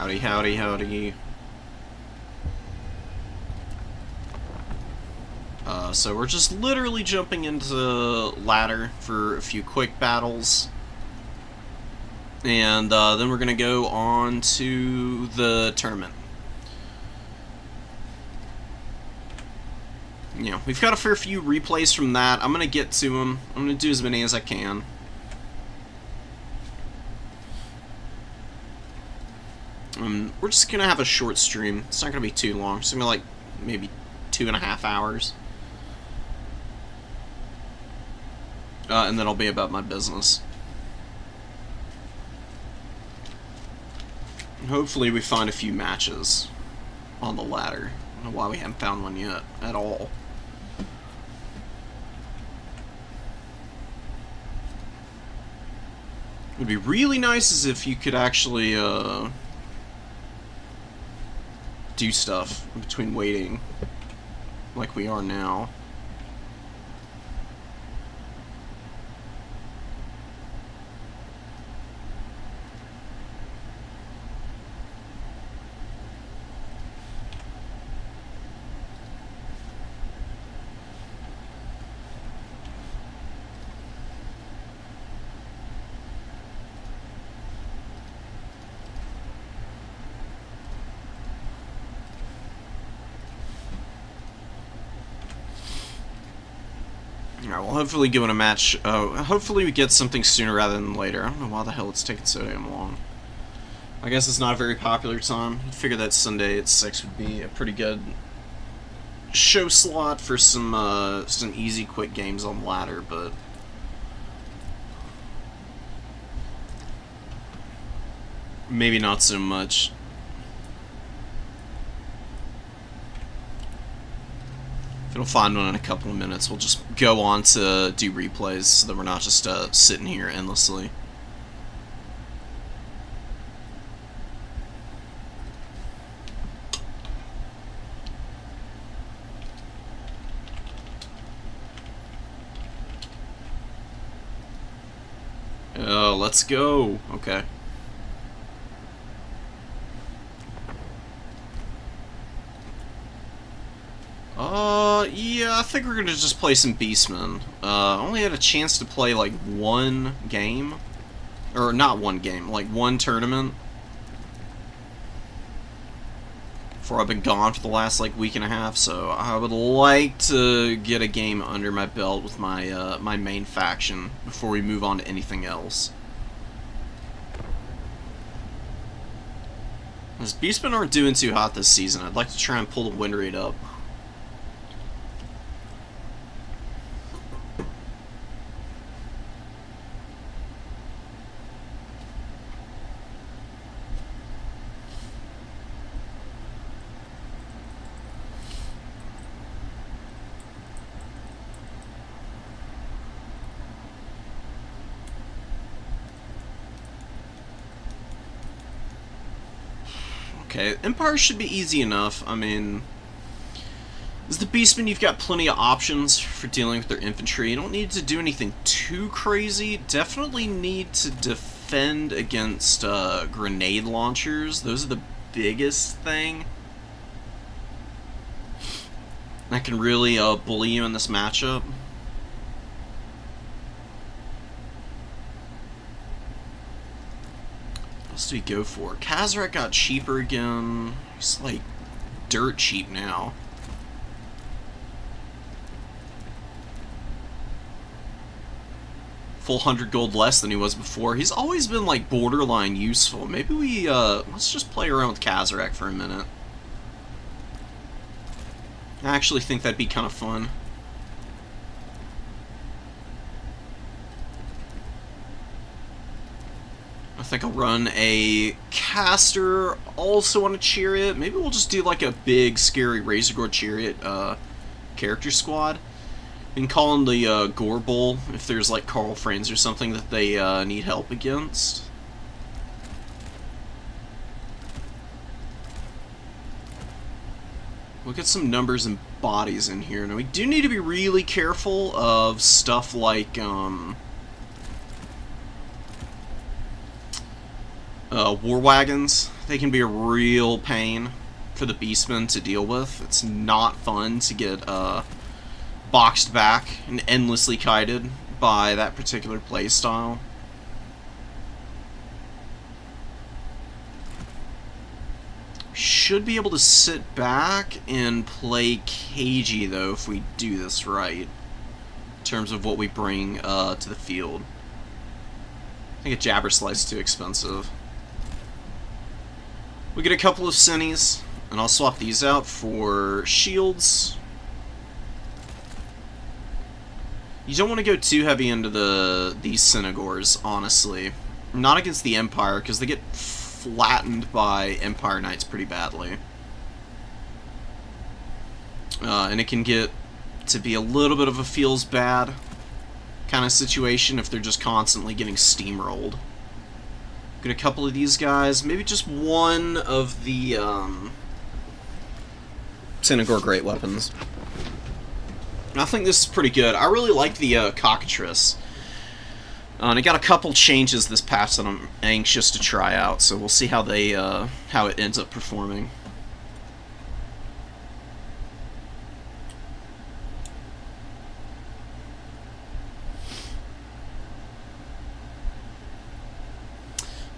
Howdy, howdy, howdy. So we're just literally jumping into ladder for a few quick battles. And then we're going to go on to the tournament. You know, we've got a fair few replays from that. I'm going to get to them. I'm going to do as many as I can. We're just going to have a short stream. It's not going to be too long. It's going to be like maybe 2.5 hours. And then I'll be about my business. Hopefully we find a few matches on the ladder. I don't know why we haven't found one yet at all. What would be really nice is if you could actually do stuff in between waiting, like we are now. Alright, well, hopefully given a match, hopefully we get something sooner rather than later. I don't know why the hell it's taking so damn long. I guess it's not a very popular time. I figured that Sunday at 6 would be a pretty good show slot for some easy, quick games on ladder, but maybe not so much. If we'll find one in a couple of minutes, we'll just go on to do replays so that we're not just sitting here endlessly. Oh, let's go. Okay. Yeah, I think we're gonna just play some Beastmen. I only had a chance to play, like, one game. Or, not one game, like, one tournament. Before I've been gone for the last, like, week and a half, so I would like to get a game under my belt with my, my main faction before we move on to anything else. As Beastmen aren't doing too hot this season, I'd like to try and pull the win rate up. Okay, Empire should be easy enough. I mean, as the Beastmen, you've got plenty of options for dealing with their infantry. You don't need to do anything too crazy. Definitely need to defend against grenade launchers. Those are the biggest thing that can really bully you in this matchup. What else do we go for? Kazrak got cheaper again. He's like dirt cheap now. Full 100 gold less than he was before. He's always been like borderline useful. Maybe we let's just play around with Kazrak for a minute. I actually think that'd be kind of fun. I think I'll run a caster also on a chariot. Maybe we'll just do like a big, scary Razorgore chariot character squad. And call in the Gore Bull if there's like Carl Franz or something that they need help against. We'll get some numbers and bodies in here. Now we do need to be really careful of stuff like war wagons. they can be a real pain for the beastmen to deal with. It's not fun to get boxed back and endlessly kited by that particular playstyle. Should be able to sit back and play cagey, though, if we do this right, in terms of what we bring to the field. I think a Jabber Slice is too expensive. We get a couple of Cinnies, and I'll swap these out for shields. You don't want to go too heavy into these Cynagors, honestly. Not against the Empire, because they get flattened by Empire Knights pretty badly. And it can get to be a little bit of a feels bad kind of situation if they're just constantly getting steamrolled. Get a couple of these guys, maybe just one of the Cynagor Great Weapons. I think this is pretty good. I really like the Cockatrice. And I got a couple changes this patch that I'm anxious to try out, so we'll see how they how it ends up performing.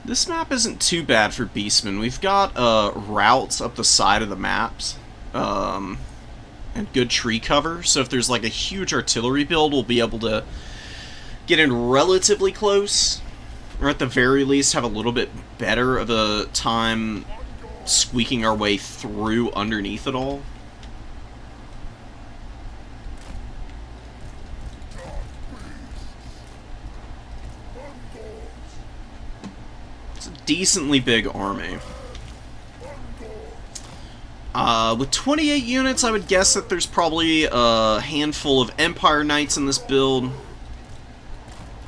This map isn't too bad for Beastmen. We've got routes up the side of the maps, and good tree cover, so if there's like a huge artillery build, we'll be able to get in relatively close, or at the very least have a little bit better of a time squeaking our way through underneath it all. It's a decently big army. With 28 units, I would guess that there's probably a handful of Empire Knights in this build.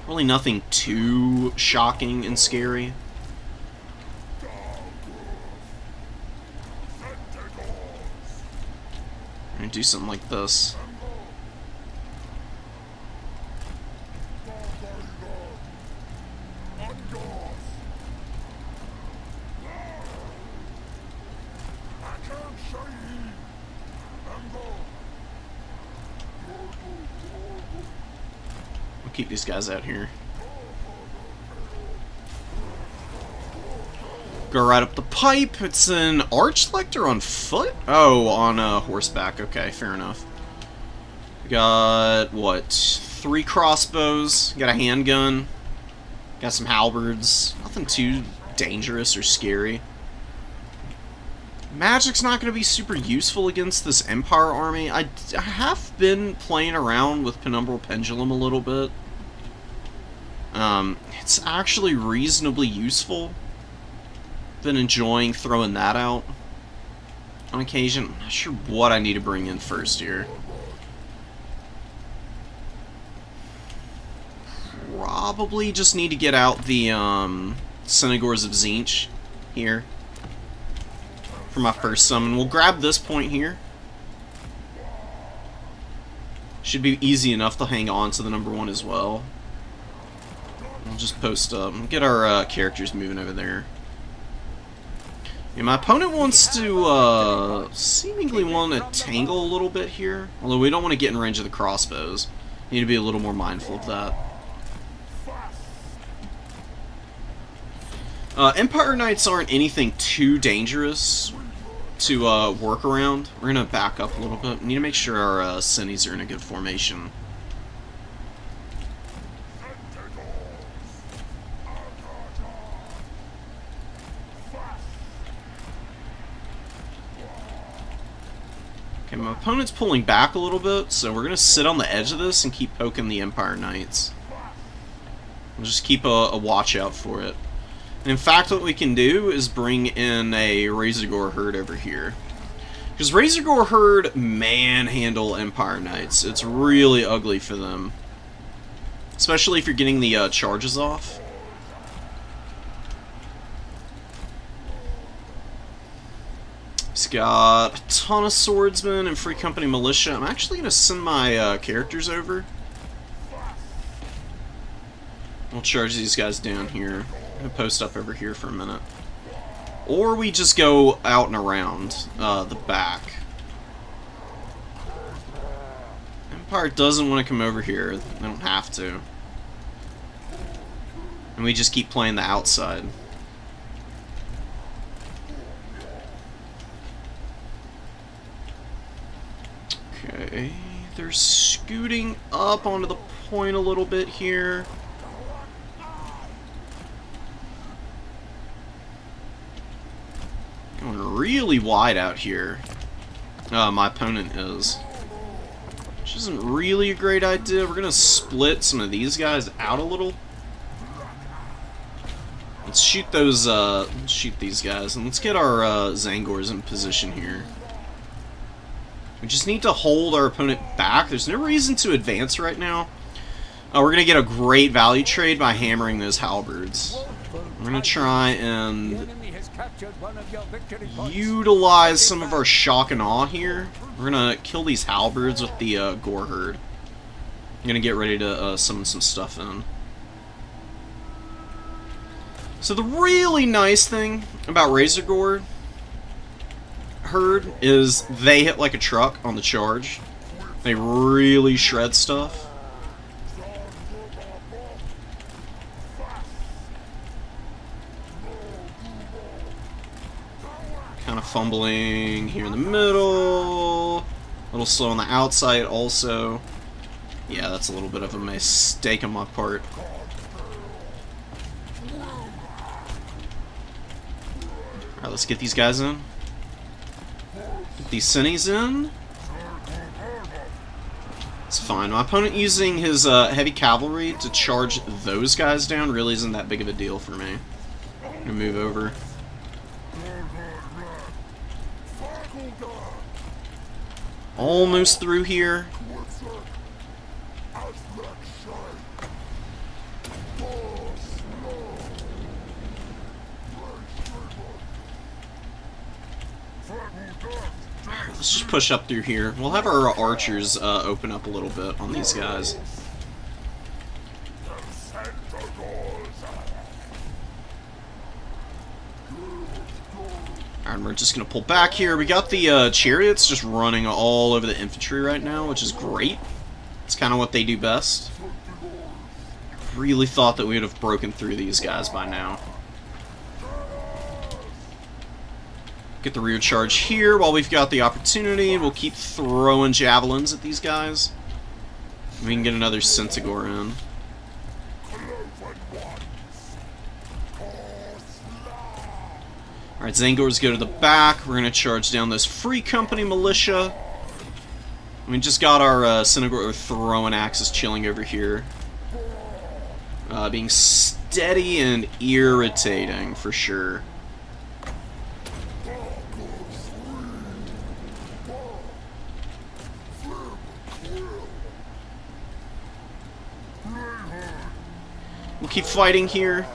Really nothing too shocking and scary. I'm gonna do something like this. Keep these guys out here. Go right up the pipe. It's an Archlector on foot? Oh, on horseback. Okay, fair enough. We got, what, 3 crossbows. Got a handgun. Got some halberds. Nothing too dangerous or scary. Magic's not going to be super useful against this Empire army. I have been playing around with Penumbral Pendulum a little bit. It's actually reasonably useful. Been enjoying throwing that out on occasion. I'm not sure what I need to bring in first here. Probably just need to get out the Cynagors of Tzeentch here for my first summon. We'll grab this point here. Should be easy enough to hang on to the #1 as well. We'll just post up and get our characters moving over there. Yeah, my opponent wants to seemingly want to tangle a little bit here. Although we don't want to get in range of the crossbows. Need to be a little more mindful of that. Empire Knights aren't anything too dangerous to work around. We're going to back up a little bit. We need to make sure our Cinnies are in a good formation. Okay, my opponent's pulling back a little bit, so we're going to sit on the edge of this and keep poking the Empire Knights. We'll just keep a watch out for it. And in fact, what we can do is bring in a Razorgore herd over here. Because Razorgore herd manhandle Empire Knights. It's really ugly for them. Especially if you're getting the charges off. He's got a ton of swordsmen and Free Company militia. I'm actually going to send my characters over. We'll charge these guys down here. I'm going to post up over here for a minute. Or we just go out and around the back. Empire doesn't want to come over here. They don't have to. And we just keep playing the outside. Okay, they're scooting up onto the point a little bit here. Going really wide out here. My opponent is. Which isn't really a great idea. We're gonna split some of these guys out a little. Let's shoot those, shoot these guys, and let's get our, Zangors in position here. We just need to hold our opponent back. There's no reason to advance right now. We're gonna get a great value trade by hammering those halberds. We're gonna try and utilize some of our shock and awe here. We're gonna kill these halberds with the, gore herd. I'm gonna get ready to, summon some stuff in. So the really nice thing about Razor Gore herd is they hit like a truck on the charge. They really shred stuff. Kind of fumbling here in the middle. A little slow on the outside also. Yeah, that's a little bit of a mistake on my part. Alright, let's get these guys in. Get these Cinnies in. It's fine. My opponent using his heavy cavalry to charge those guys down really isn't that big of a deal for me. I'm gonna move over. Almost through here. Let's just push up through here. We'll have our archers open up a little bit on these guys. Alright, we're just gonna pull back here. We got the chariots just running all over the infantry right now, which is great. It's kind of what they do best. Really thought that we would have broken through these guys by now. Get the rear charge here while we've got the opportunity. We'll keep throwing javelins at these guys. We can get another Centaur in. Alright, Zangors go to the back. We're going to charge down this Free Company militia. We just got our Centaur throwing axes chilling over here. Being steady and irritating for sure. We'll keep fighting here.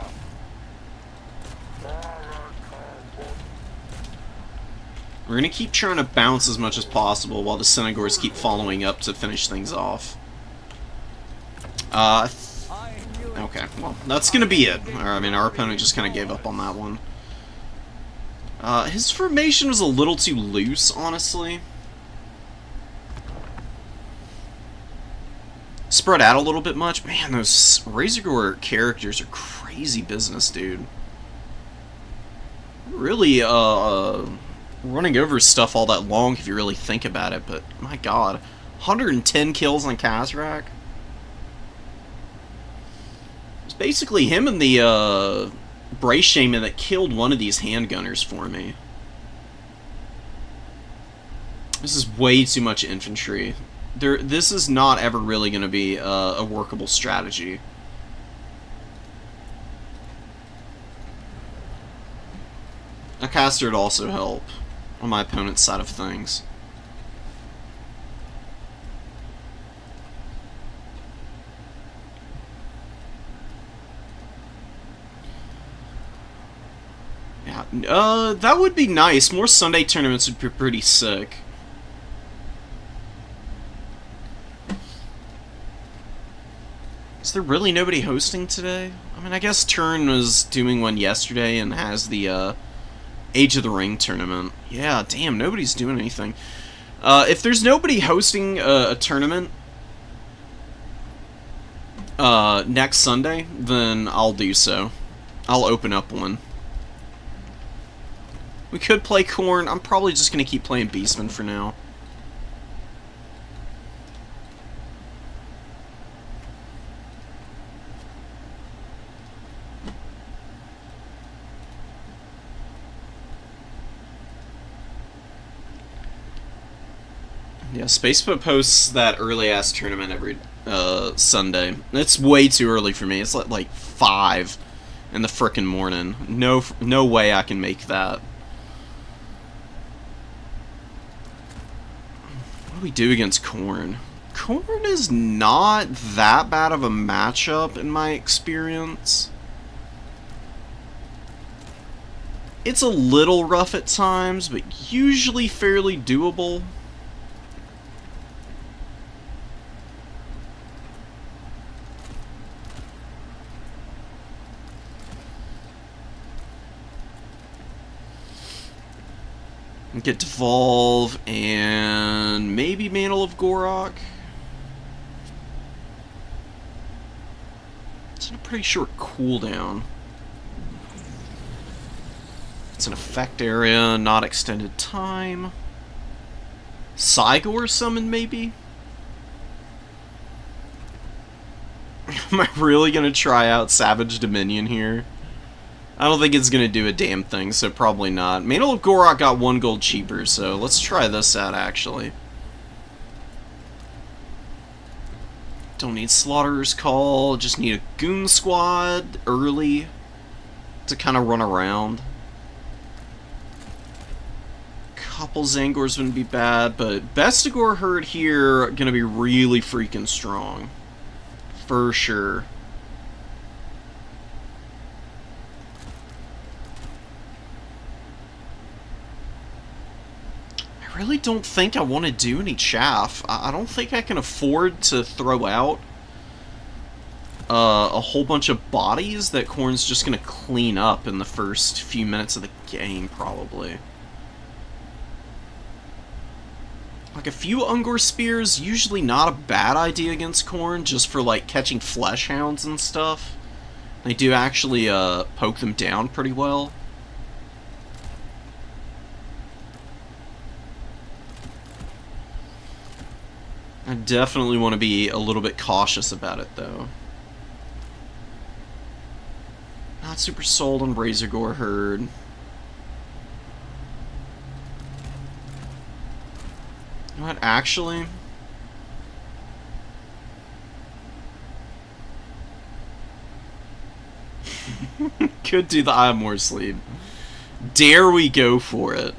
We're going to keep trying to bounce as much as possible while the Centaurs keep following up to finish things off. Okay, well, that's going to be it. I mean, our opponent just kind of gave up on that one. His formation was a little too loose, honestly. Spread out a little bit much. Man, those Razor Gore characters are crazy business, dude. Really, running over stuff all that long if you really think about it, but my god. 110 kills on Kazrak. It's basically him and the, Brace Shaman that killed one of these handgunners for me. This is way too much infantry. This is not ever really going to be a workable strategy. A caster would also help on my opponent's side of things. Yeah, that would be nice. More Sunday tournaments would be pretty sick. Is there really nobody hosting today? I mean, I guess Turn was doing one yesterday and has the Age of the Ring tournament. Yeah, damn, nobody's doing anything. If there's nobody hosting a tournament next Sunday, then I'll do so. I'll open up one. We could play Khorne. I'm probably just going to keep playing Beastman for now. Yeah, Spaceboat posts that early-ass tournament every Sunday. It's way too early for me. It's like 5 in the frickin' morning. No way I can make that. What do we do against Khorne? Khorne is not that bad of a matchup in my experience. It's a little rough at times, but usually fairly doable. Get Devolve and maybe Mantle of Gorok. It's a pretty short cooldown. It's an effect area, not extended time. Cygor summon, maybe? Am I really gonna try out Savage Dominion here? I don't think it's going to do a damn thing, so probably not. Mantle of Gorok got 1 gold cheaper, so let's try this out, actually. Don't need Slaughterer's Call, just need a Goon Squad early to kind of run around. Couple Zangors wouldn't be bad, but Bestigor Herd here going to be really freaking strong. For sure. I really don't think I want to do any chaff. I don't think I can afford to throw out a whole bunch of bodies that Khorne's just going to clean up in the first few minutes of the game, probably. Like, a few Ungor Spears, usually not a bad idea against Khorne, just for, like, catching flesh hounds and stuff. They do actually poke them down pretty well. I definitely want to be a little bit cautious about it, though. Not super sold on Razorgore Herd. You know what, actually? Could do the Eye of More Sleep. Dare we go for it?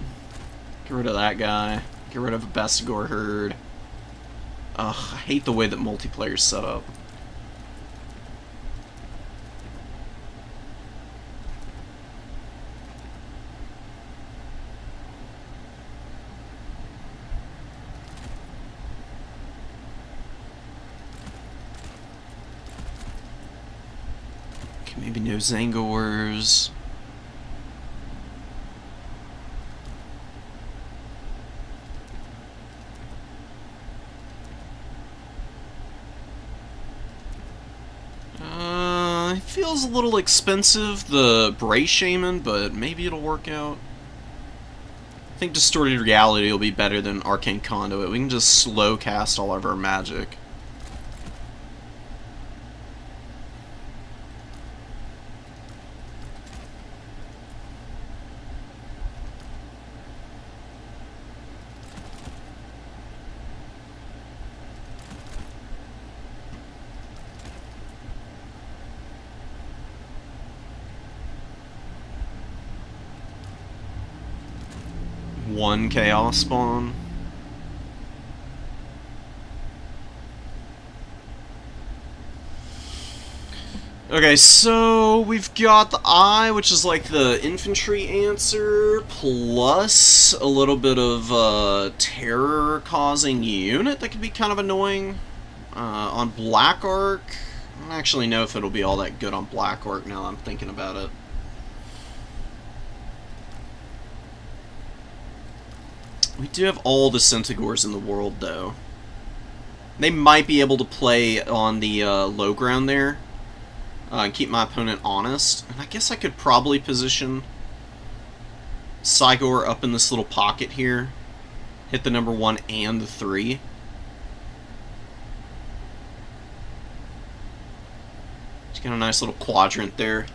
Get rid of that guy. Get rid of a Bestigor Herd. Ugh, I hate the way that multiplayer's set up. Okay, maybe no Zangors. It feels a little expensive, the Bray Shaman, but maybe it'll work out. I think Distorted Reality will be better than Arcane Conduit. We can just slow cast all of our magic. One Chaos Spawn. Okay, so we've got the Eye, which is like the infantry answer, plus a little bit of terror-causing unit that could be kind of annoying. On Black Arc, I don't actually know if it'll be all that good on Black Arc now that I'm thinking about it. We do have all the Centaurs in the world, though. They might be able to play on the low ground there and keep my opponent honest. And I guess I could probably position Cygor up in this little pocket here. Hit the number 1 and the 3. Just got a nice little quadrant there.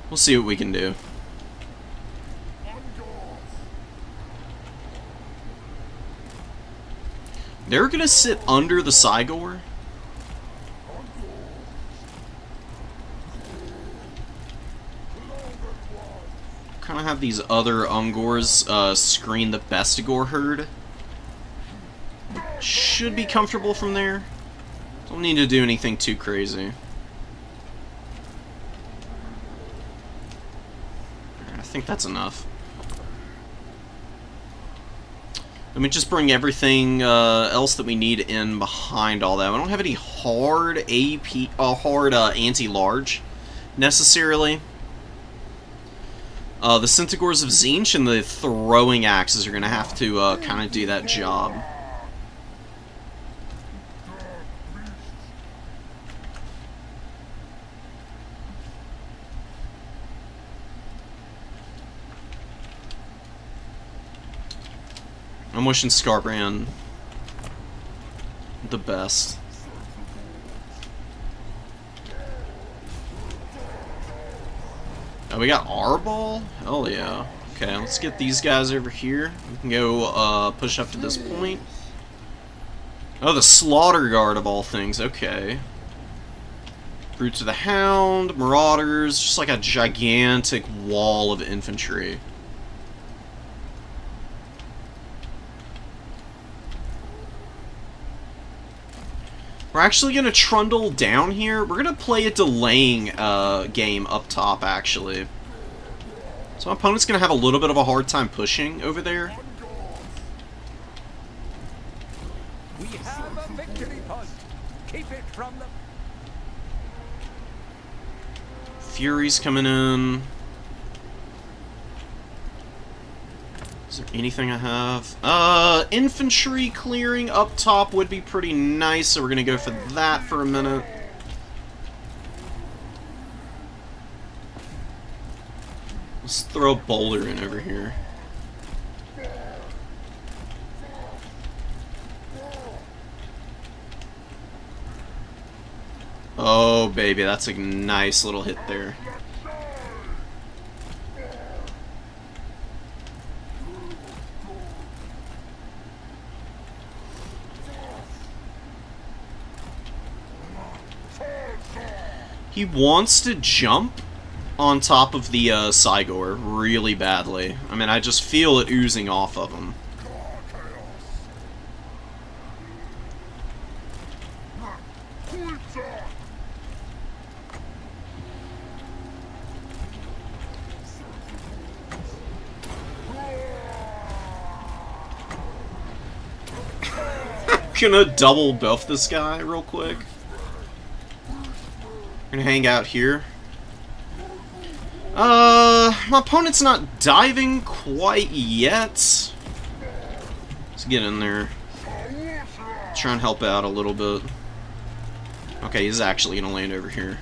We'll see what we can do. They're gonna sit under the Cygor. Kind of have these other Ungors screen the Bestigor herd. Should be comfortable from there. Don't need to do anything too crazy. I think that's enough. Let me just bring everything else that we need in behind all that. I don't have any hard anti-large necessarily. The Centaurs of Tzeentch and the throwing axes are going to have to kind of do that job. I'm wishing Scarbrand the best. Oh, we got Arbol? Hell yeah. Okay, let's get these guys over here. We can go push up to this point. Oh, the Slaughter Guard of all things. Okay. Brutes of the Hound, Marauders, just like a gigantic wall of infantry. We're actually going to trundle down here. We're going to play a delaying game up top, actually. So my opponent's going to have a little bit of a hard time pushing over there. We have a victory point. Keep it from them. Fury's coming in. Is there anything I have? Infantry clearing up top would be pretty nice, so we're gonna go for that for a minute. Let's throw a boulder in over here. Oh, baby, that's a nice little hit there. He wants to jump on top of the Cygor really badly. I mean, I just feel it oozing off of him. Gonna double buff this guy real quick. Gonna hang out here. My opponent's not diving quite yet. Let's get in there. Try and help out a little bit. Okay, he's actually gonna land over here.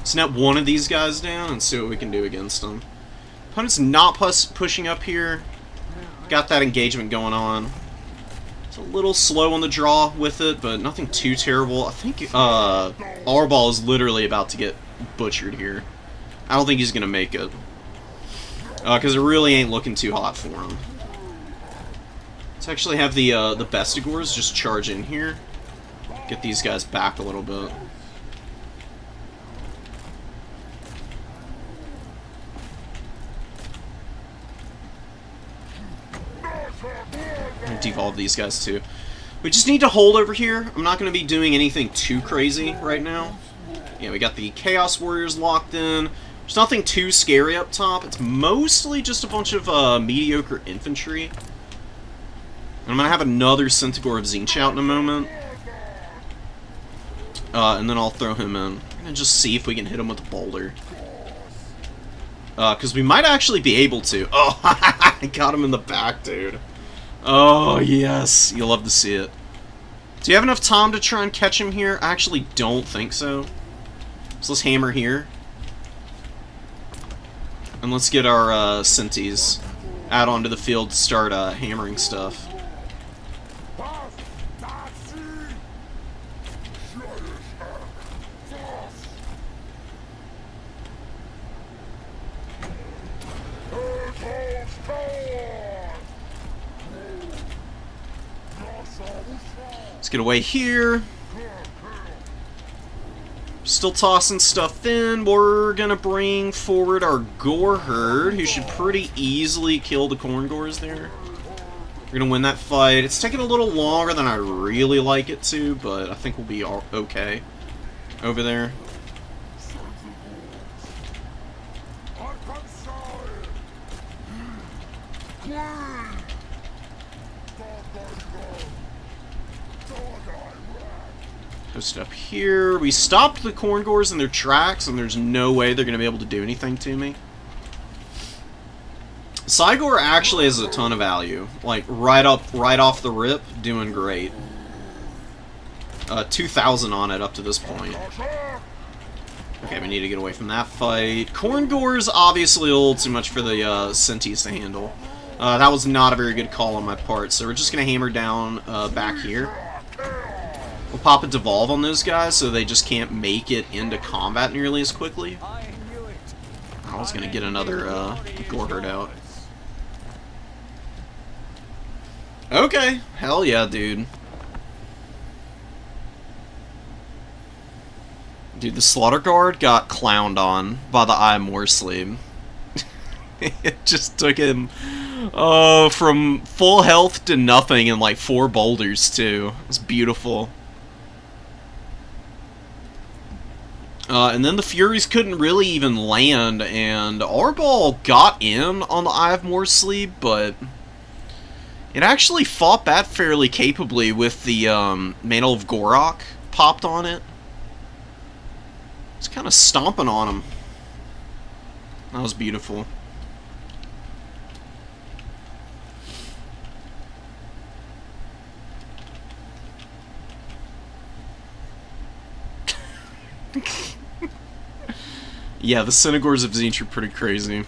Snap one of these guys down and see what we can do against them. Opponent's not pushing up here. Got that engagement going on. It's a little slow on the draw with it, but nothing too terrible. I think Arbol is literally about to get butchered here. I don't think he's going to make it. Because it really ain't looking too hot for him. Let's actually have the Bestigors just charge in here. Get these guys back a little bit. Devolve these guys too. We just need to hold over here. I'm not going to be doing anything too crazy right now. Yeah, we got the Chaos Warriors locked in. There's nothing too scary up top. It's mostly just a bunch of mediocre infantry. And I'm going to have another Centaur of Zinch out in a moment. And then I'll throw him in. I'm going to just see if we can hit him with a boulder. Because we might actually be able to. Oh, I got him in the back, dude. Oh, yes. You'll love to see it. Do you have enough time to try and catch him here? I actually don't think so. So let's hammer here. And let's get our Cinties out onto the field to start hammering stuff. Let's get away here. Still tossing stuff in. We're gonna bring forward our Gore Herd, who should pretty easily kill the Corn Gores there. We're gonna win that fight. It's taking a little longer than I really like it to, but I think we'll be okay over there. Post up here. We stopped the Corn Gores in their tracks, and there's no way they're going to be able to do anything to me. Cygor actually has a ton of value. Like, right off the rip, doing great. 2,000 on it up to this point. Okay, we need to get away from that fight. Corn Gores, obviously a little too much for the Cinties to handle. That was not a very good call on my part, so we're just going to hammer down back here. We'll pop a devolve on those guys so they just can't make it into combat nearly as quickly. I was going to get another Gore Herd out. Okay, hell yeah, dude. Dude, the Slaughter Guard got clowned on by the Eye of Morsleep. It just took him from full health to nothing in like 4 boulders, too. It's beautiful. And then the Furies couldn't really even land, and Arbol got in on the Eye of Morsleep, but it actually fought that fairly capably with the Mantle of Gorok popped on it. It's kind of stomping on him. That was beautiful. Yeah, the Centaurs of Zinch are pretty crazy.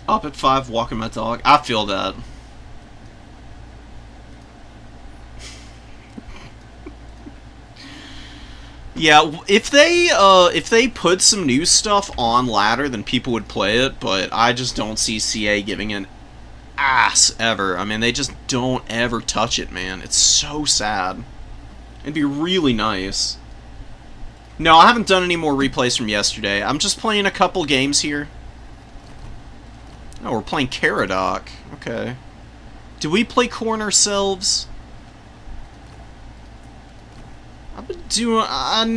Up at 5, walking my dog. I feel that. Yeah, if they put some new stuff on ladder, then people would play it, but I just don't see CA giving an ass ever. I mean, they just don't ever touch it, man. It's so sad. It'd be really nice. No, I haven't done any more replays from yesterday. I'm just playing a couple games here. Oh, we're playing Caradoc. Okay. Do we play Corn ourselves? I've been doing...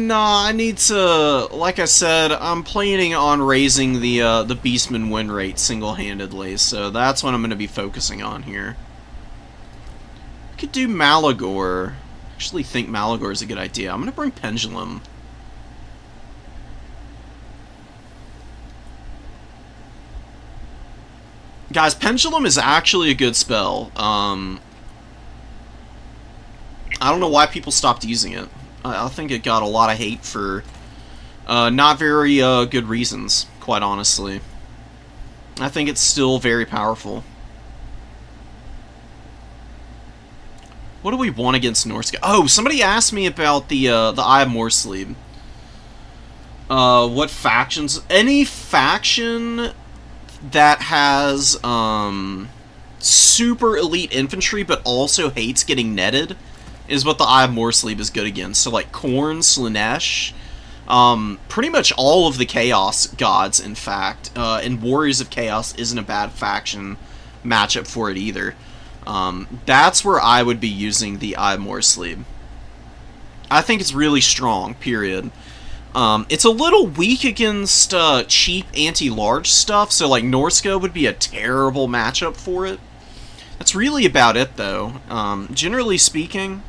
nah, I need to... Like I said, I'm planning on raising the Beastman win rate single-handedly, so that's what I'm going to be focusing on here. I could do Malagor. I actually think Malagor is a good idea. I'm going to bring Pendulum. Guys, Pendulum is actually a good spell. I don't know why people stopped using it. I think it got a lot of hate for not very good reasons, quite honestly. I think it's still very powerful. What do we want against Norska? Oh, somebody asked me about the Eye of Morsleep. What factions? Any faction that has super elite infantry but also hates getting netted is what the Eye of Morsleep is good against. So like Khorne, Slaanesh, pretty much all of the Chaos gods, in fact, and Warriors of Chaos isn't a bad faction matchup for it either. That's where I would be using the Eye of Morsleep. I think it's really strong, period. It's a little weak against cheap anti-large stuff, so like Norska would be a terrible matchup for it. That's really about it, though. Generally speaking,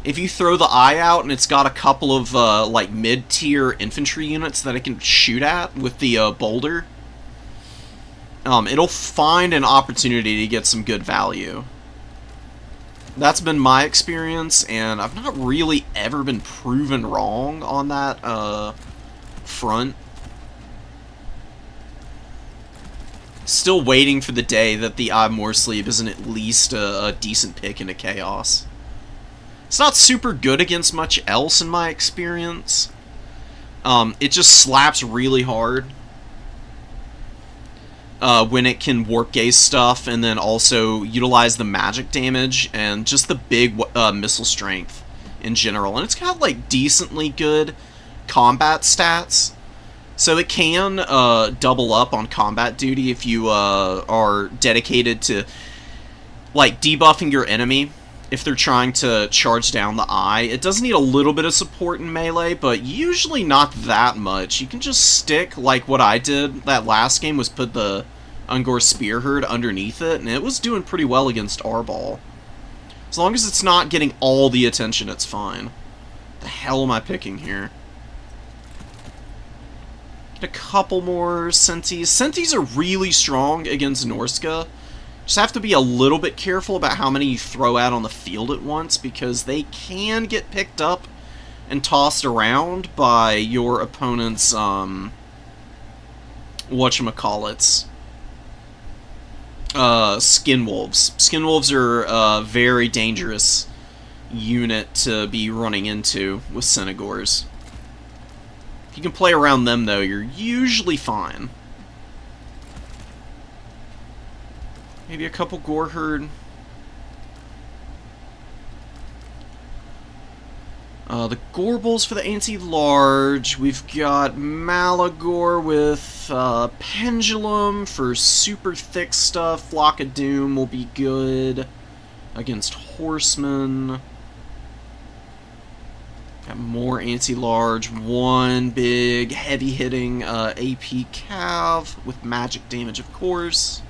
if you throw the Eye out and it's got a couple of like mid-tier infantry units that it can shoot at with the boulder, it'll find an opportunity to get some good value. That's been my experience, and I've not really ever been proven wrong on that front. Still waiting for the day that the Eye of Morsleep isn't at least a decent pick into Chaos. It's not super good against much else in my experience. It just slaps really hard when it can warp gaze stuff, and then also utilize the magic damage and just the big missile strength in general. And it's got like decently good combat stats, so it can double up on combat duty if you are dedicated to like debuffing your enemy if they're trying to charge down the Eye. It does need a little bit of support in melee, but usually not that much. You can just stick, like what I did that last game, was put the Ungor Spearherd underneath it, and it was doing pretty well against Arbol. As long as it's not getting all the attention, it's fine. The hell am I picking here? Get a couple more Sentis. Sentis are really strong against Norska. Just have to be a little bit careful about how many you throw out on the field at once, because they can get picked up and tossed around by your opponent's, whatchamacallits, Skinwolves. Skinwolves are a very dangerous unit to be running into with Senegors. If you can play around them, though, you're usually fine. Maybe a couple Goreherd. The Gorbals for the anti-large. We've got Malagor with Pendulum for super thick stuff. Flock of Doom will be good against Horsemen. Got more anti-large. One big heavy-hitting AP Cav with magic damage, of course.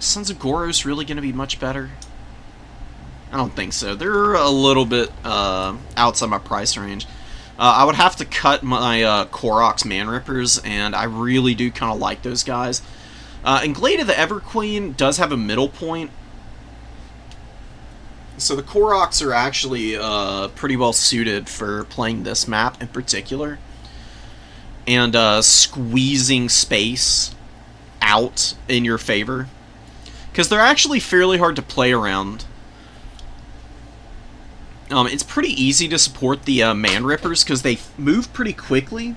Sons of Goros really going to be much better? I don't think so. They're a little bit outside my price range. I would have to cut my Koroks Man-Rippers, and I really do kind of like those guys. And Glade of the Everqueen does have a middle point. So the Koroks are actually pretty well suited for playing this map in particular. And squeezing space out in your favor. Because they're actually fairly hard to play around. It's pretty easy to support the Man-Rippers because they move pretty quickly.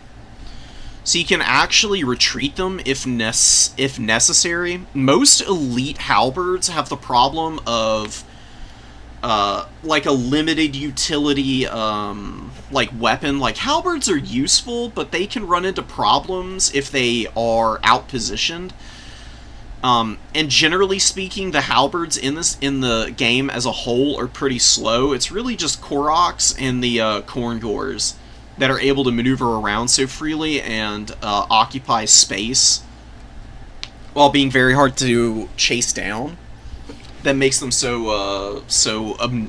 So you can actually retreat them if necessary. Most elite halberds have the problem of like a limited utility like weapon. Like halberds are useful, but they can run into problems if they are outpositioned. And generally speaking, the halberds in the game as a whole are pretty slow. It's really just Koroks and the Khorngors that are able to maneuver around so freely and occupy space while being very hard to chase down. That makes them so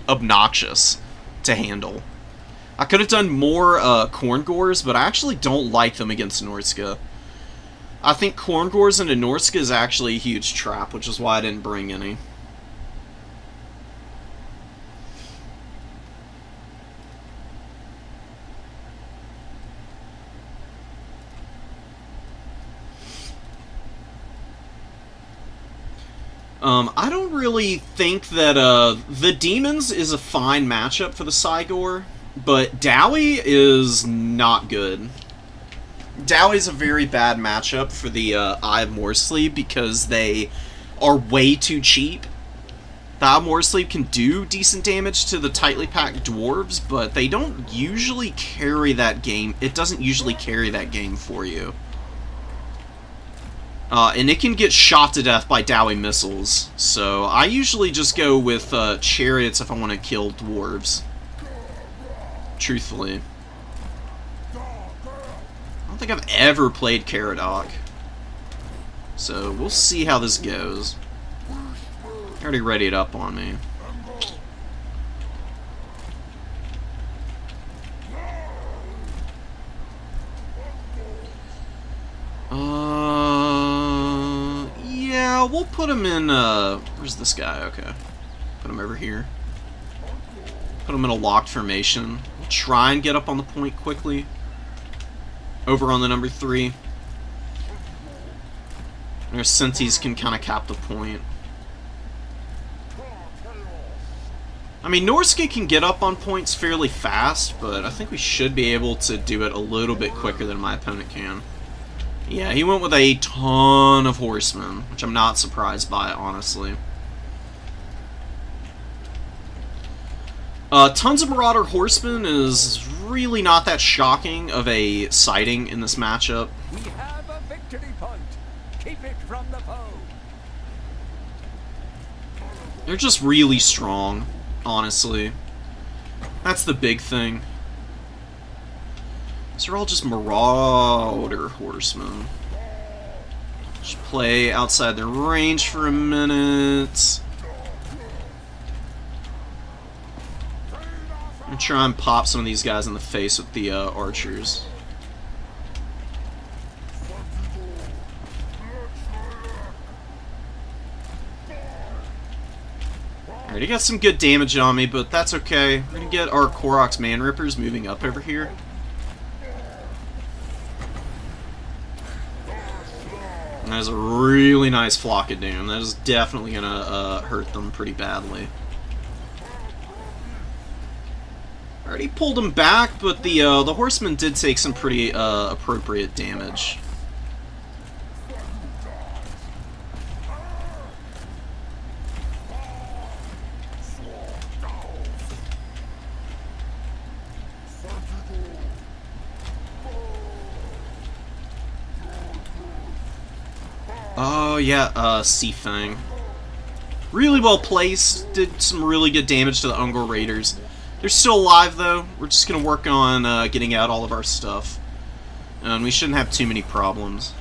obnoxious to handle. I could have done more Khorngors, but I actually don't like them against Norska. I think Khorngors into Norska is actually a huge trap, which is why I didn't bring any. I don't really think that, the Demons is a fine matchup for the Cygor, but Dowie is not good. Dowie's a very bad matchup for the, Eye of Morsleep because they are way too cheap. The Eye of Morsleep can do decent damage to the tightly packed dwarves, but they don't usually carry that game. It doesn't usually carry that game for you. And it can get shot to death by Dowie missiles, so I usually just go with chariots if I want to kill dwarves. Truthfully. I don't think I've ever played Caradoc. So we'll see how this goes. I already readied up on me. Yeah, we'll put him in, where's this guy? Okay. Put him over here. Put him in a locked formation. We'll try and get up on the point quickly. Over on the number 3. Our Senties can kind of cap the point. I mean, Norske can get up on points fairly fast, but I think we should be able to do it a little bit quicker than my opponent can. Yeah, he went with a ton of horsemen, which I'm not surprised by, honestly. Tons of Marauder horsemen is really not that shocking of a sighting in this matchup. We have a victory point. Keep it from the foe. They're just really strong, honestly. That's the big thing. These are all just Marauder horsemen. Just play outside their range for a minute. I'm try and pop some of these guys in the face with the archers. Alright, he got some good damage on me, but that's okay. We're gonna get our Korok's Man Rippers moving up over here. And that is a really nice flock of doom. That is definitely gonna hurt them pretty badly. Already pulled him back, but the horseman did take some pretty appropriate damage. Oh yeah, Sea Fang. Really well placed, did some really good damage to the Ungor Raiders. They're still alive though. We're just gonna work on getting out all of our stuff. And we shouldn't have too many problems.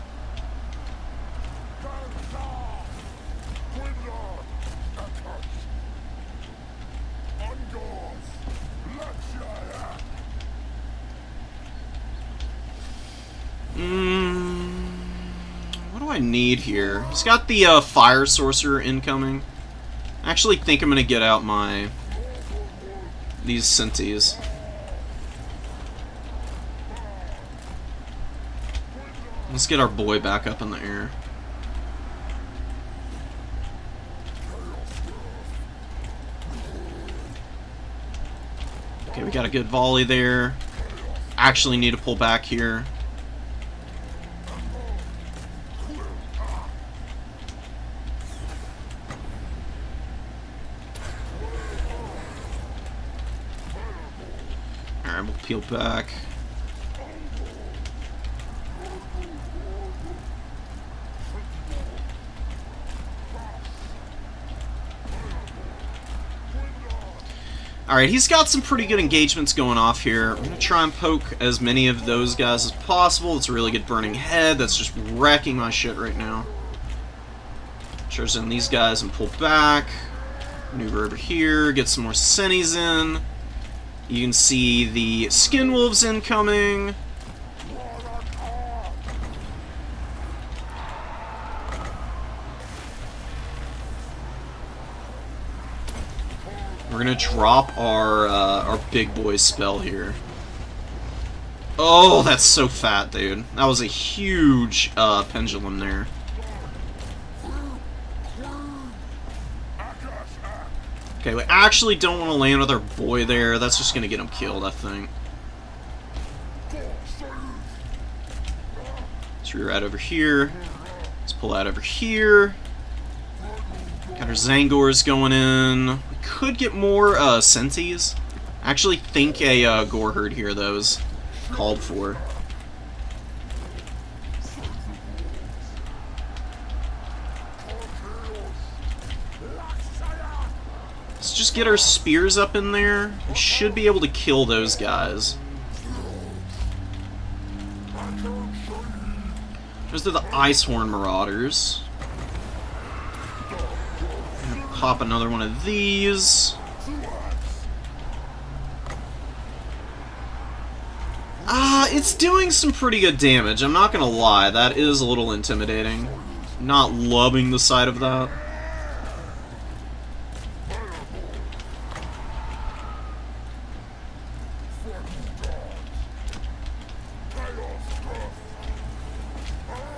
What do I need here? He's got the Fire Sorcerer incoming. I actually think I'm gonna get out these Senties. Let's get our boy back up in the air. Okay, we got a good volley there. Actually need to pull back here. Alright, we'll peel back. Alright, he's got some pretty good engagements going off here. I'm going to try and poke as many of those guys as possible. It's a really good burning head that's just wrecking my shit right now. Charge in these guys and pull back. Maneuver over here, get some more Sennies in. You can see the Skin Wolves incoming. We're gonna drop our big boy spell here. Oh, that's so fat, dude. That was a huge pendulum there. Okay, we actually don't want to land with our boy there. That's just going to get him killed, I think. Let's reroute over here. Let's pull out over here. Got our Zangors going in. We could get more Senties. I actually think a Gore Herd here, though, is called for. Let's just get our spears up in there. We should be able to kill those guys. Those are the Icehorn Marauders. Pop another one of these. It's doing some pretty good damage. I'm not gonna lie, that is a little intimidating. Not loving the sight of that.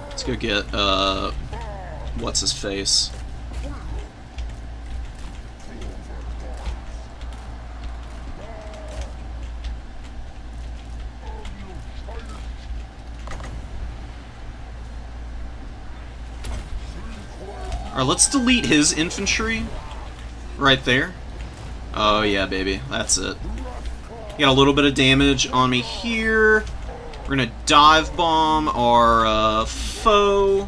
Let's go get, what's his face? Alright, let's delete his infantry. Right there. Oh yeah, baby. That's it. Got a little bit of damage on me here. We're gonna dive bomb our foe.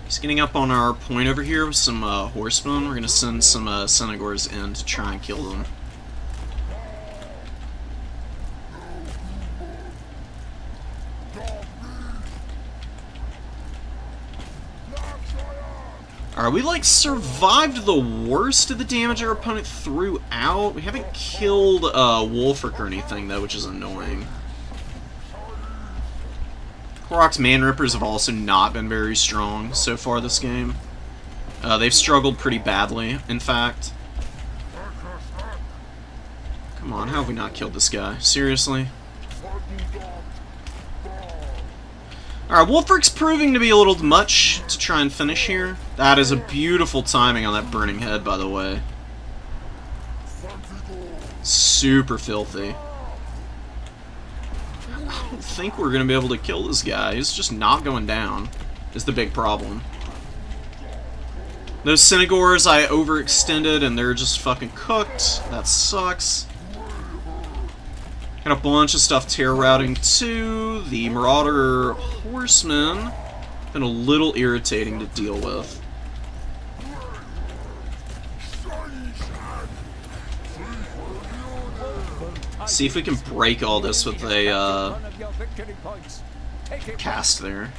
He's getting up on our point over here with some horsemen. We're gonna send some Senegors in to try and kill them. Alright, we like survived the worst of the damage our opponent threw out. We haven't killed Wolfric or anything though, which is annoying. Korok's Man Rippers have also not been very strong so far this game. They've struggled pretty badly, in fact. Come on, how have we not killed this guy? Seriously? Alright, Wolfric's proving to be a little much to try and finish here. That is a beautiful timing on that burning head, by the way. Super filthy. I don't think we're going to be able to kill this guy. He's just not going down, is the big problem. Those Senegors I overextended and they're just fucking cooked. That sucks. Got a bunch of stuff terror routing too. The Marauder Horsemen been a little irritating to deal with. See if we can break all this with a cast there.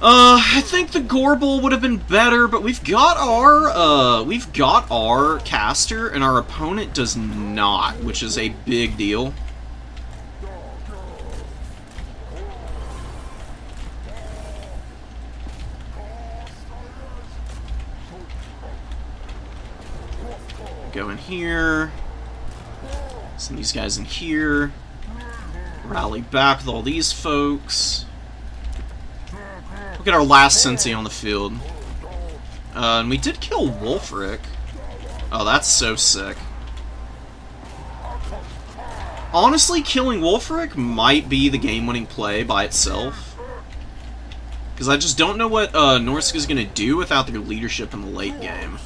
I think the Gorbel would have been better, but we've got our caster, and our opponent does not, which is a big deal. Go in here. Send these guys in here. Rally back with all these folks. Look at our last Sensei on the field. And we did kill Wolfric. Oh, that's so sick. Honestly, killing Wolfric might be the game-winning play by itself. Because I just don't know what Norsca's going to do without their leadership in the late game.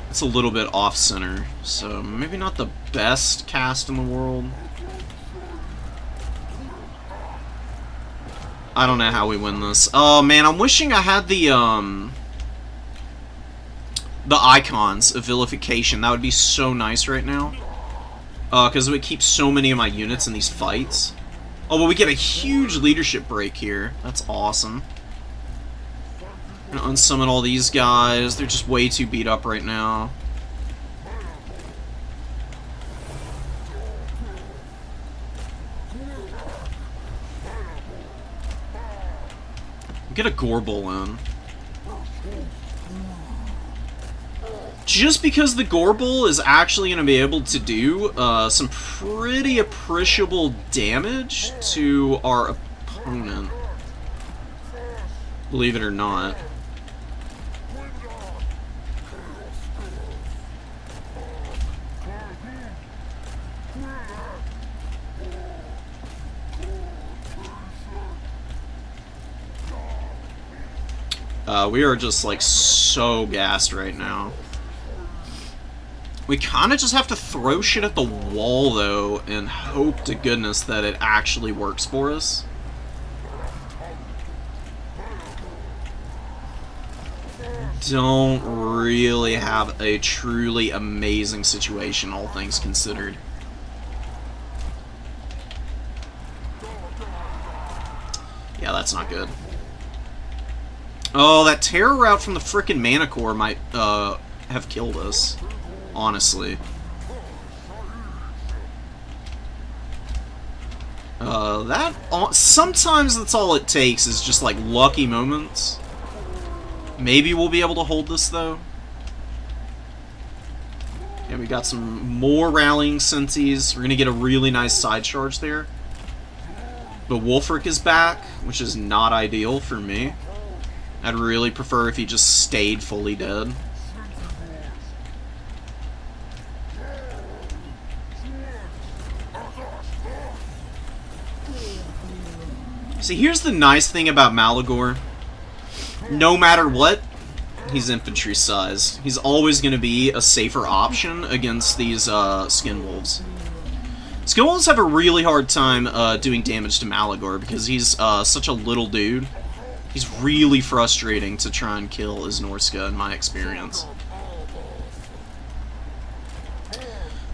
It's a little bit off-center, so maybe not the best cast in the world. I don't know how we win this. Oh man, I'm wishing I had the icons of vilification. That would be so nice right now. Because it would keep so many of my units in these fights. Oh, but we get a huge leadership break here. That's awesome. I'm gonna unsummon all these guys. They're just way too beat up right now. Get a Gorbel in. just because the Gorbel is actually going to be able to do some pretty appreciable damage to our opponent. Believe it or not. We are just, like, so gassed right now. We kind of just have to throw shit at the wall, though, and hope to goodness that it actually works for us. Don't really have a truly amazing situation, all things considered. Yeah, that's not good. Oh, that terror route from the frickin' Mana Core might have killed us, honestly. Sometimes that's all it takes, is just like lucky moments. Maybe we'll be able to hold this, though. Yeah, we got some more rallying senses. We're gonna get a really nice side charge there. But Wolfric is back, which is not ideal for me. I'd really prefer if he just stayed fully dead. See, here's the nice thing about Malagor. No matter what, he's infantry size. He's always going to be a safer option against these Skin Wolves. Skin Wolves have a really hard time doing damage to Malagor because he's such a little dude. He's really frustrating to try and kill as Norska, in my experience.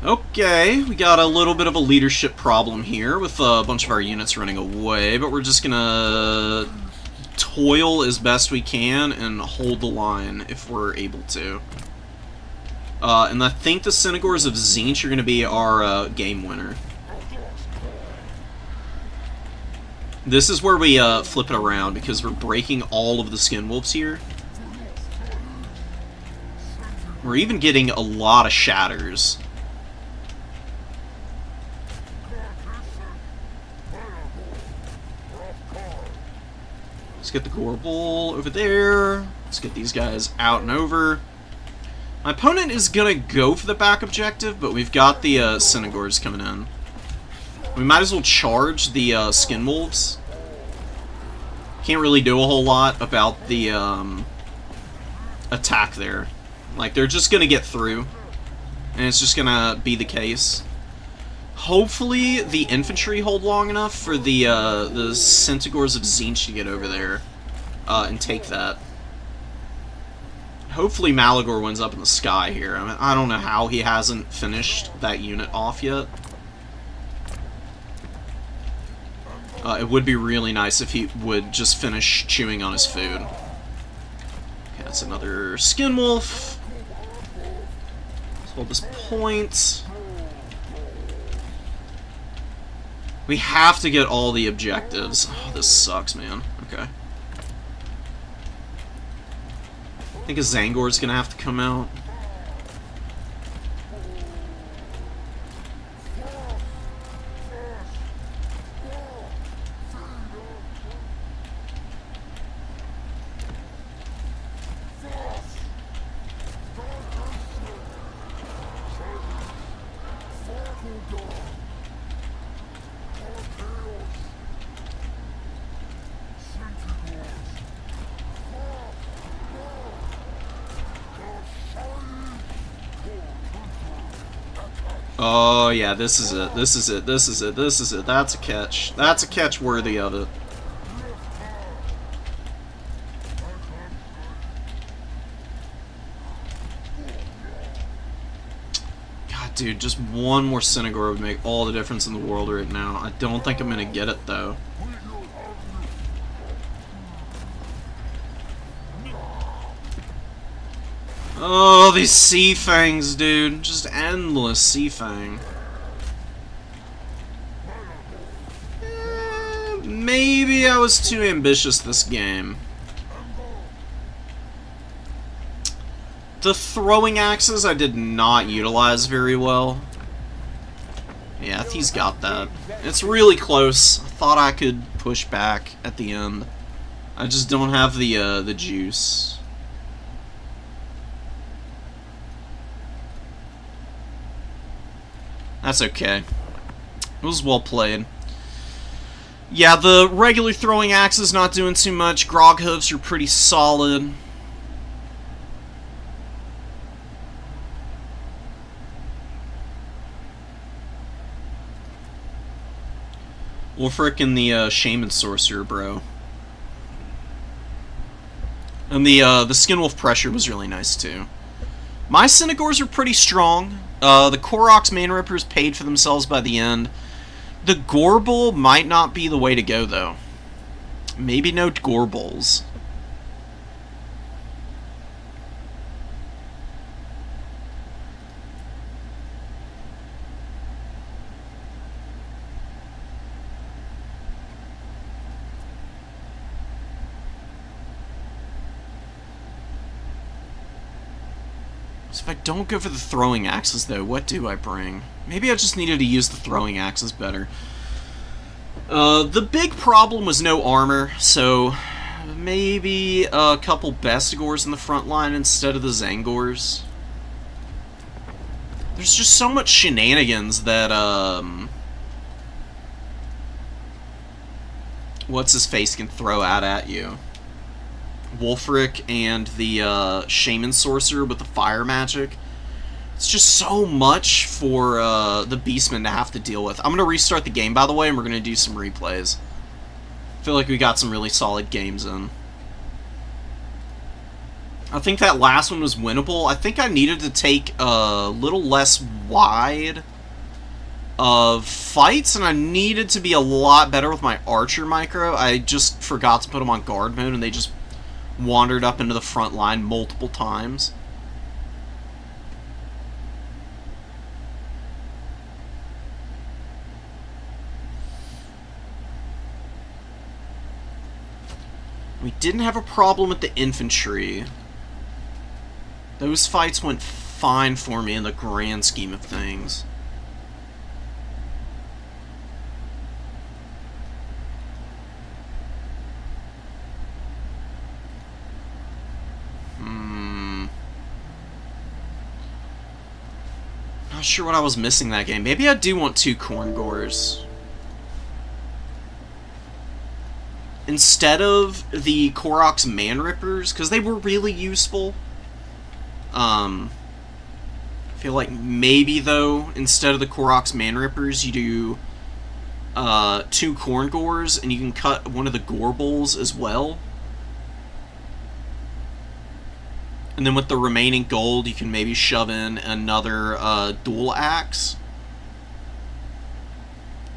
Okay, we got a little bit of a leadership problem here with a bunch of our units running away, but we're just gonna toil as best we can and hold the line if we're able to. And I think the Synagores of Tzeentch are gonna be our game winner. This is where we flip it around, because we're breaking all of the Skin Wolves here. We're even getting a lot of shatters. Let's get the Gorbel over there. Let's get these guys out and over. My opponent is gonna go for the back objective, but we've got the Synagores coming in. We might as well charge the Skin Wolves. Can't really do a whole lot about the attack there. Like, they're just gonna get through, and it's just gonna be the case. Hopefully, the infantry hold long enough for the Synagores of Tzeentch to get over there and take that. Hopefully, Malagor wins up in the sky here. I mean, I don't know how he hasn't finished that unit off yet. It would be really nice if he would just finish chewing on his food. Okay, that's another Skin Wolf. Let's hold this point. We have to get all the objectives. Oh, this sucks, man. Okay. I think a Zangor's gonna have to come out. Oh, yeah, this is it. This is it. This is it. This is it. That's a catch. That's a catch worthy of it. God, dude, just one more Synagore would make all the difference in the world right now. I don't think I'm going to get it, though. Oh, these sea fangs, dude. Just endless sea fang. Maybe I was too ambitious this game. The throwing axes I did not utilize very well. Yeah, he's got that. It's really close. I thought I could push back at the end. I just don't have the juice. That's okay. It was well played. Yeah, the regular throwing axe is not doing too much. Grog hooves are pretty solid. Wolfric and the Shaman Sorcerer, bro. And the Skinwolf Pressure was really nice, too. My Cynagors are pretty strong. The Koroks Main Rippers paid for themselves by the end. The Gorble might not be the way to go, though. Maybe no Gorbles. So if I don't go for the throwing axes, though, what do I bring? Maybe I just needed to use the throwing axes better. The big problem was no armor, so maybe a couple Bestigors in the front line instead of the Zangors. There's just so much shenanigans that, what's-his-face can throw out at you. Wolfric and the Shaman Sorcerer with the fire magic. It's just so much for the Beastmen to have to deal with. I'm going to restart the game, by the way, and we're going to do some replays. I feel like we got some really solid games in. I think that last one was winnable. I think I needed to take a little less wide of fights, and I needed to be a lot better with my Archer micro. I just forgot to put them on guard mode, and they just wandered up into the front line multiple times. We didn't have a problem with the infantry. Those fights went fine for me in the grand scheme of things. Not sure what I was missing that game. Maybe I do want 2 Korngors. Instead of the Koroks Man Rippers, because they were really useful. I feel like maybe, though, instead of the Koroks Man Rippers, you do 2 Korngors, and you can cut one of the Gorbles as well. And then with the remaining gold, you can maybe shove in another dual axe.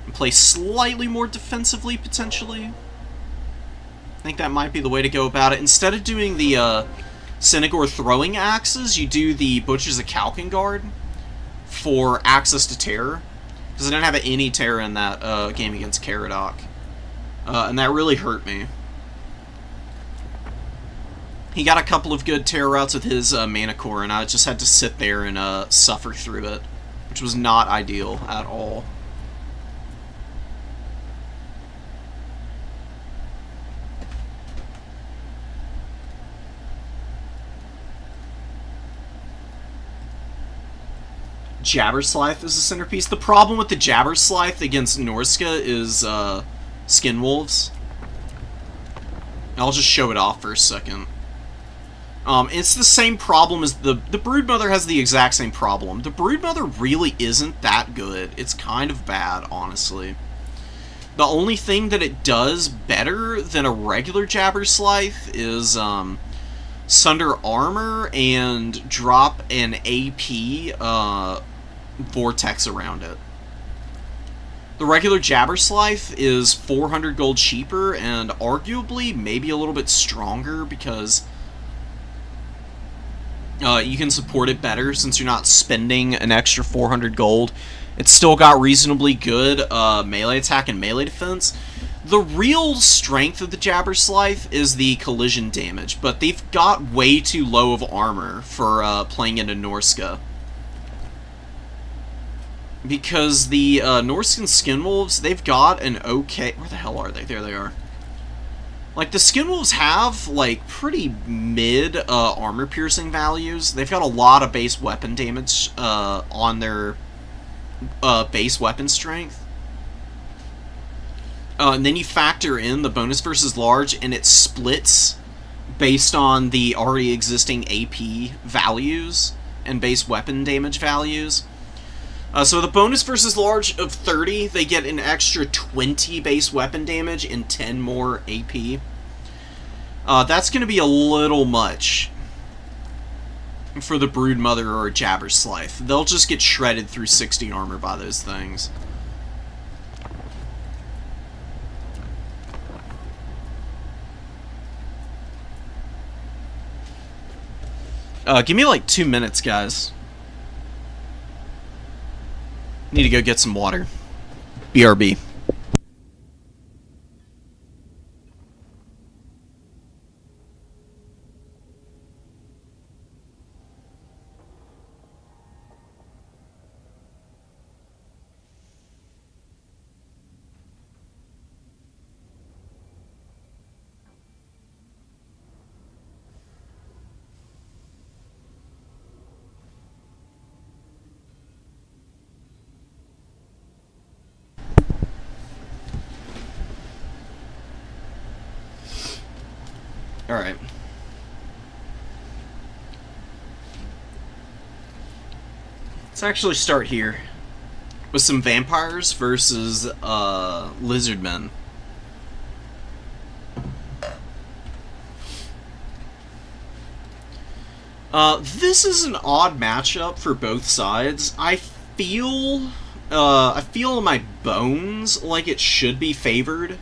And play slightly more defensively, potentially. I think that might be the way to go about it. Instead of doing the Cynagor throwing axes, you do the Butchers of Kalkengard for access to terror. Because I didn't have any terror in that game against Caradoc. And that really hurt me. He got a couple of good terror routes with his Mana Core, and I just had to sit there and suffer through it, which was not ideal at all. Jabberslythe is the centerpiece. The problem with the Jabberslythe against Norska is Skinwolves. I'll just show it off for a second. It's the same problem as the Broodmother has the exact same problem. The Broodmother really isn't that good. It's kind of bad, honestly. The only thing that it does better than a regular Jabberslythe is Sunder Armor and drop an AP Vortex around it. The regular Jabberslythe is 400 gold cheaper and arguably maybe a little bit stronger because you can support it better since you're not spending an extra 400 gold. It's still got reasonably good melee attack and melee defense. The real strength of the Jabberslife is the collision damage, but they've got way too low of armor for playing into Norska. Because the Norscan Skinwolves, they've got an okay... Where the hell are they? There they are. Like, the Skinwolves have, like, pretty mid armor-piercing values. They've got a lot of base weapon damage on their base weapon strength. And then you factor in the bonus versus large, and it splits based on the already existing AP values and base weapon damage values. So the bonus versus large of 30, they get an extra 20 base weapon damage and 10 more AP. That's going to be a little much for the Broodmother or Jabberslife. They'll just get shredded through 60 armor by those things. Give me like 2 minutes, guys. Need to go get some water. BRB. Alright. Let's actually start here with some vampires versus lizardmen. This is an odd matchup for both sides. I feel in my bones like it should be favored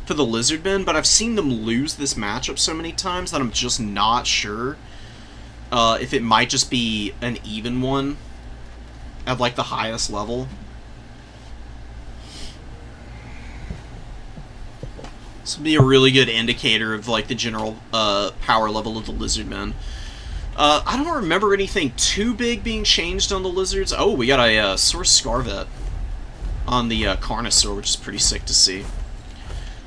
for the lizardmen, but I've seen them lose this matchup so many times that I'm just not sure if it might just be an even one at like the highest level. This would be a really good indicator of like the general power level of the lizardmen. I don't remember anything too big being changed on the lizards. Oh, we got a Source Scarvet on the Carnosaur, which is pretty sick to see.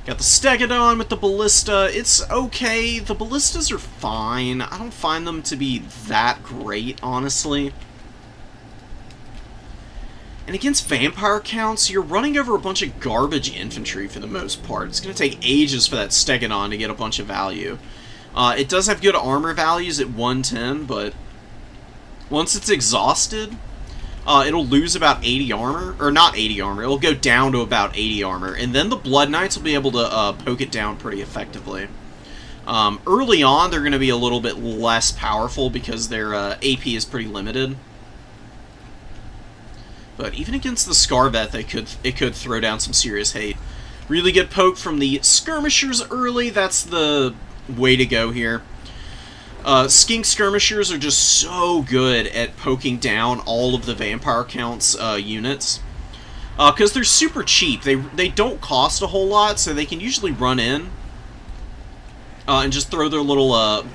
Got the Stegodon with the Ballista. It's okay. The Ballistas are fine. I don't find them to be that great, honestly. And against vampire counts, you're running over a bunch of garbage infantry for the most part. It's going to take ages for that Stegodon to get a bunch of value. It does have good armor values at 110, but once it's exhausted, it'll lose about 80 armor, or not 80 armor, it'll go down to about 80 armor, and then the Blood Knights will be able to poke it down pretty effectively. Early on, they're going to be a little bit less powerful because their AP is pretty limited. But even against the Scarvet, it could throw down some serious hate. Really good poke from the Skirmishers early, that's the way to go here. Skink Skirmishers are just so good at poking down all of the Vampire Count's units. Because they're super cheap. They don't cost a whole lot, so they can usually run in and just throw their little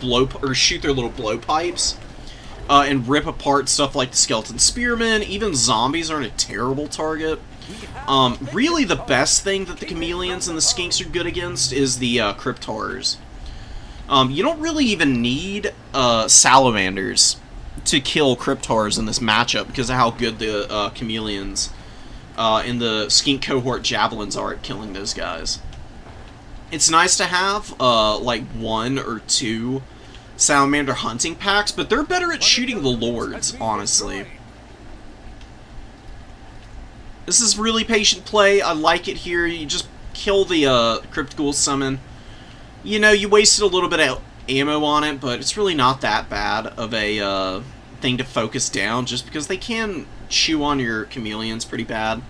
shoot their little blowpipes and rip apart stuff like the Skeleton Spearmen. Even zombies aren't a terrible target. Really, the best thing that the Chameleons and the Skinks are good against is the Crypt Horrors. You don't really even need Salamanders to kill Crypt Horrors in this matchup because of how good the Chameleons and the Skink Cohort Javelins are at killing those guys. It's nice to have like 1 or 2 Salamander hunting packs, but they're better at shooting the Lords, honestly. This is really patient play. I like it here. You just kill the Crypt Ghoul summon. You know, you wasted a little bit of ammo on it, but it's really not that bad of a thing to focus down, just because they can chew on your Chameleons pretty bad.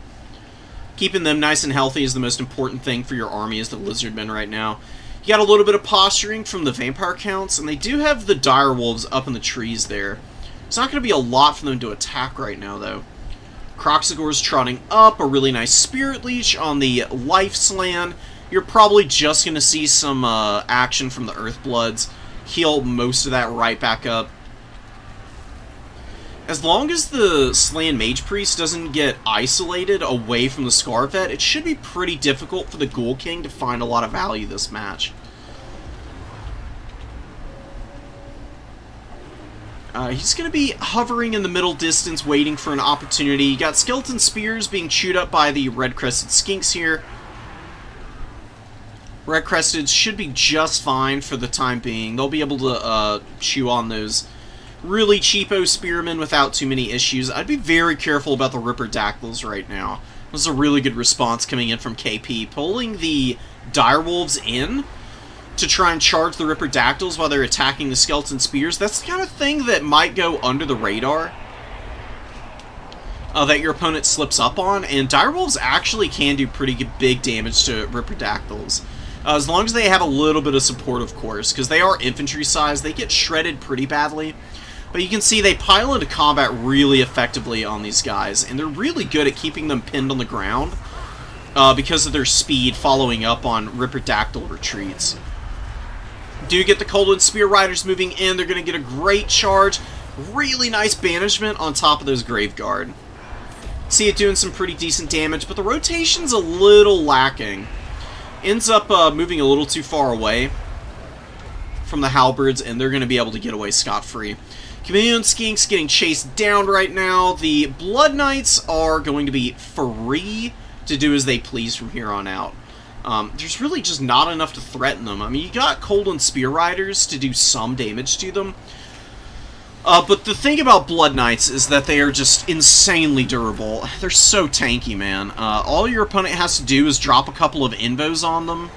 Keeping them nice and healthy is the most important thing for your army as the Lizardmen right now. You got a little bit of posturing from the Vampire Counts, and they do have the Direwolves up in the trees there. It's not going to be a lot for them to attack right now, though. Croxagor's trotting up, a really nice Spirit Leech on the Life Slan, you're probably just going to see some action from the Earthbloods, heal most of that right back up. As long as the Slan Mage Priest doesn't get isolated away from the Scarvet, it should be pretty difficult for the Ghoul King to find a lot of value this match. He's going to be hovering in the middle distance, waiting for an opportunity. You got Skeleton Spears being chewed up by the Red-Crested Skinks here. Red-Crested should be just fine for the time being. They'll be able to chew on those really cheapo spearmen without too many issues. I'd be very careful about the Ripperdactyls right now. This is a really good response coming in from KP. Pulling the Direwolves in to try and charge the Ripperdactyls while they're attacking the Skeleton Spears. That's the kind of thing that might go under the radar. That your opponent slips up on. And Direwolves actually can do pretty big damage to Ripperdactyls. As long as they have a little bit of support, of course. Because they are infantry size. They get shredded pretty badly. But you can see they pile into combat really effectively on these guys, and they're really good at keeping them pinned on the ground because of their speed following up on Ripperdactyl retreats. Do get the Coldwood Spear Riders moving in. They're going to get a great charge. Really nice banishment on top of those Graveguard. See it doing some pretty decent damage, but the rotation's a little lacking. Ends up moving a little too far away from the Halberds, and they're going to be able to get away scot-free. Chameleon Skinks getting chased down right now. The Blood Knights are going to be free to do as they please from here on out. There's really just not enough to threaten them. I mean, you got Coldwood Spear Riders to do some damage to them. But the thing about Blood Knights is that they are just insanely durable. They're so tanky, man. All your opponent has to do is drop a couple of invos on them.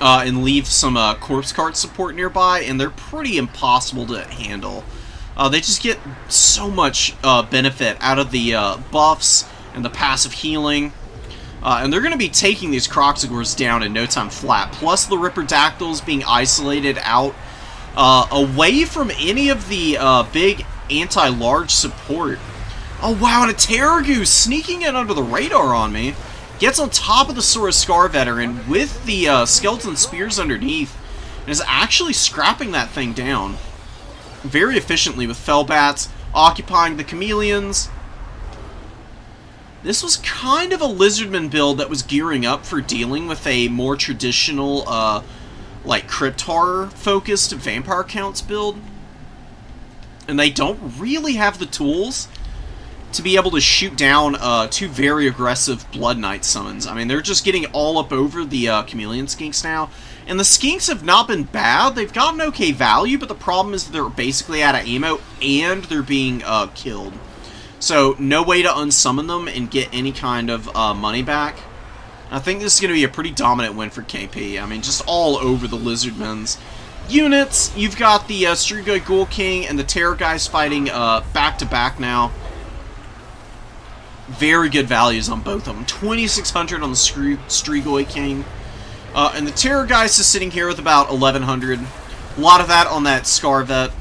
And leave some corpse cart support nearby, and they're pretty impossible to handle. They just get so much benefit out of the buffs and the passive healing. And they're going to be taking these Croxagores down in no time flat. Plus the Ripperdactyls being isolated out away from any of the big anti-large support. Oh wow, and a Terragoose sneaking in under the radar on me. Gets on top of the Saurus Scar Veteran with the Skeleton Spears underneath, and is actually scrapping that thing down very efficiently with Fellbats, occupying the Chameleons. This was kind of a Lizardman build that was gearing up for dealing with a more traditional, like, Crypt Horror-focused Vampire Counts build. And they don't really have the tools to be able to shoot down two very aggressive Blood Knight summons. I mean, they're just getting all up over the Chameleon Skinks now. And the Skinks have not been bad. They've gotten okay value, but the problem is they're basically out of ammo, and they're being killed. So, no way to unsummon them and get any kind of money back. I think this is going to be a pretty dominant win for KP. I mean, just all over the Lizardmen's units. You've got the Strigoi Ghoul King and the Terror guys fighting back-to-back now. Very good values on both of them. 2,600 on the Strigoi King. And the Terror Geist is sitting here with about 1,100. A lot of that on that Scarvet.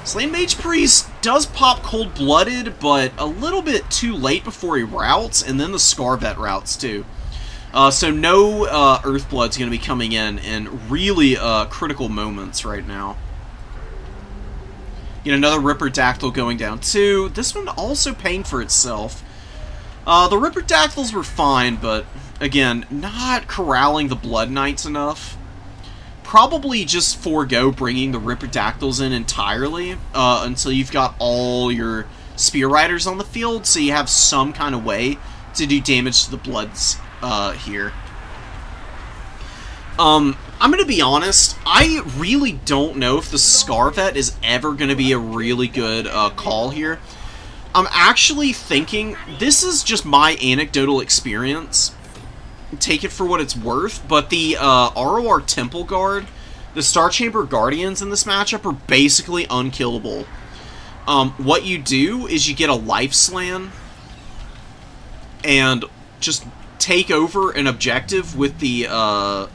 Slain Mage Priest does pop Cold-Blooded, but a little bit too late before he routes, and then the Scarvet routes too. So no Earthblood's going to be coming in really critical moments right now. You know, another Ripperdactyl going down too. This one also paying for itself. The Ripperdactyls were fine, but, again, not corralling the Blood Knights enough. Probably just forego bringing the Ripperdactyls in entirely until you've got all your Spear Riders on the field, so you have some kind of way to do damage to the Bloods here. I'm going to be honest, I really don't know if the Scarvet is ever going to be a really good call here. I'm actually thinking, this is just my anecdotal experience, take it for what it's worth, but the ROR Temple Guard, the Star Chamber Guardians in this matchup are basically unkillable. What you do is you get a Life Slan, and just take over an objective with the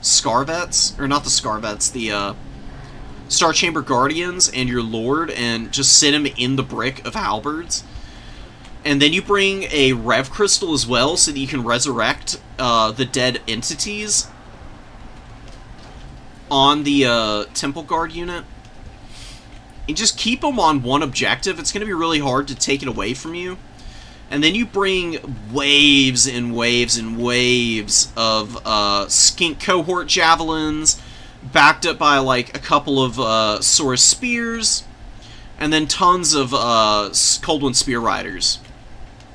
Scarvets, or not the Scarvets, the Star Chamber Guardians and your Lord, and just sit him in the brick of Halberds. And then you bring a Rev Crystal as well, so that you can resurrect the dead entities on the Temple Guard unit. And just keep them on one objective. It's going to be really hard to take it away from you. And then you bring waves and waves and waves of Skink Cohort Javelins, backed up by, like, a couple of Saurus Spears, and then tons of Cold One Spear Riders,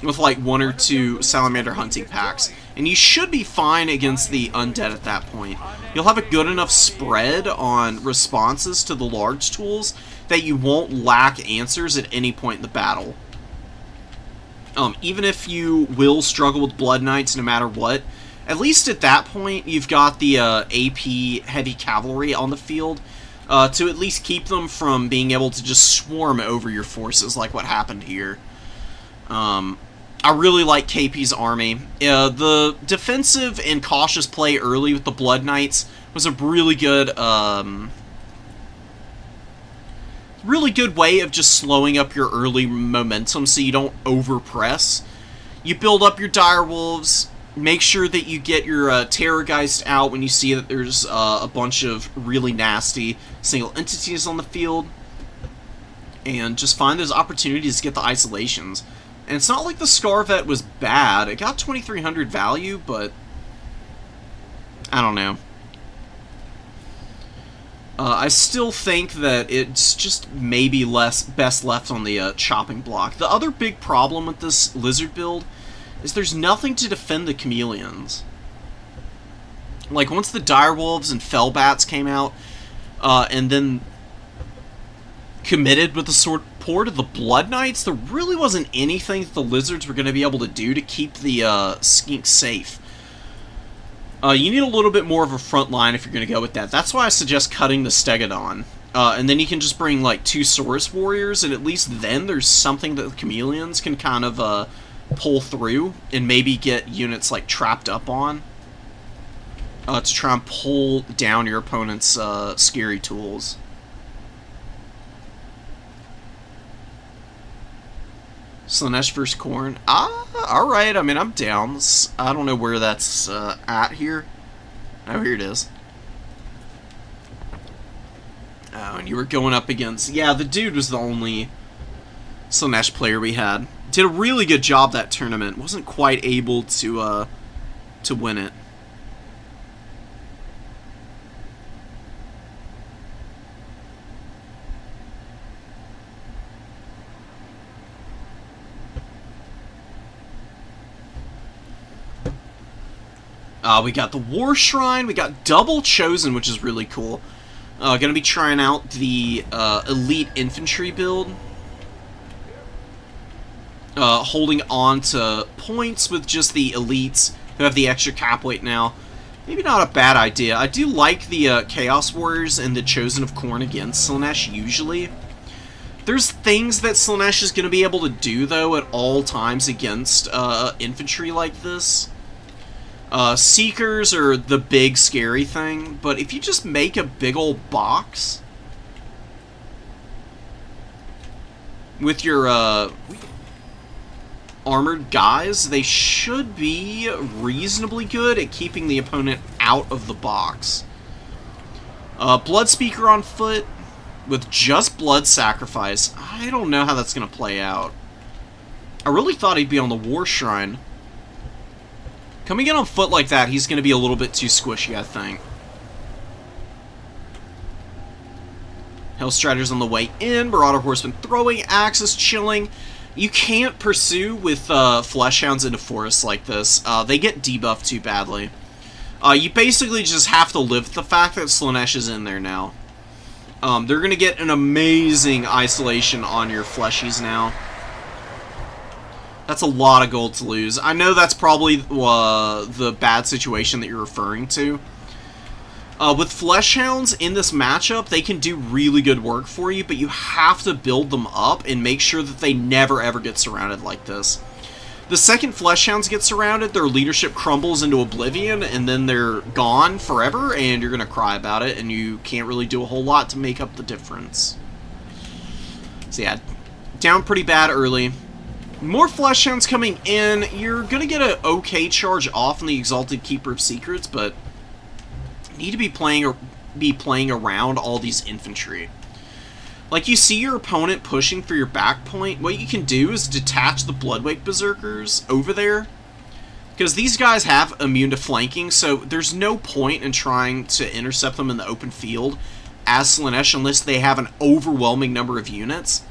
with, like, 1 or 2 Salamander Hunting Packs. And you should be fine against the Undead at that point. You'll have a good enough spread on responses to the large tools that you won't lack answers at any point in the battle. Even if you will struggle with Blood Knights no matter what, at least at that point you've got the AP Heavy Cavalry on the field to at least keep them from being able to just swarm over your forces like what happened here. I really like KP's army. The defensive and cautious play early with the Blood Knights was a really good way of just slowing up your early momentum so you don't overpress. You build up your Dire Wolves, make sure that you get your Terrorgeist out when you see that there's a bunch of really nasty single entities on the field, and just find those opportunities to get the isolations. And it's not like the Scarvet was bad. It got 2,300 value, but I don't know. I still think that it's just maybe best left on the chopping block. The other big problem with this Lizard build is there's nothing to defend the Chameleons. Like, once the Direwolves and Fellbats came out, and then committed with the support of the Blood Knights, there really wasn't anything that the Lizards were going to be able to do to keep the Skinks safe. You need a little bit more of a front line if you're going to go with that. That's why I suggest cutting the Stegodon. And then you can just bring, like, 2 Saurus Warriors, and at least then there's something that the Chameleons can kind of pull through and maybe get units, like, trapped up on to try and pull down your opponent's scary tools. Slaanesh vs. Khorne. Alright, I mean, I'm down. I don't know where that's at here. Oh, here it is. Oh, and you were going up against... Yeah, the dude was the only Slaanesh player we had. Did a really good job that tournament. Wasn't quite able to win it. We got the War Shrine, we got Double Chosen, which is really cool. Gonna be trying out the Elite Infantry build. Holding on to points with just the Elites, who have the extra cap weight now. Maybe not a bad idea. I do like the Chaos Warriors and the Chosen of Khorne against Slaanesh, usually. There's things that Slaanesh is gonna be able to do, though, at all times against infantry like this. Seekers are the big scary thing, but if you just make a big old box with your armored guys, they should be reasonably good at keeping the opponent out of the box. Bloodspeaker on foot with just Blood Sacrifice. I don't know how that's going to play out. I really thought he'd be on the War Shrine. Coming in on foot like that, he's going to be a little bit too squishy, I think. Hellstrider's on the way in. Marauder Horseman throwing axes, chilling. You can't pursue with Fleshhounds into forests like this. They get debuffed too badly. You basically just have to live with the fact that Slaanesh is in there now. They're going to get an amazing isolation on your fleshies now. That's a lot of gold to lose. I know that's probably the bad situation that you're referring to. With Fleshhounds in this matchup, they can do really good work for you, but you have to build them up and make sure that they never ever get surrounded like this. The second Fleshhounds get surrounded, their leadership crumbles into oblivion, and then they're gone forever, and you're going to cry about it, and you can't really do a whole lot to make up the difference. So yeah, down pretty bad early. More Flesh Hounds coming in. You're going to get an okay charge off on the Exalted Keeper of Secrets, but need to be playing around all these infantry. Like, you see your opponent pushing for your back point, what you can do is detach the Bloodwake Berserkers over there, because these guys have immune to flanking, so there's no point in trying to intercept them in the open field as Slaanesh unless they have an overwhelming number of units.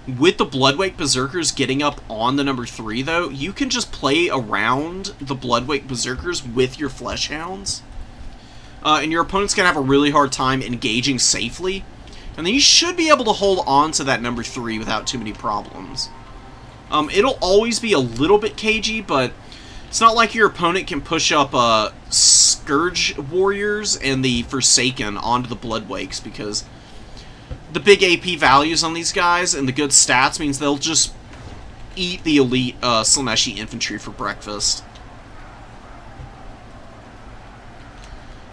With the Bloodwake Berserkers getting up on the number 3, though, you can just play around the Bloodwake Berserkers with your Flesh Hounds. And your opponent's going to have a really hard time engaging safely. And then you should be able to hold on to that number 3 without too many problems. It'll always be a little bit cagey, but it's not like your opponent can push up Scourge Warriors and the Forsaken onto the Bloodwakes, because the big AP values on these guys and the good stats means they'll just eat the elite Slaaneshi infantry for breakfast.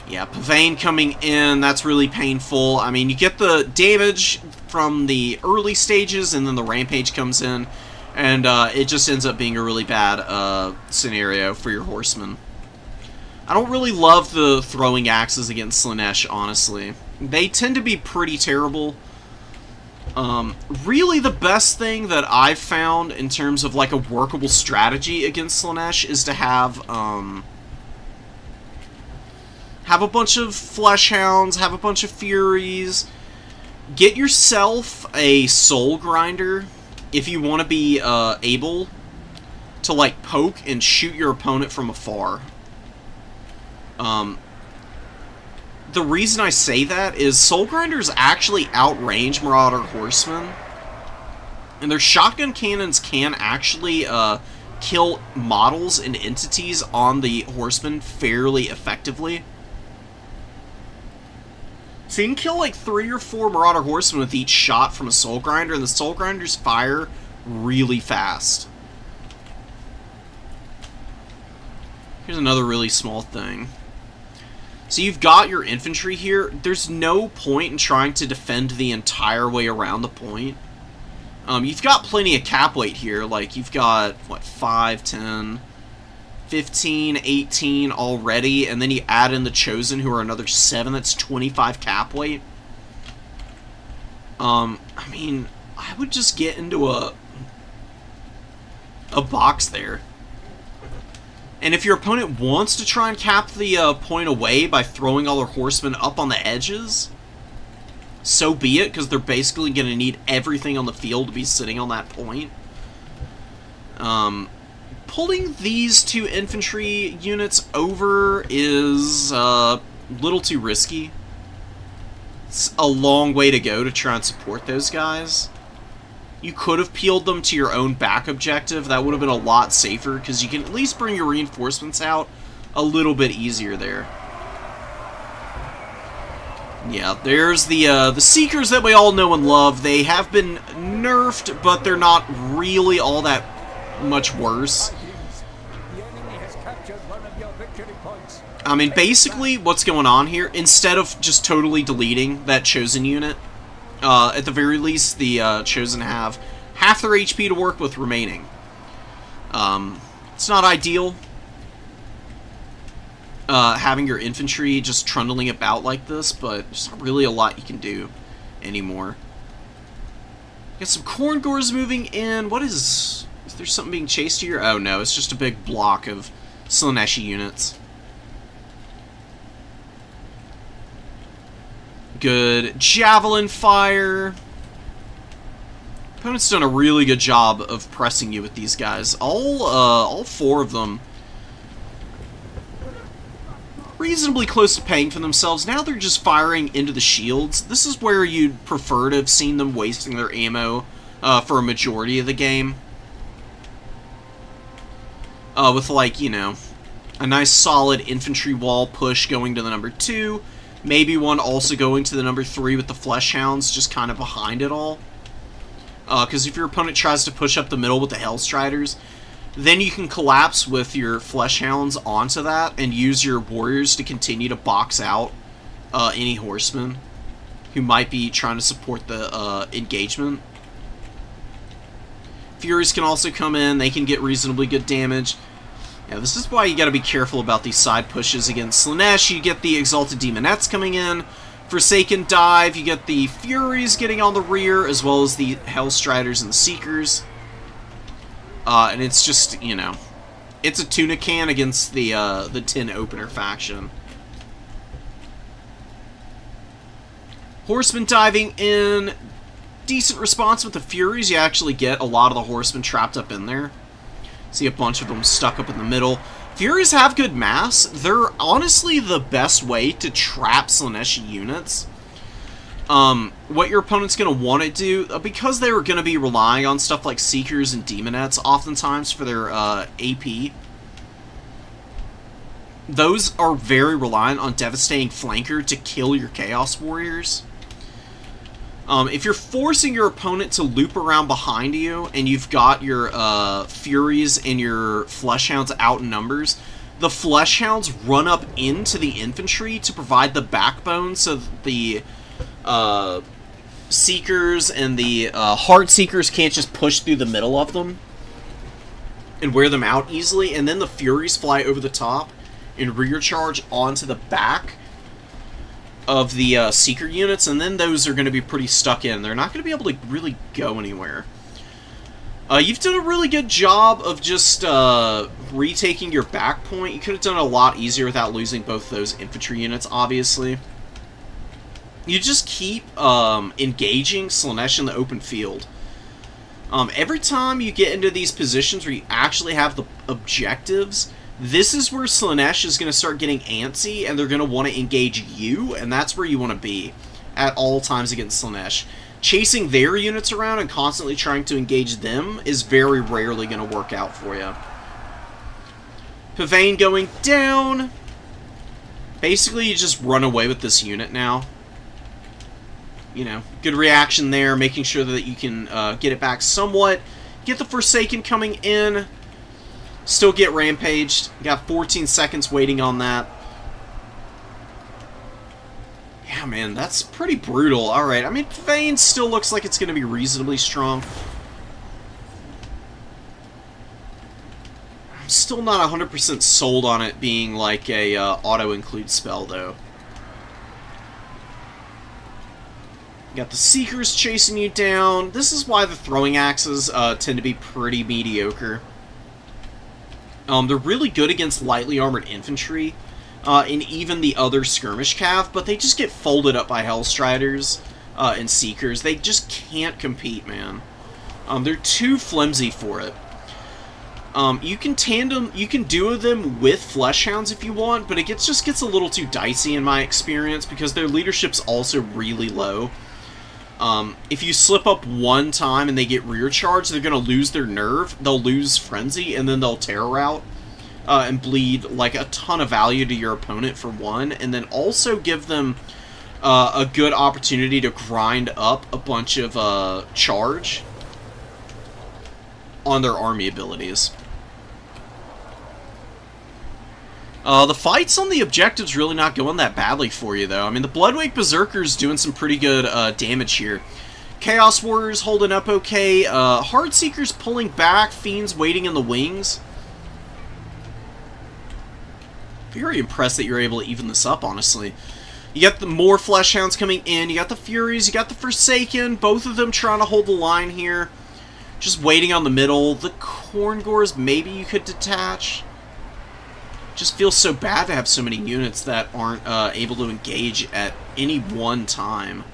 Yeah, Pavane coming in, that's really painful. I mean, you get the damage from the early stages, and then the Rampage comes in, and it just ends up being a really bad scenario for your Horsemen. I don't really love the throwing axes against Slaanesh, honestly. They tend to be pretty terrible. Really the best thing that I've found in terms of like a workable strategy against Slaanesh is to have a bunch of Flesh Hounds, have a bunch of Furies, get yourself a Soul Grinder if you want to be able to like poke and shoot your opponent from afar. The reason I say that is Soul Grinders actually outrange Marauder Horsemen, and their shotgun cannons can actually kill models and entities on the Horsemen fairly effectively. So you can kill like 3 or 4 Marauder Horsemen with each shot from a Soul Grinder, and the Soul Grinders fire really fast. Here's another really small thing. So you've got your infantry here. There's no point in trying to defend the entire way around the point. You've got plenty of cap weight here. Like, you've got, what, 5, 10, 15, 18 already, and then you add in the Chosen, who are another 7. That's 25 cap weight. I mean, I would just get into a box there. And if your opponent wants to try and cap the point away by throwing all their horsemen up on the edges, so be it, because they're basically going to need everything on the field to be sitting on that point. Pulling these 2 infantry units over is a little too risky. It's a long way to go to try and support those guys. You could have peeled them to your own back objective. That would have been a lot safer, because you can at least bring your reinforcements out a little bit easier there. Yeah, there's the Seekers that we all know and love. They have been nerfed, but they're not really all that much worse. I mean, basically, what's going on here, instead of just totally deleting that Chosen unit, at the very least, the Chosen have half their HP to work with remaining. It's not ideal, having your infantry just trundling about like this, but there's not really a lot you can do anymore. Got some Corn Gores moving in. What is there something being chased here? Oh no, it's just a big block of Slaaneshi units. Good javelin fire. Opponent's done a really good job of pressing you with these guys. All 4 of them reasonably close to paying for themselves. Now they're just firing into the shields. This is where you'd prefer to have seen them wasting their ammo for a majority of the game. With, like, you know, a nice solid infantry wall push going to the number 2. Maybe one also going to the number 3 with the Flesh Hounds just kind of behind it all. Because if your opponent tries to push up the middle with the Hellstriders, then you can collapse with your Flesh Hounds onto that and use your Warriors to continue to box out any Horsemen who might be trying to support the engagement. Furies can also come in. They can get reasonably good damage. Yeah, this is why you gotta be careful about these side pushes against Slaanesh. You get the Exalted Demonettes coming in. Forsaken dive, you get the Furies getting on the rear, as well as the Hellstriders and the Seekers. And it's just, you know, it's a tuna can against the tin opener faction. Horsemen diving in. Decent response with the Furies. You actually get a lot of the Horsemen trapped up in there. See a bunch of them stuck up in the middle. Furies have good mass. They're honestly the best way to trap Slaaneshi units. What your opponent's going to want to do, because they're going to be relying on stuff like Seekers and Demonettes oftentimes for their AP, those are very reliant on devastating flanker to kill your Chaos Warriors. If you're forcing your opponent to loop around behind you, and you've got your Furies and your Fleshhounds out in numbers, the Fleshhounds run up into the infantry to provide the backbone so that the Seekers and the Heart Seekers can't just push through the middle of them and wear them out easily, and then the Furies fly over the top and rear charge onto the back of the Seeker units, and then those are going to be pretty stuck in. They're not going to be able to really go anywhere. You've done a really good job of just retaking your back point. You could have done it a lot easier without losing both those infantry units, obviously. You just keep engaging Slaanesh in the open field. Every time you get into these positions where you actually have the objectives, this is where Slaanesh is going to start getting antsy, and they're going to want to engage you, and that's where you want to be at all times against Slaanesh. Chasing their units around and constantly trying to engage them is very rarely going to work out for you. Pavane going down. Basically, you just run away with this unit now. You know, good reaction there, making sure that you can get it back somewhat. Get the Forsaken coming in. Still get rampaged. Got 14 seconds waiting on that. Yeah, man, that's pretty brutal. Alright, I mean, Pavane still looks like it's going to be reasonably strong. I'm still not 100% sold on it being like a auto-include spell, though. Got the Seekers chasing you down. This is why the throwing axes tend to be pretty mediocre. They're really good against lightly armored infantry, and even the other skirmish cav, but they just get folded up by Hellstriders and Seekers. They just can't compete, man. They're too flimsy for it. You can duo them with Fleshhounds if you want, but it just gets a little too dicey in my experience because their leadership's also really low. If you slip up one time and they get rear charged, they're going to lose their nerve, they'll lose frenzy, and then they'll terror out and bleed like a ton of value to your opponent for one, and then also give them a good opportunity to grind up a bunch of charge on their army abilities. The fights on the objective's really not going that badly for you, though. I mean, the Bloodwake Berserker's doing some pretty good damage here. Chaos Warriors holding up okay. Heartseekers pulling back. Fiends waiting in the wings. Very impressed that you're able to even this up, honestly. You got the more Fleshhounds coming in. You got the Furies. You got the Forsaken. Both of them trying to hold the line here. Just waiting on the middle. The Khorngors, maybe you could detach. Just feels so bad to have so many units that aren't able to engage at any one time.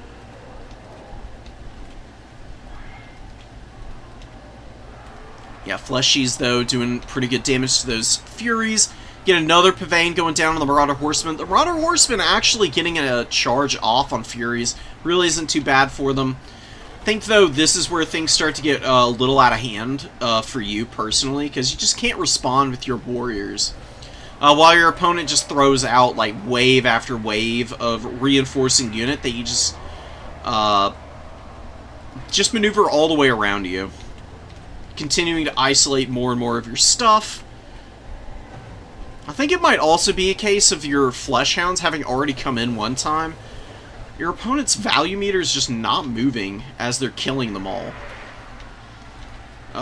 Yeah, Fleshies, though, doing pretty good damage to those Furies. Get another Pavane going down on the Marauder Horsemen. The Marauder Horsemen actually getting a charge off on Furies really isn't too bad for them. I think, though, this is where things start to get a little out of hand for you, personally, because you just can't respond with your warriors. While your opponent just throws out, like, wave after wave of reinforcing unit that you just maneuver all the way around you. Continuing to isolate more and more of your stuff. I think it might also be a case of your Fleshhounds having already come in one time. Your opponent's value meter is just not moving as they're killing them all.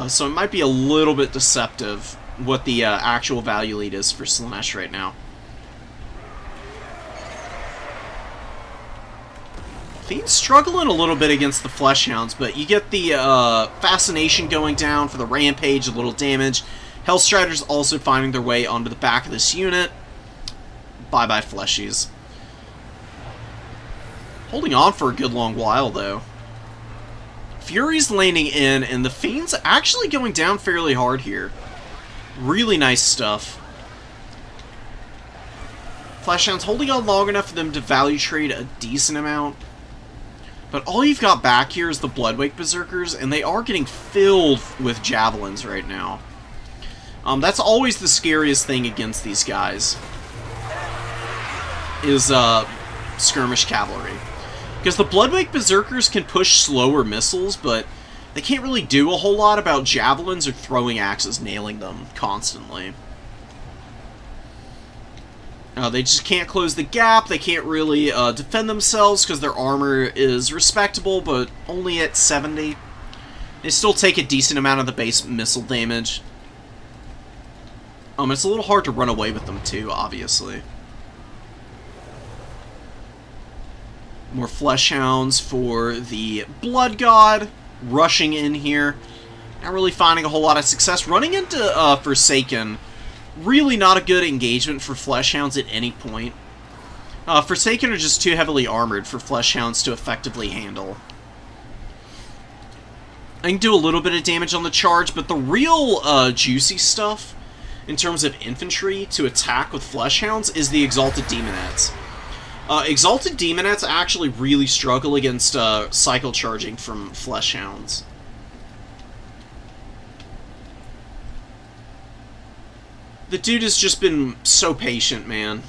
So it might be a little bit deceptive what the actual value lead is for Slaanesh right now. Fiend's struggling a little bit against the Fleshhounds, but you get the Fascination going down for the Rampage, a little damage. Hellstriders also finding their way onto the back of this unit. Bye-bye, Fleshies. Holding on for a good long while, though. Fury's landing in, and the Fiend's actually going down fairly hard here. Really nice stuff. Fleshhound's holding on long enough for them to value trade a decent amount. But all you've got back here is the Bloodwake Berserkers, and they are getting filled with Javelins right now. That's always the scariest thing against these guys, is skirmish cavalry. Because the Bloodwake Berserkers can push slower missiles, but they can't really do a whole lot about Javelins or throwing axes nailing them constantly. They just can't close the gap, they can't really defend themselves because their armor is respectable, but only at 70. They still take a decent amount of the base missile damage. It's a little hard to run away with them too, obviously. More Fleshhounds for the Blood God, rushing in here. Not really finding a whole lot of success. Running into Forsaken, really not a good engagement for Fleshhounds at any point. Forsaken are just too heavily armored for Fleshhounds to effectively handle. I can do a little bit of damage on the charge, but the real juicy stuff in terms of infantry to attack with Fleshhounds is the Exalted Demonettes. Exalted Demonettes actually really struggle against cycle charging from Fleshhounds. The dude has just been so patient, man.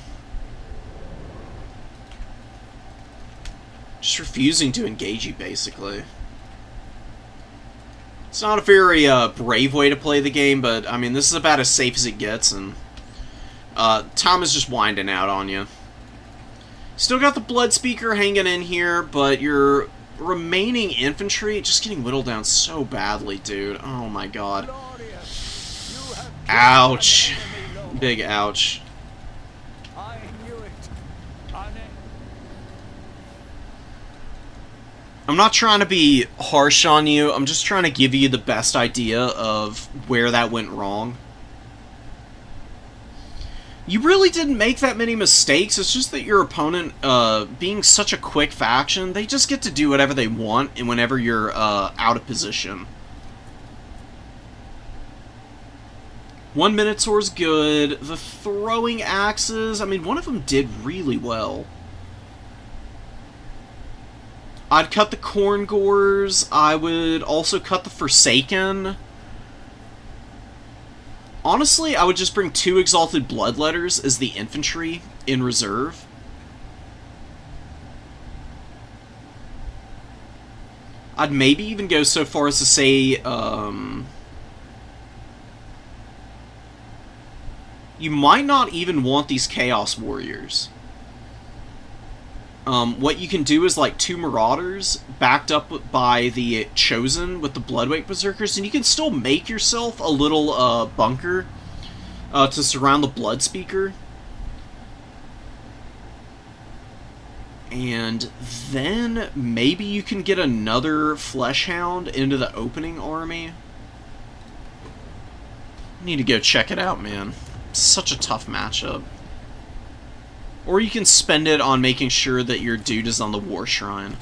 Just refusing to engage you, basically. It's not a very brave way to play the game, but, I mean, this is about as safe as it gets, and Tom is just winding out on you. Still got the Blood Speaker hanging in here, but your remaining infantry just getting whittled down so badly, dude. Oh my god. Ouch. Big ouch. I knew it. I'm not trying to be harsh on you, I'm just trying to give you the best idea of where that went wrong. You really didn't make that many mistakes, it's just that your opponent, being such a quick faction, they just get to do whatever they want and whenever you're out of position. 1 Minotaur's good. The throwing axes, I mean, one of them did really well. I'd cut the Corn Gores. I would also cut the Forsaken. Honestly, I would just bring 2 Exalted Bloodletters as the infantry in reserve. I'd maybe even go so far as to say, you might not even want these Chaos Warriors. What you can do is like 2 Marauders backed up by the Chosen with the Bloodwake Berserkers, and you can still make yourself a little bunker to surround the Blood Speaker. And then maybe you can get another Fleshhound into the opening army. I need to go check it out, man. Such a tough matchup. Or you can spend it on making sure that your dude is on the War Shrine.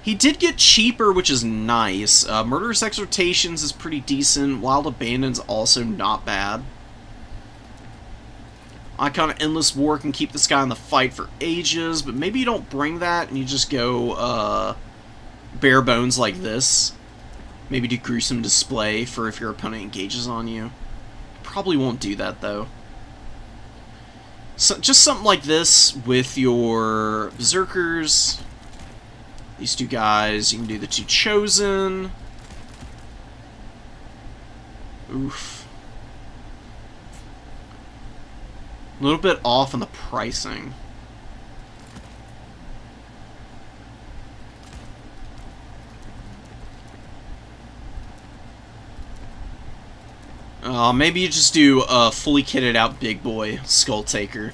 He did get cheaper, which is nice. Murderous Exhortations is pretty decent. Wild Abandon's also not bad. Icon of Endless War can keep this guy in the fight for ages, but maybe you don't bring that and you just go bare bones like this. Maybe do Gruesome Display for if your opponent engages on you. Probably won't do that, though. So, just something like this with your Berserkers. These 2 guys. You can do the 2 Chosen. Oof. A little bit off on the pricing. Maybe you just do a fully kitted out big boy Skull Taker.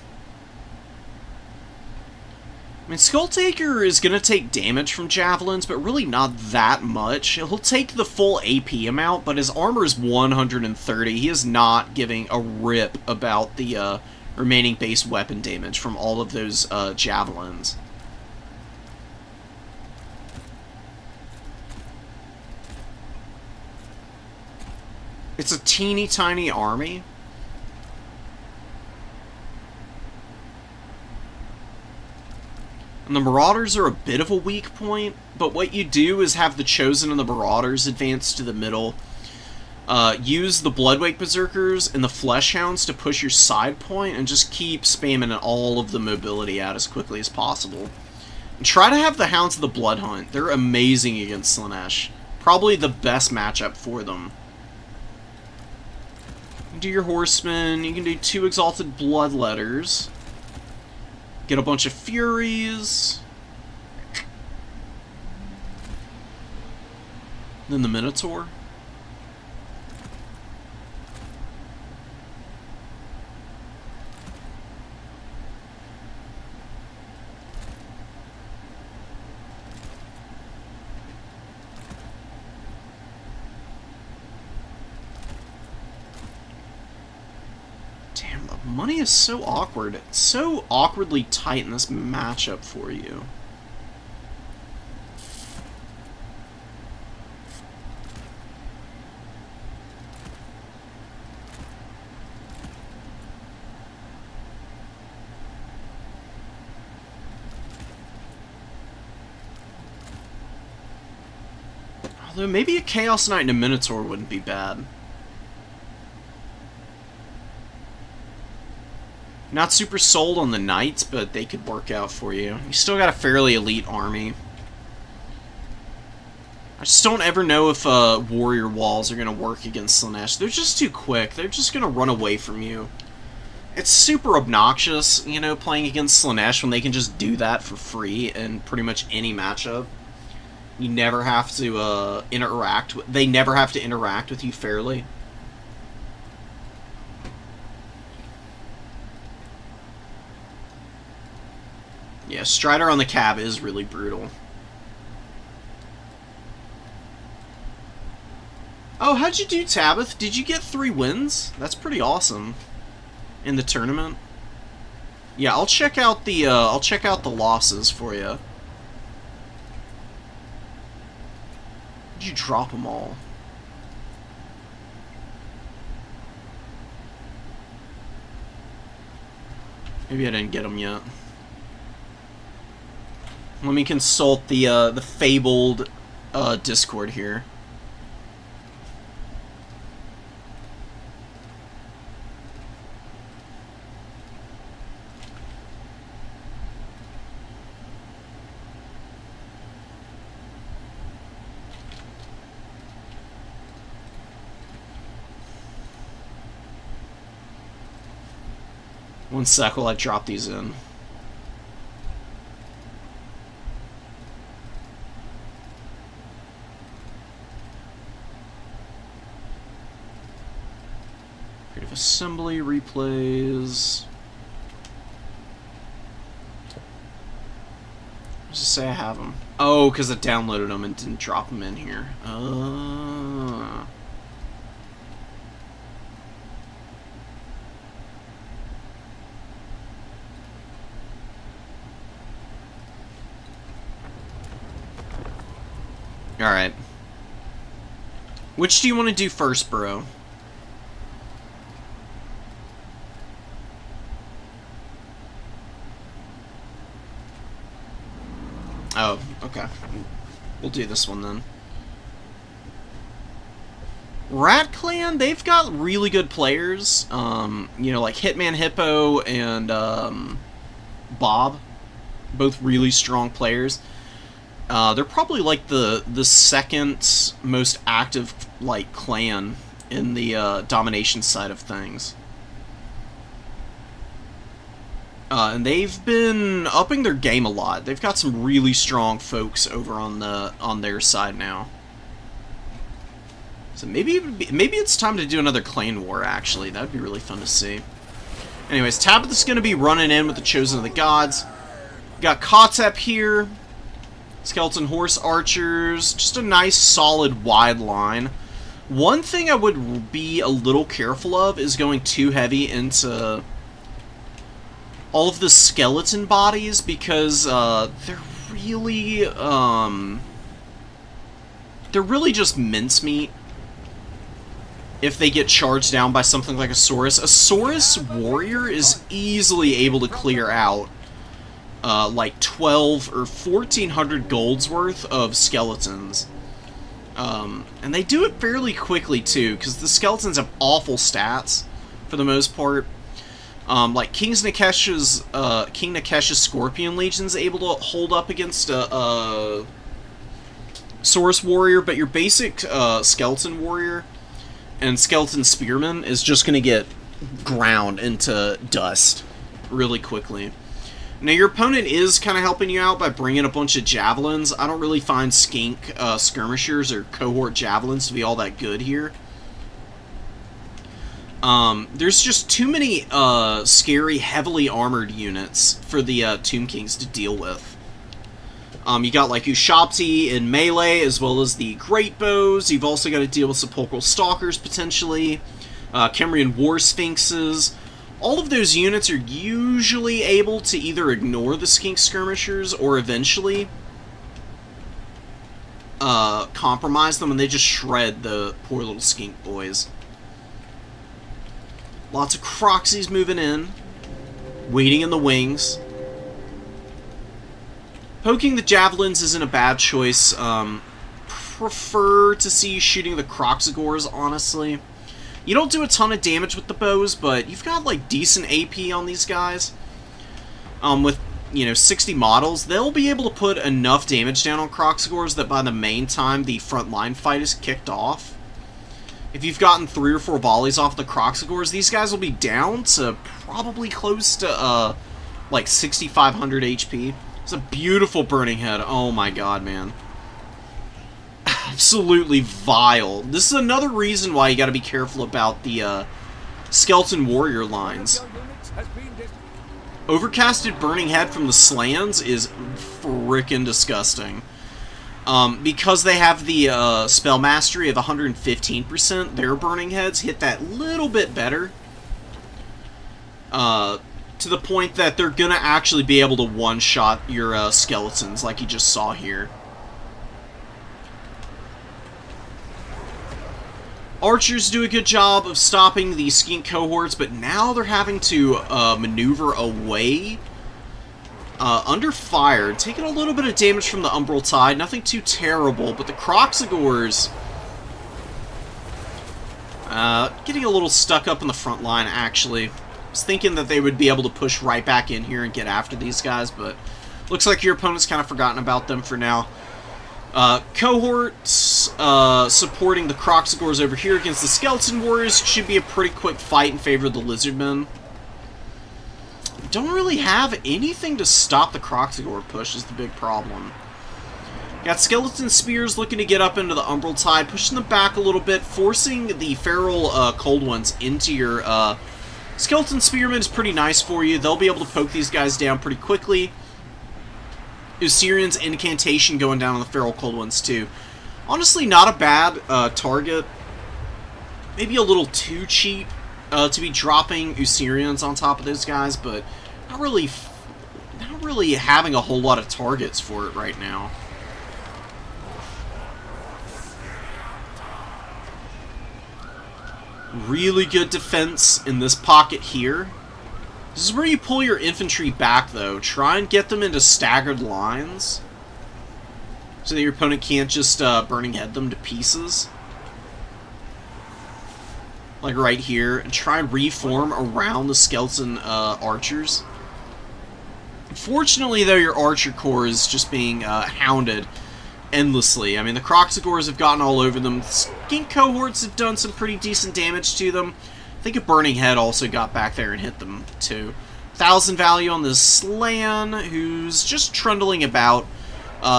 I mean, Skull Taker is going to take damage from javelins, but really not that much. He'll take the full AP amount, but his armor is 130. He is not giving a rip about the remaining base weapon damage from all of those javelins. It's a teeny tiny army. And the Marauders are a bit of a weak point, but what you do is have the Chosen and the Marauders advance to the middle. Use the Bloodwake Berserkers and the Fleshhounds to push your side point, and just keep spamming all of the mobility out as quickly as possible. And try to have the Hounds of the Blood Hunt. They're amazing against Slaanesh. Probably the best matchup for them. You can do your Horsemen, you can do 2 Exalted Bloodletters. Get a bunch of Furies. Then the Minotaur. Damn, the money is so awkward. It's so awkwardly tight in this matchup for you. Although maybe a Chaos Knight and a Minotaur wouldn't be bad. Not super sold on the Knights, but they could work out for you. You still got a fairly elite army. I just don't ever know if warrior walls are going to work against Slaanesh. They're just too quick. They're just going to run away from you. It's super obnoxious, you know, playing against Slaanesh when they can just do that for free in pretty much any matchup. You never have to interact with... They never have to interact with you fairly. Yeah, Strider on the cab is really brutal. Oh, how'd you do, Tabith? Did you get 3 wins? That's pretty awesome. In the tournament. Yeah, I'll check out the losses for you. Did you drop them all? Maybe I didn't get them yet. Let me consult the fabled Discord here. One sec while I drop these in. Creative Assembly replays. Let's just say I have them. Oh, because I downloaded them and didn't drop them in here. Alright. Which do you want to do first, bro? Oh, okay. We'll do this one then. Rat Clan, they've got really good players. You know, like Hitman Hippo and Bob. Both really strong players. They're probably like the second most active like clan in the domination side of things. And they've been upping their game a lot. They've got some really strong folks over on their side now. So maybe maybe it's time to do another clan war, actually. That would be really fun to see. Anyways, Tabitha's going to be running in with the Chosen of the Gods. We got Kotep here. Skeleton Horse Archers. Just a nice, solid, wide line. One thing I would be a little careful of is going too heavy into all of the skeleton bodies, because they're really just mincemeat if they get charged down by something like a Saurus. A Saurus warrior is easily able to clear out like 12 or 1,400 gold's worth of skeletons. And they do it fairly quickly too, because the skeletons have awful stats for the most part. Like King Nakesh's Scorpion Legion's able to hold up against a Saurus warrior, but your basic skeleton warrior and skeleton spearman is just going to get ground into dust really quickly. Now, your opponent is kind of helping you out by bringing a bunch of javelins. I don't really find skink skirmishers or cohort javelins to be all that good here. There's just too many scary, heavily armored units for the Tomb Kings to deal with. You got like Ushabti in melee, as well as the Great Bows. You've also got to deal with Sepulchral Stalkers, potentially. Kemrian War Sphinxes. All of those units are usually able to either ignore the Skink Skirmishers or eventually compromise them, and they just shred the poor little Skink boys. Lots of Croxies moving in, waiting in the wings. Poking the javelins isn't a bad choice. Prefer to see you shooting the Croxigors, honestly. You don't do a ton of damage with the bows, but you've got like decent AP on these guys. With, 60 models, they'll be able to put enough damage down on Croxigors that by the main time the front line fight is kicked off, if you've gotten 3 or 4 volleys off the Croxigors, these guys will be down to probably close to like 6,500 HP. It's a beautiful burning head. Oh my god, man. Absolutely vile. This is another reason why you gotta be careful about the skeleton warrior lines. Overcasted burning head from the Slans is frickin' disgusting. Because they have the spell mastery of 115%, their burning heads hit that little bit better. To the point that they're gonna actually be able to one-shot your skeletons, like you just saw here. Archers do a good job of stopping the skink cohorts, but now they're having to maneuver away under fire, taking a little bit of damage from the Umbral Tide. Nothing too terrible, but the Croxigors getting a little stuck up in the front line, actually. I was thinking that they would be able to push right back in here and get after these guys, but looks like your opponent's kind of forgotten about them for now. Cohorts supporting the Croxigors over here against the Skeleton Warriors should be a pretty quick fight in favor of the Lizardmen. Don't really have anything to stop the Croxigor push is the big problem. Got Skeleton Spears looking to get up into the Umbral Tide, pushing them back a little bit, forcing the Feral Cold Ones into your Skeleton Spearmen is pretty nice for you. They'll be able to poke these guys down pretty quickly. Usirian's Incantation going down on the Feral Cold Ones too. Honestly, not a bad target. Maybe a little too cheap to be dropping Usirians on top of those guys, but not really having a whole lot of targets for it right now. Really good defense in this pocket here. This is where you pull your infantry back, though. Try and get them into staggered lines, so that your opponent can't just burning head them to pieces. Like right here. And try and reform around the skeleton archers. Unfortunately, though, your archer corps is just being hounded endlessly. I mean, the Croxigors have gotten all over them. Skink cohorts have done some pretty decent damage to them. I think a Burning Head also got back there and hit them, too. 1,000 value on this Slan, who's just trundling about.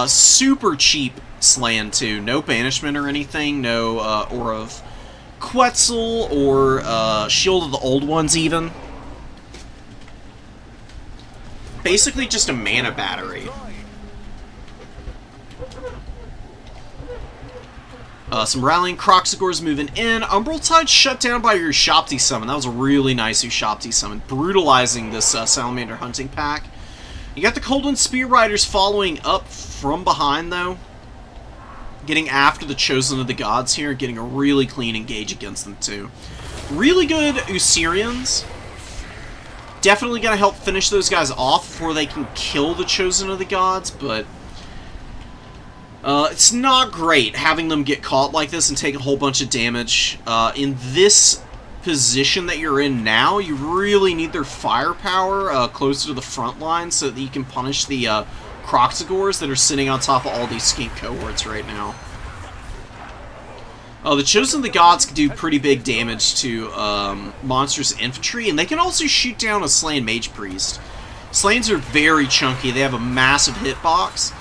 Super cheap Slan too. No banishment or anything. No Aura of Quetzal or Shield of the Old Ones even. Basically just a mana battery. Some Rallying Croxagors moving in. Umbral Tide shut down by your Ushopti summon. That was a really nice Ushopti summon. Brutalizing this Salamander hunting pack. You got the Coldwind Spear Riders following up from behind, though. Getting after the Chosen of the Gods here. Getting a really clean engage against them, too. Really good Usirians. Definitely going to help finish those guys off before they can kill the Chosen of the Gods, but it's not great having them get caught like this and take a whole bunch of damage. In this position that you're in now, you really need their firepower closer to the front line so that you can punish the Croxagors that are sitting on top of all these skink cohorts right now. The Chosen of the Gods can do pretty big damage to monstrous infantry, and they can also shoot down a Slain Mage Priest. Slains are very chunky. They have a massive hitbox.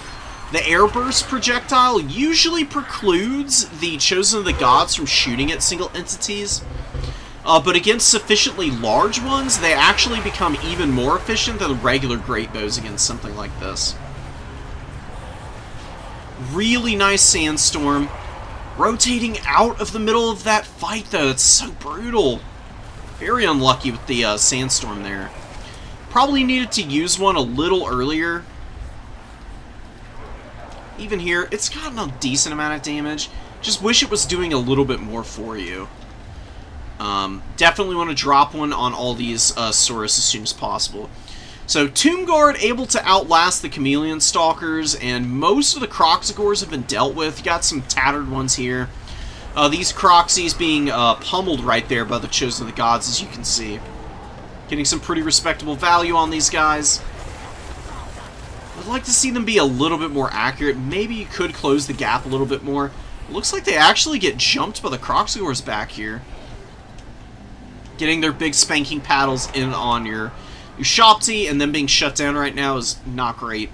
The Airburst projectile usually precludes the Chosen of the Gods from shooting at single entities, but against sufficiently large ones, they actually become even more efficient than regular Great Bows against something like this. Really nice Sandstorm. Rotating out of the middle of that fight, though. That's so brutal. Very unlucky with the Sandstorm there. Probably needed to use one a little earlier. Even here, it's gotten a decent amount of damage. Just wish it was doing a little bit more for you. Definitely want to drop one on all these Saurus as soon as possible. So, Tomb Guard able to outlast the Chameleon Stalkers, and most of the Croxagors have been dealt with. You got some tattered ones here. These Croxies being pummeled right there by the Chosen of the Gods, as you can see. Getting some pretty respectable value on these guys. I'd like to see them be a little bit more accurate. Maybe you could close the gap a little bit more. It looks like they actually get jumped by the Croxagors back here. Getting their big spanking paddles in on your Ushopti and them being shut down right now is not great.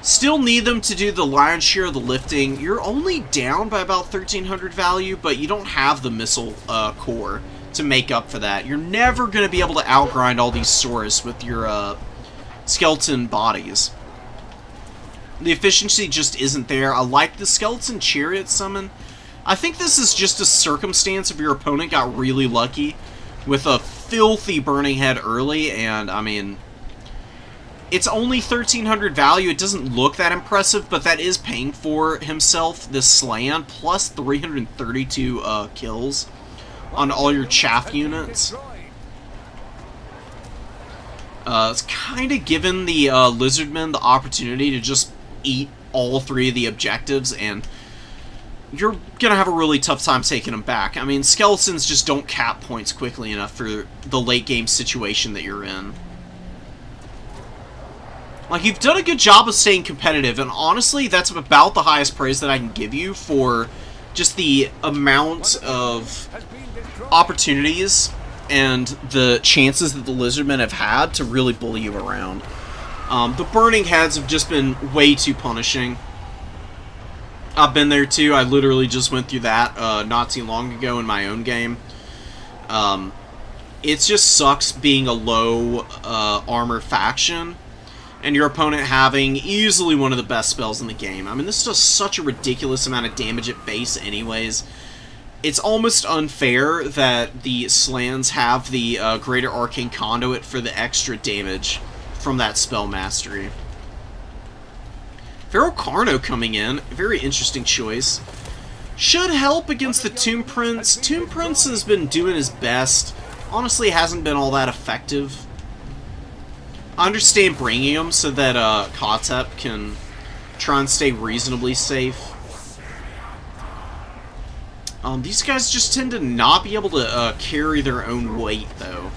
Still need them to do the lion's share of the lifting. You're only down by about 1,300 value, but you don't have the missile core to make up for that. You're never going to be able to outgrind all these Saurus with your skeleton bodies. The efficiency just isn't there. I like the Skeleton Chariot summon. I think this is just a circumstance if your opponent got really lucky with a filthy Burning Head early, and, I mean, it's only 1,300 value. It doesn't look that impressive, but that is paying for himself, this Slan, plus 332 kills on all your chaff units. It's kind of given the Lizardmen the opportunity to just eat all three of the objectives, and you're going to have a really tough time taking them back. I mean, Skeletons just don't cap points quickly enough for the late game situation that you're in. Like, you've done a good job of staying competitive, and honestly, that's about the highest praise that I can give you for just the amount of opportunities and the chances that the Lizardmen have had to really bully you around. The Burning Heads have just been way too punishing. I've been there too. I literally just went through that not too long ago in my own game. It just sucks being a low armor faction and your opponent having easily one of the best spells in the game. I mean, this does such a ridiculous amount of damage at base anyways. It's almost unfair that the Slans have the Greater Arcane Conduit for the extra damage from that spell mastery. Feral Carno coming in, very interesting choice. Should help against the Tomb Prince. Tomb Prince has been doing his best. Honestly, hasn't been all that effective. I understand bringing him so that Kotep can try and stay reasonably safe. These guys just tend to not be able to carry their own weight, though.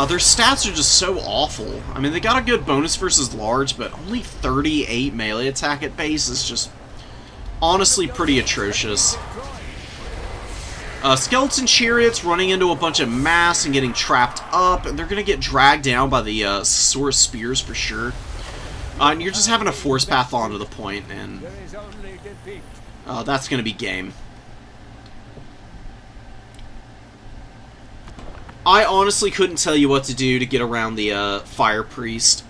Their stats are just so awful. I mean, they got a good bonus versus large, but only 38 melee attack at base is just honestly pretty atrocious. Skeleton Chariots running into a bunch of mass and getting trapped up, and they're going to get dragged down by the Saurus Spears for sure. And you're just having a force path onto the point, and There is only defeat. that's going to be game. I honestly couldn't tell you what to do to get around the Fire Priest.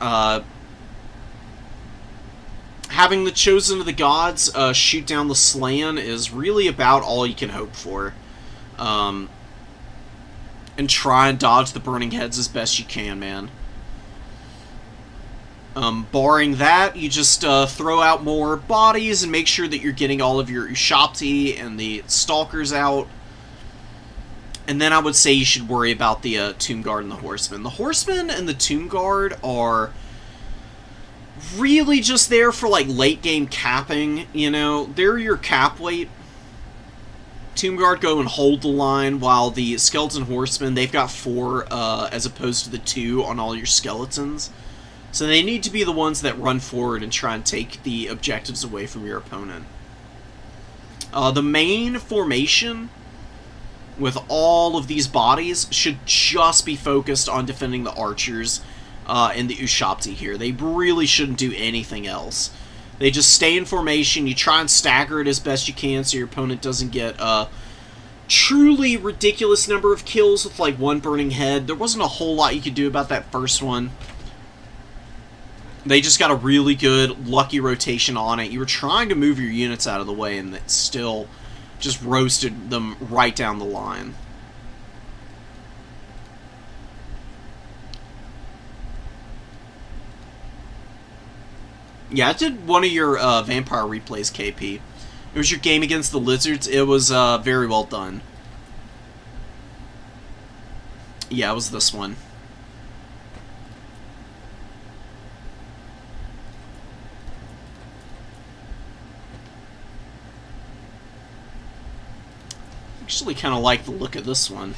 Having the Chosen of the Gods shoot down the Slain is really about all you can hope for. And try and dodge the Burning Heads as best you can, man. Barring that, you just throw out more bodies and make sure that you're getting all of your Ushapti and the Stalkers out. And then I would say you should worry about the Tomb Guard and the Horsemen. The Horsemen and the Tomb Guard are really just there for, like, late-game capping, you know? They're your cap weight. Tomb Guard go and hold the line, while the Skeleton Horsemen, they've got 4 as opposed to the 2 on all your skeletons. So they need to be the ones that run forward and try and take the objectives away from your opponent. The main formation with all of these bodies should just be focused on defending the archers and the Ushapti here. They really shouldn't do anything else. They just stay in formation, you try and stagger it as best you can so your opponent doesn't get a truly ridiculous number of kills with like 1 burning head. There wasn't a whole lot you could do about that first one. They just got a really good, lucky rotation on it. You were trying to move your units out of the way, and it still just roasted them right down the line. Yeah, I did one of your Vampire replays, KP. It was your game against the Lizards. It was very well done. Yeah, it was this one. Actually kind of like the look of this one.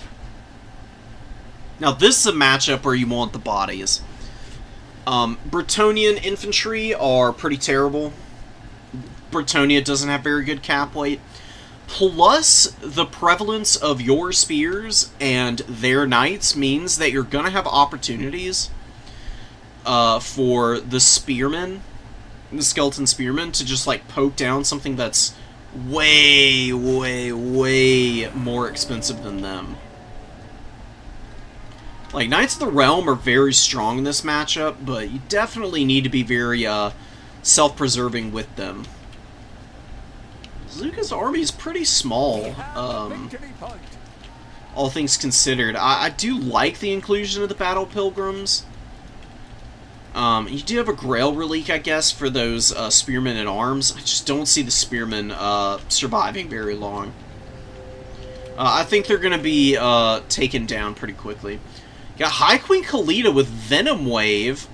Now this is a matchup where you want the bodies. Bretonnian infantry are pretty terrible. Bretonnia doesn't have very good cap weight. Plus, the prevalence of your spears and their knights means that you're going to have opportunities for the spearmen, the skeleton spearmen, to just like poke down something that's way, way, way more expensive than them. Like, Knights of the Realm are very strong in this matchup, but you definitely need to be very self-preserving with them. Zuka's army is pretty small, all things considered. I do like the inclusion of the Battle Pilgrims. You do have a Grail Relic, I guess, for those Spearmen at Arms. I just don't see the Spearmen surviving very long. I think they're going to be taken down pretty quickly. Got High Queen Khalida with Venom Wave.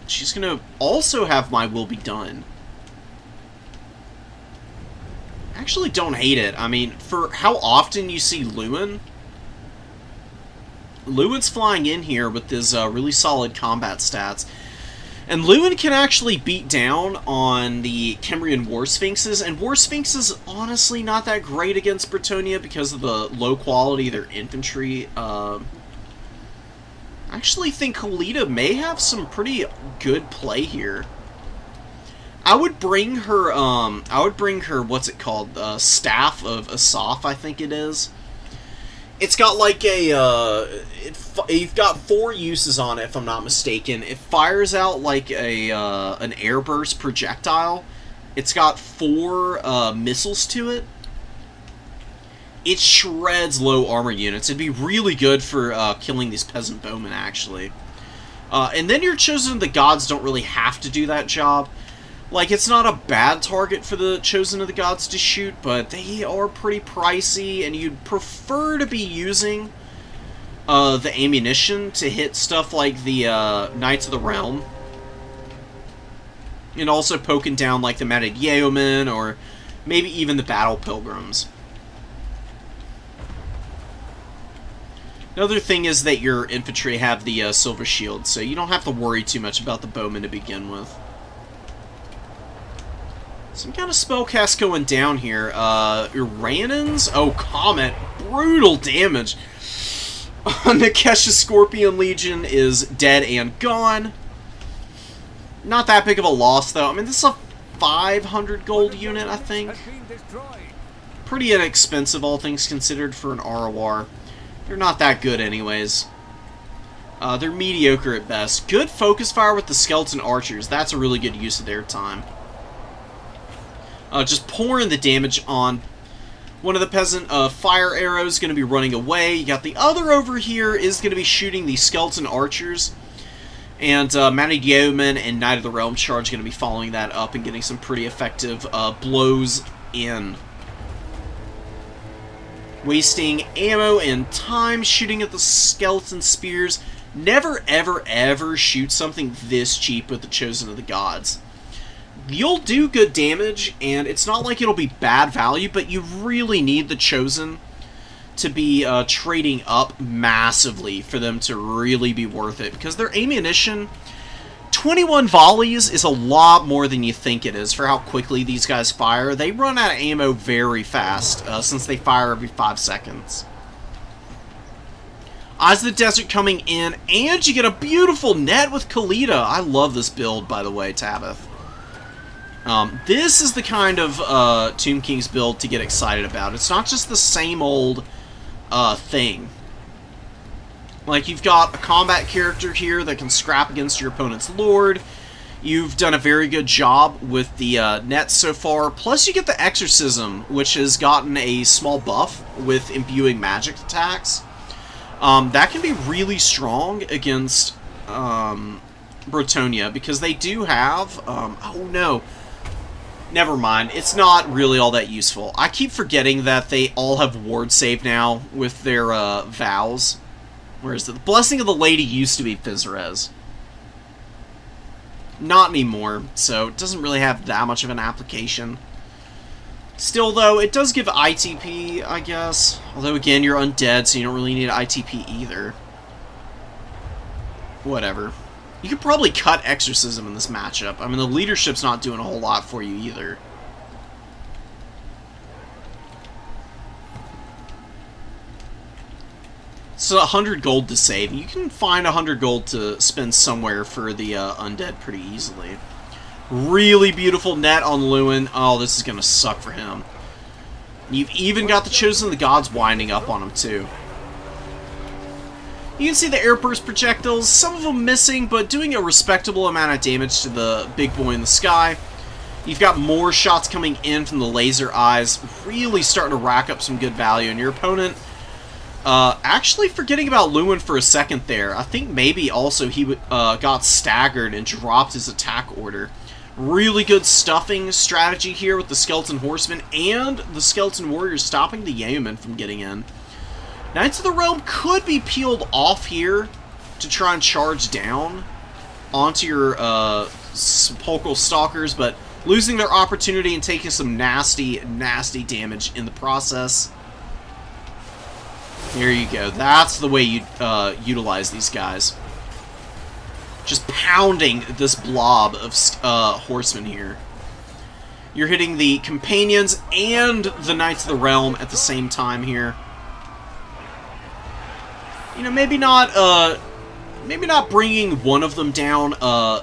She's going to also have My Will Be Done. I actually don't hate it. I mean, for how often you see Lewin, Lewin's flying in here with his really solid combat stats. And Lewin can actually beat down on the Kemrian War Sphinxes, and War Sphinx is honestly not that great against Bretonnia because of the low quality of their infantry. I actually think Khalida may have some pretty good play here. I would bring her, what's it called? Staff of Asaf, I think it is. It's got like a, you've got 4 uses on it, if I'm not mistaken. It fires out like a, an airburst projectile. It's got 4 missiles to it. It shreds low armor units. It'd be really good for killing these peasant bowmen, actually. And then your Chosen of the Gods don't really have to do that job. Like, it's not a bad target for the Chosen of the Gods to shoot, but they are pretty pricey, and you'd prefer to be using the ammunition to hit stuff like the Knights of the Realm. And also poking down, like, the Matted Yeomen, or maybe even the Battle Pilgrims. Another thing is that your infantry have the Silver Shield, so you don't have to worry too much about the bowmen to begin with. Some kind of spellcast going down here. Uranans? Oh, Comet. Brutal damage. The Kesha Scorpion Legion is dead and gone. Not that big of a loss, though. I mean, this is a 500 gold unit, I think. Pretty inexpensive, all things considered, for an ROR. They're not that good anyways. They're mediocre at best. Good focus fire with the skeleton archers. That's a really good use of their time. Just pouring the damage on. One of the peasant fire arrows going to be running away. You got the other over here is going to be shooting the skeleton archers. And Mounted Yeoman and Knight of the Realm Charge going to be following that up and getting some pretty effective blows in. Wasting ammo and time shooting at the skeleton spears. Never, ever, ever shoot something this cheap with the Chosen of the Gods. You'll do good damage, and it's not like it'll be bad value, but you really need the Chosen to be trading up massively for them to really be worth it. Because their ammunition, 21 volleys is a lot more than you think it is for how quickly these guys fire. They run out of ammo very fast, since they fire every 5 seconds. Eyes of the Desert coming in, and you get a beautiful net with Khalida. I love this build, by the way, Tabith. This is the kind of Tomb King's build to get excited about. It's not just the same old thing. Like, you've got a combat character here that can scrap against your opponent's lord. You've done a very good job with the net so far. Plus, you get the Exorcism, which has gotten a small buff with imbuing magic attacks. That can be really strong against Brotonia, because they do have... oh, no. Never mind. It's not really all that useful. I keep forgetting that they all have ward save now with their vows. Whereas the Blessing of the Lady used to be Fizrez. Not anymore, so it doesn't really have that much of an application. Still, though, it does give ITP, I guess. Although, again, you're undead, so you don't really need ITP either. Whatever. You could probably cut Exorcism in this matchup. I mean, the leadership's not doing a whole lot for you either. So 100 gold to save. You can find 100 gold to spend somewhere for the undead pretty easily. Really beautiful net on Lewin. Oh, this is going to suck for him. You've even got the Chosen of the Gods winding up on him, too. You can see the airburst projectiles, some of them missing, but doing a respectable amount of damage to the big boy in the sky. You've got more shots coming in from the laser eyes, really starting to rack up some good value, and your opponent actually forgetting about Lewin for a second there. I think maybe also he got staggered and dropped his attack order. Really good stuffing strategy here with the Skeleton Horsemen and the Skeleton Warriors stopping the Yeoman from getting in. Knights of the Realm could be peeled off here to try and charge down onto your Sepulchral Stalkers, but losing their opportunity and taking some nasty, nasty damage in the process. There you go. That's the way you utilize these guys. Just pounding this blob of horsemen here. You're hitting the Companions and the Knights of the Realm at the same time here. You know, maybe not bringing one of them down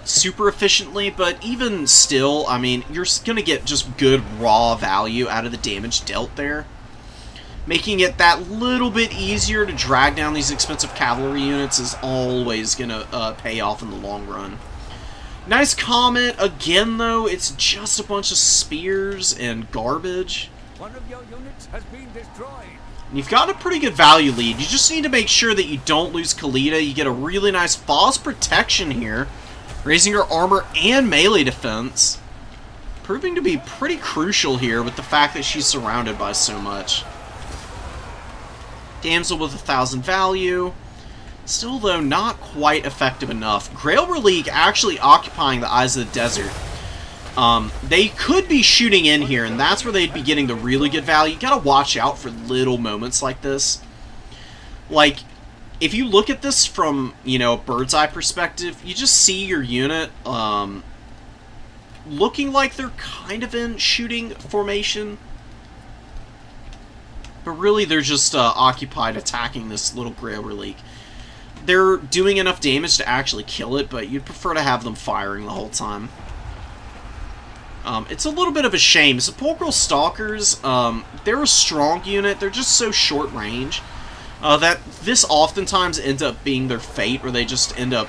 super efficiently, but even still, I mean, you're going to get just good raw value out of the damage dealt there. Making it that little bit easier to drag down these expensive cavalry units is always going to pay off in the long run. Nice comment. Again, though, it's just a bunch of spears and garbage. One of your units has been destroyed. You've got a pretty good value lead. You just need to make sure that you don't lose Khalida. You get a really nice false protection here, raising her armor and melee defense. Proving to be pretty crucial here with the fact that she's surrounded by so much. Damsel with 1,000 value. Still, though, not quite effective enough. Grail Relique actually occupying the Eyes of the Desert. They could be shooting in here, and that's where they'd be getting the really good value. You gotta watch out for little moments like this. Like, if you look at this from, you know, a bird's eye perspective, you just see your unit, looking like they're kind of in shooting formation. But really, they're just occupied attacking this little Grail Relique. they're doing enough damage to actually kill it, but you'd prefer to have them firing the whole time. It's a little bit of a shame. Sepulchral Stalkers, they're a strong unit. They're just so short range that this oftentimes ends up being their fate, where they just end up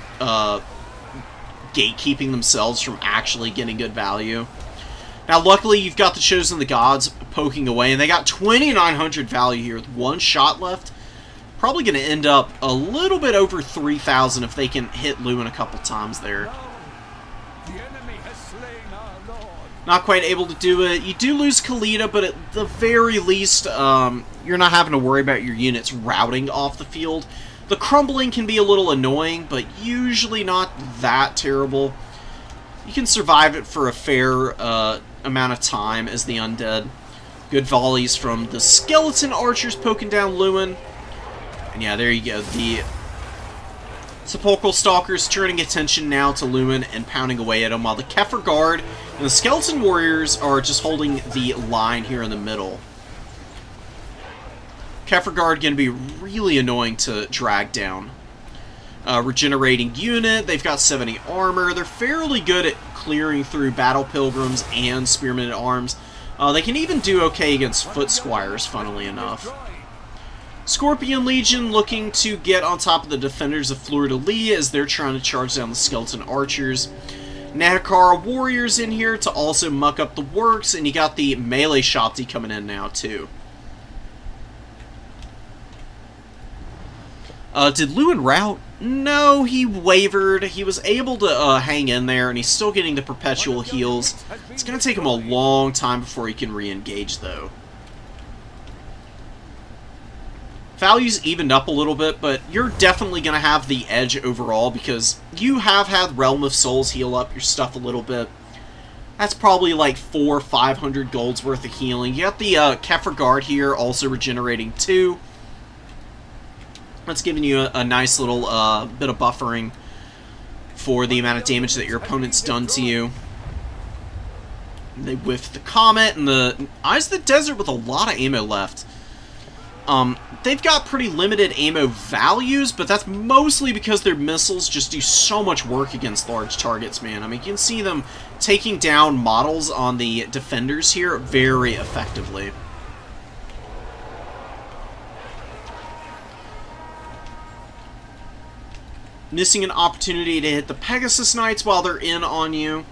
gatekeeping themselves from actually getting good value. Now, luckily, you've got the Chosen of the Gods poking away, and they got 2,900 value here with one shot left. Probably going to end up a little bit over 3,000 if they can hit Lewin a couple times there. The enemy has slain our lord. Not quite able to do it. You do lose Khalida, but at the very least, you're not having to worry about your units routing off the field. The crumbling can be a little annoying, but usually not that terrible. You can survive it for a fair amount of time as the undead. Good volleys from the skeleton archers poking down Lewin. And yeah, there you go. The Sepulchral Stalkers turning attention now to Lewin and pounding away at him, while the Kefir Guard and the Skeleton Warriors are just holding the line here in the middle. Kefir Guard going to be really annoying to drag down. Regenerating unit, they've got 70 armor. They're fairly good at clearing through Battle Pilgrims and Spearmen at Arms. They can even do okay against Foot Squires, funnily enough. Scorpion Legion looking to get on top of the defenders of Fleur-de-Lis as they're trying to charge down the Skeleton Archers. Nahakara Warriors in here to also muck up the works, and you got the melee Shopti coming in now too. Did Lewin rout? No, he wavered. He was able to hang in there, and he's still getting the perpetual heals. It's going to take him a long time before he can re-engage, though. Value's evened up a little bit, but you're definitely going to have the edge overall, because you have had Realm of Souls heal up your stuff a little bit. That's probably like 400 or 500 gold's worth of healing. You got the Kefir Guard here, also regenerating 2. That's giving you a nice little bit of buffering for the amount of damage that your opponent's done to you. They whiffed the Comet and the Eyes of the Desert with a lot of ammo left. They've got pretty limited ammo values, but that's mostly because their missiles just do so much work against large targets, man. I mean, you can see them taking down models on the defenders here very effectively. Missing an opportunity to hit the Pegasus Knights while they're in on you.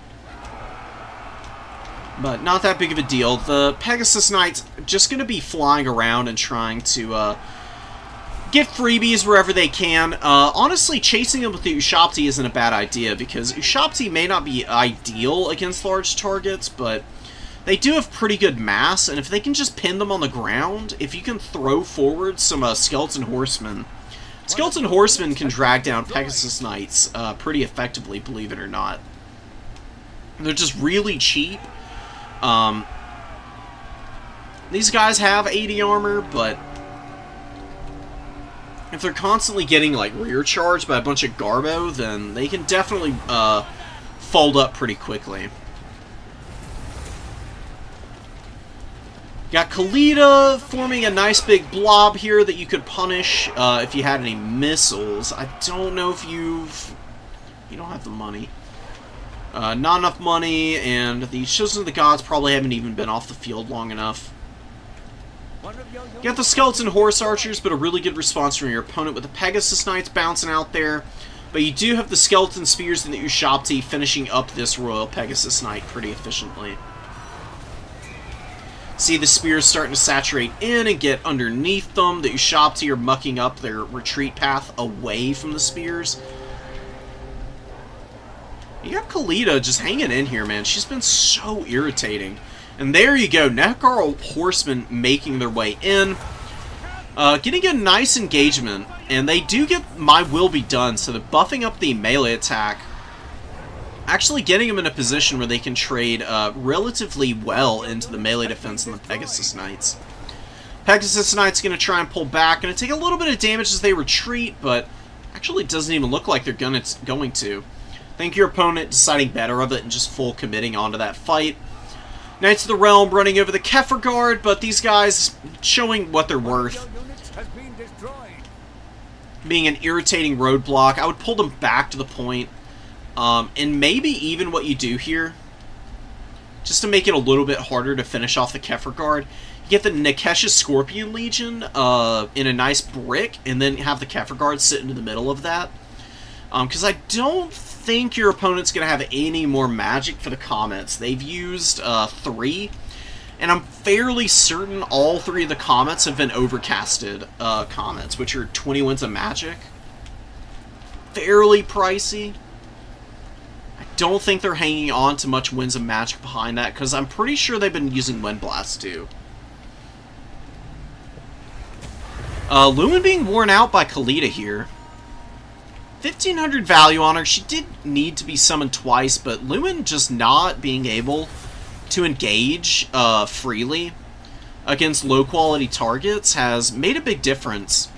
But not that big of a deal. The Pegasus Knights are just going to be flying around and trying to get freebies wherever they can. Honestly, chasing them with the Ushapti isn't a bad idea, because Ushapti may not be ideal against large targets, but they do have pretty good mass, and if they can just pin them on the ground, if you can throw forward some Skeleton Horsemen, Skeleton Horsemen can drag down Pegasus Knights pretty effectively, believe it or not. They're just really cheap. These guys have 80 armor, but if they're constantly getting like rear charged by a bunch of Garbo, then they can definitely fold up pretty quickly. Got Khalida forming a nice big blob here that you could punish if you had any missiles. I don't know if you don't have the money. Not enough money, and the Chosen of the Gods probably haven't even been off the field long enough. You got the Skeleton Horse Archers, but a really good response from your opponent with the Pegasus Knights bouncing out there. But you do have the Skeleton Spears and the Ushapti finishing up this Royal Pegasus Knight pretty efficiently. See the spears starting to saturate in and get underneath them. The Ushapti are mucking up their retreat path away from the spears. You got Khalida just hanging in here, man. She's been so irritating. And there you go, Nahakara Horsemen making their way in. Getting a nice engagement. And they do get My Will Be Done, so they're buffing up the melee attack. Actually getting them in a position where they can trade relatively well into the melee defense and the Pegasus Knights. Pegasus Knights going to try and pull back. Going to take a little bit of damage as they retreat, but actually it doesn't even look like they're going to. I think your opponent deciding better of it and just full committing onto that fight. Knights of the Realm running over the Kefir Guard, but these guys showing what they're worth. being an irritating roadblock. I would pull them back to the point. And maybe even what you do here, just to make it a little bit harder to finish off the Kefir Guard, you get the Nikesh's Scorpion Legion in a nice brick, and then have the Kefir Guard sit into the middle of that. Because I don't think your opponent's going to have any more magic for the Comets. They've used 3, and I'm fairly certain all 3 of the Comets have been overcasted Comets, which are 20 wins of magic. Fairly pricey. I don't think they're hanging on to much Winds of Magic behind that, because I'm pretty sure they've been using Wind Blast too. Lumen being worn out by Khalida here. 1,500 value on her. She did need to be summoned twice, but Lumen just not being able to engage freely against low-quality targets has made a big difference.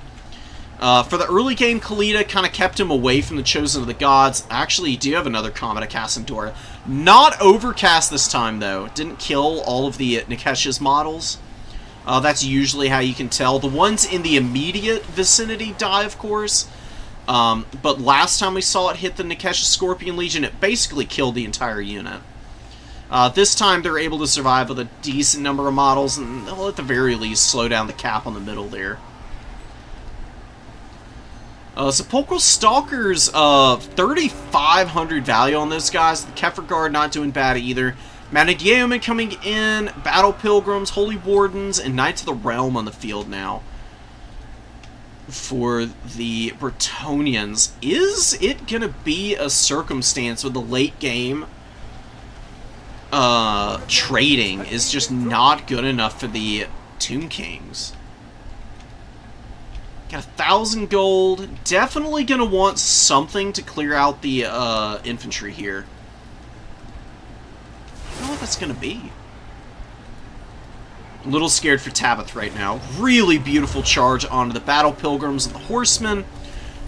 For the early game, Khalida kind of kept him away from the Chosen of the Gods. Actually, you do have another Comet of Cassandora. Not overcast this time, though. Didn't kill all of the Nikesh's models. That's usually how you can tell. The ones in the immediate vicinity die, of course. But last time we saw it hit the Nikesh's Scorpion Legion, it basically killed the entire unit. This time they're able to survive with a decent number of models, and they'll at the very least slow down the cap on the middle there. Sepulchral Stalkers, 3,500 value on those guys. The Kefir Guard not doing bad either. Mounted Yeomen coming in, Battle Pilgrims, Holy Wardens, and Knights of the Realm on the field now. For the Bretonnians, is it going to be a circumstance with the late game trading is just not good enough for the Tomb Kings? Got 1,000 gold. Definitely going to want something to clear out the infantry here. I don't know what that's going to be. A little scared for Tabith right now. Really beautiful charge onto the Battle Pilgrims and the Horsemen.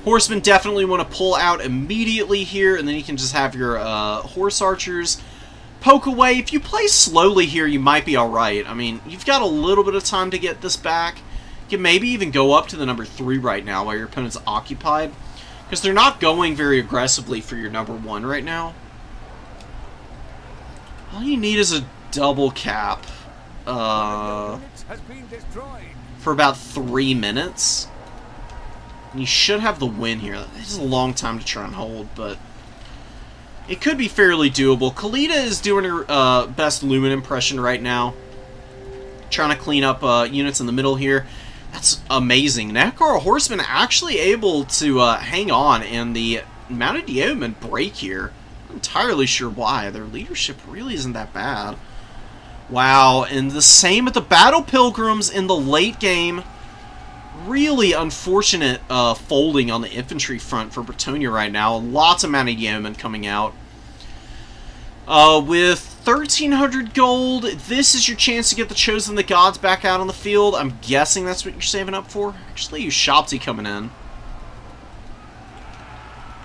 Horsemen definitely want to pull out immediately here, and then you can just have your Horse Archers poke away. If you play slowly here, you might be alright. I mean, you've got a little bit of time to get this back. You can maybe even go up to the number 3 right now while your opponent's occupied, because they're not going very aggressively for your number 1 right now. All you need is a double cap for about 3 minutes. And you should have the win here. This is a long time to try and hold, but it could be fairly doable. Khalida is doing her best Lumen impression right now. Trying to clean up units in the middle here. That's amazing. Nekar Horsemen actually able to hang on, and the Mounted Yeomen break here. I'm not entirely sure why. Their leadership really isn't that bad. Wow, and the same with the Battle Pilgrims in the late game. Really unfortunate folding on the infantry front for Bretonnia right now. Lots of Mounted Yeomen coming out. With 1,300 gold, this is your chance to get the Chosen of the Gods back out on the field. I'm guessing that's what you're saving up for. Actually, you Shopti coming in.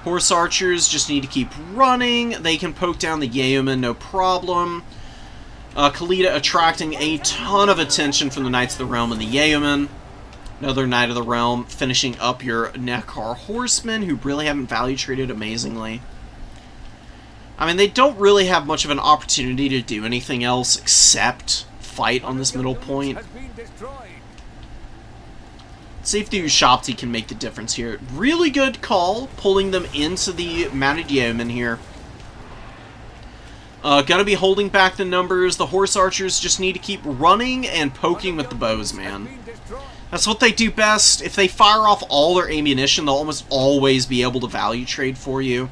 Horse Archers just need to keep running. They can poke down the Yeoman, no problem. Khalida attracting a ton of attention from the Knights of the Realm and the Yeoman. Another Knight of the Realm finishing up your Nekar Horsemen, who really haven't value traded amazingly. I mean, they don't really have much of an opportunity to do anything else except fight on this middle point. See if the Ushapti can make the difference here. Really good call, pulling them into the Mounted Yeomen here. Gonna be holding back the numbers. The Horse Archers just need to keep running and poking with the bows, man. That's what they do best. If they fire off all their ammunition, they'll almost always be able to value trade for you.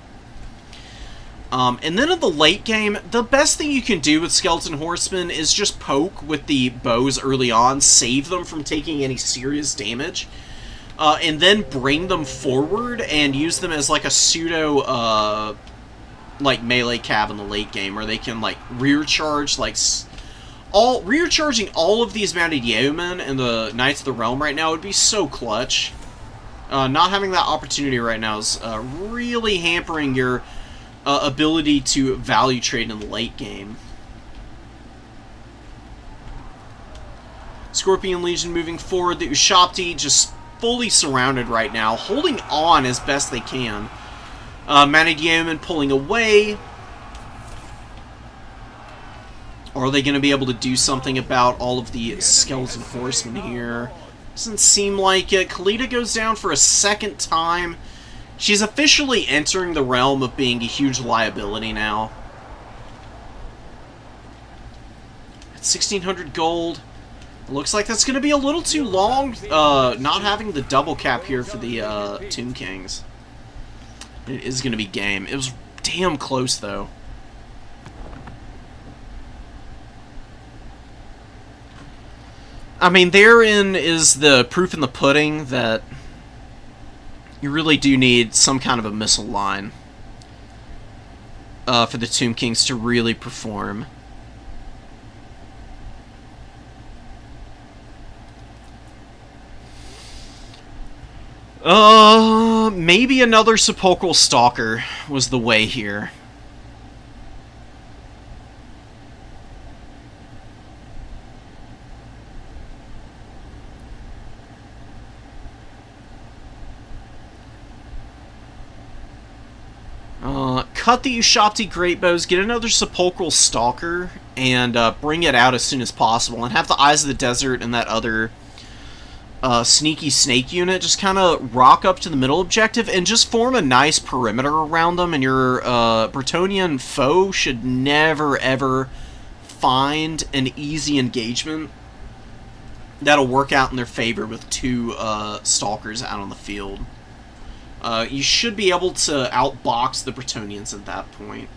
And then in the late game, the best thing you can do with Skeleton Horsemen is just poke with the bows early on, save them from taking any serious damage, and then bring them forward and use them as like a pseudo, like melee cav in the late game, where they can like rear charge, like rear charging all of these Mounted Yeomen and the Knights of the Realm right now would be so clutch. Not having that opportunity right now is really hampering your ability to value trade in the late game. Scorpion Legion moving forward. The Ushapti just fully surrounded right now, holding on as best they can. Mounted Yeoman pulling away. Are they going to be able to do something about all of the skeleton horsemen here? Doesn't seem like it. Kalita goes down for a second time. She's officially entering the realm of being a huge liability now. At 1,600 gold. Looks like that's going to be a little too long, not having the double cap here for the Tomb Kings. It is going to be game. It was damn close, though. I mean, therein is the proof in the pudding that you really do need some kind of a missile line for the Tomb Kings to really perform. Maybe another Sepulchral Stalker was the way here. Cut the Ushapti Greatbows, get another Sepulchral Stalker, and bring it out as soon as possible, and have the Eyes of the Desert and that other sneaky snake unit just kind of rock up to the middle objective and just form a nice perimeter around them, and your Bretonnian foe should never ever find an easy engagement that'll work out in their favor with two Stalkers out on the field. You should be able to outbox the Bretonnians at that point.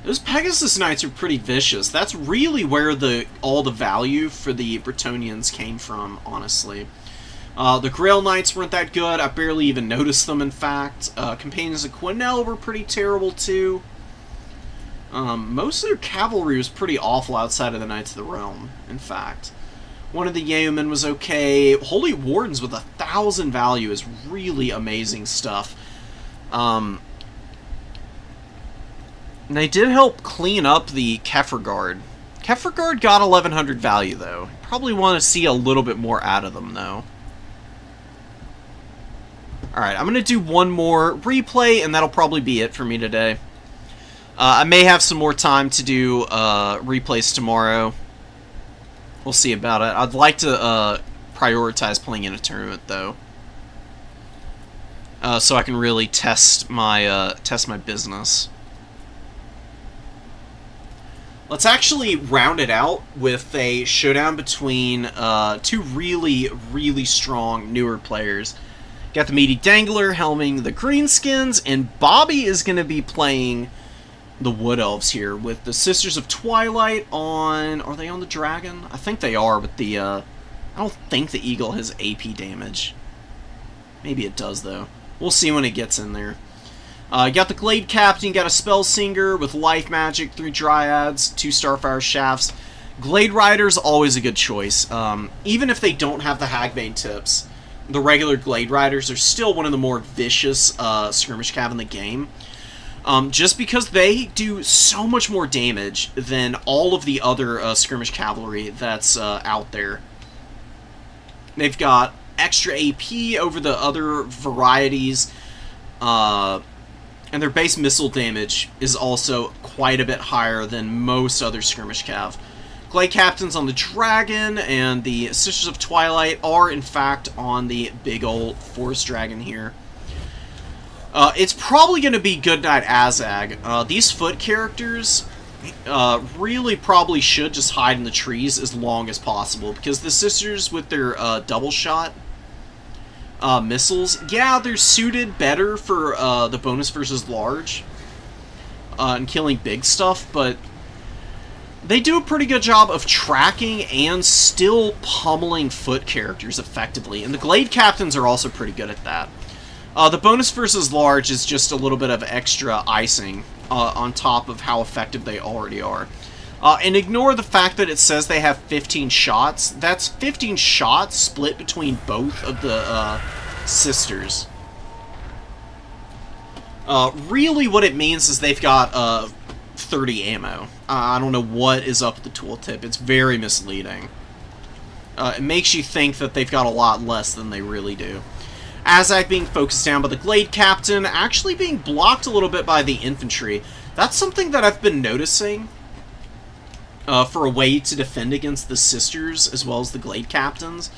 Those Pegasus Knights are pretty vicious. That's really where all the value for the Bretonnians came from, honestly. The Grail Knights weren't that good. I barely even noticed them, in fact. Companions of Quenelle were pretty terrible, too. Most of their cavalry was pretty awful outside of the Knights of the Realm, in fact. One of the Yeomen was okay. Holy Wardens with 1,000 value is really amazing stuff. They did help clean up the Kefirgard. Kefirgard got 1,100 value, though. Probably want to see a little bit more out of them, though. Alright, I'm going to do one more replay, and that'll probably be it for me today. I may have some more time to do replays tomorrow. We'll see about it. I'd like to prioritize playing in a tournament, though, so I can really test my business. Let's actually round it out with a showdown between two really, really strong newer players. Got the Meaty Dangler helming the Greenskins, and Bobby is going to be playing the Wood Elves here with the Sisters of Twilight on... Are they on the Dragon? I think they are, but the... I don't think the Eagle has AP damage. Maybe it does, though. We'll see when it gets in there. You got the Glade Captain, got a Spellsinger with Life Magic, 3 Dryads, 2 Starfire Shafts. Glade Rider's always a good choice. Even if they don't have the Hagbane tips, the regular Glade Riders are still one of the more vicious skirmish cav in the game. Just because they do so much more damage than all of the other skirmish cavalry that's out there. They've got extra AP over the other varieties, and their base missile damage is also quite a bit higher than most other skirmish cav. Glade Captains on the Dragon, and the Sisters of Twilight are, in fact, on the big old Forest Dragon here. It's probably going to be Goodnight Azag. These foot characters really probably should just hide in the trees as long as possible, because the Sisters with their double shot missiles, yeah, they're suited better for the bonus versus large and killing big stuff, but they do a pretty good job of tracking and still pummeling foot characters effectively, and the Glade Captains are also pretty good at that. The bonus versus large is just a little bit of extra icing on top of how effective they already are. And ignore the fact that it says they have 15 shots. That's 15 shots split between both of the sisters. Really what it means is they've got 30 ammo. I don't know what is up with the tooltip. It's very misleading. It makes you think that they've got a lot less than they really do. Azag being focused down by the Glade Captain, actually being blocked a little bit by the infantry. That's something that I've been noticing for a way to defend against the Sisters as well as the Glade Captains,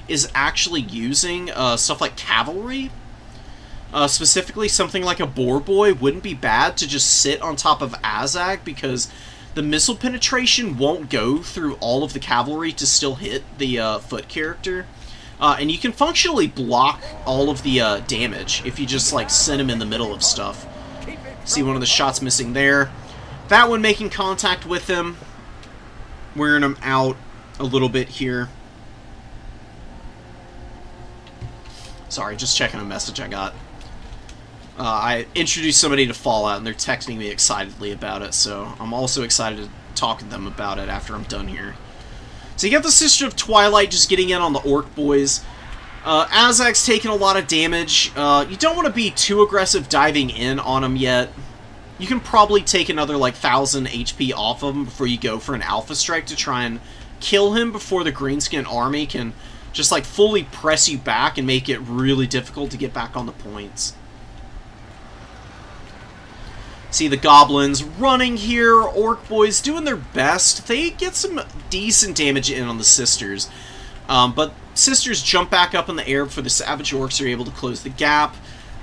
is actually using stuff like cavalry. Specifically, something like a Boar Boy wouldn't be bad to just sit on top of Azag, because the missile penetration won't go through all of the cavalry to still hit the foot character. And you can functionally block all of the damage if you just, like, send him in the middle of stuff. See one of the shots missing there. That one making contact with him. Wearing him out a little bit here. Sorry, just checking a message I got. I introduced somebody to Fallout, and they're texting me excitedly about it, so I'm also excited to talk to them about it after I'm done here. So you got the Sister of Twilight just getting in on the Orc boys. Azag's taking a lot of damage. You don't want to be too aggressive diving in on him yet. You can probably take another, like, 1,000 HP off of him before you go for an Alpha Strike to try and kill him before the Greenskin army can just, like, fully press you back and make it really difficult to get back on the points. See the goblins running here. Orc boys doing their best. They get some decent damage in on the Sisters. But Sisters jump back up in the air before the Savage Orcs are able to close the gap.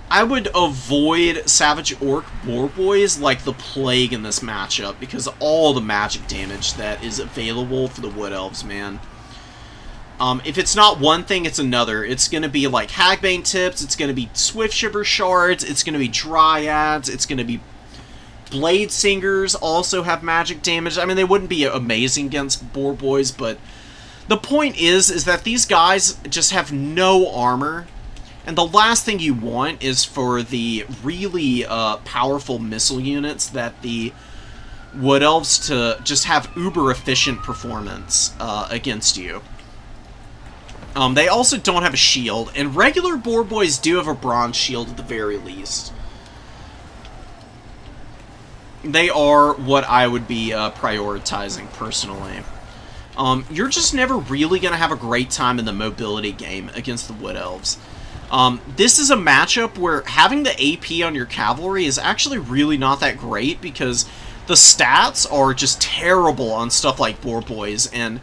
I would avoid Savage Orc Boar Boys like the plague in this matchup, because of all the magic damage that is available for the Wood Elves, man. If it's not one thing, it's another. It's going to be like Hagbane Tips, it's going to be Swift Shiver Shards, it's going to be Dryads, it's going to be Blade Singers also have magic damage. I mean, they wouldn't be amazing against Boar Boys, but the point is that these guys just have no armor, and the last thing you want is for the really powerful missile units that the Wood Elves to just have uber-efficient performance against you. They also don't have a shield, and regular Boar Boys do have a bronze shield at the very least. They are what I would be prioritizing personally. You're just never really going to have a great time in the mobility game against the Wood Elves. This is a matchup where having the AP on your cavalry is actually really not that great, because the stats are just terrible on stuff like Boar Boys, and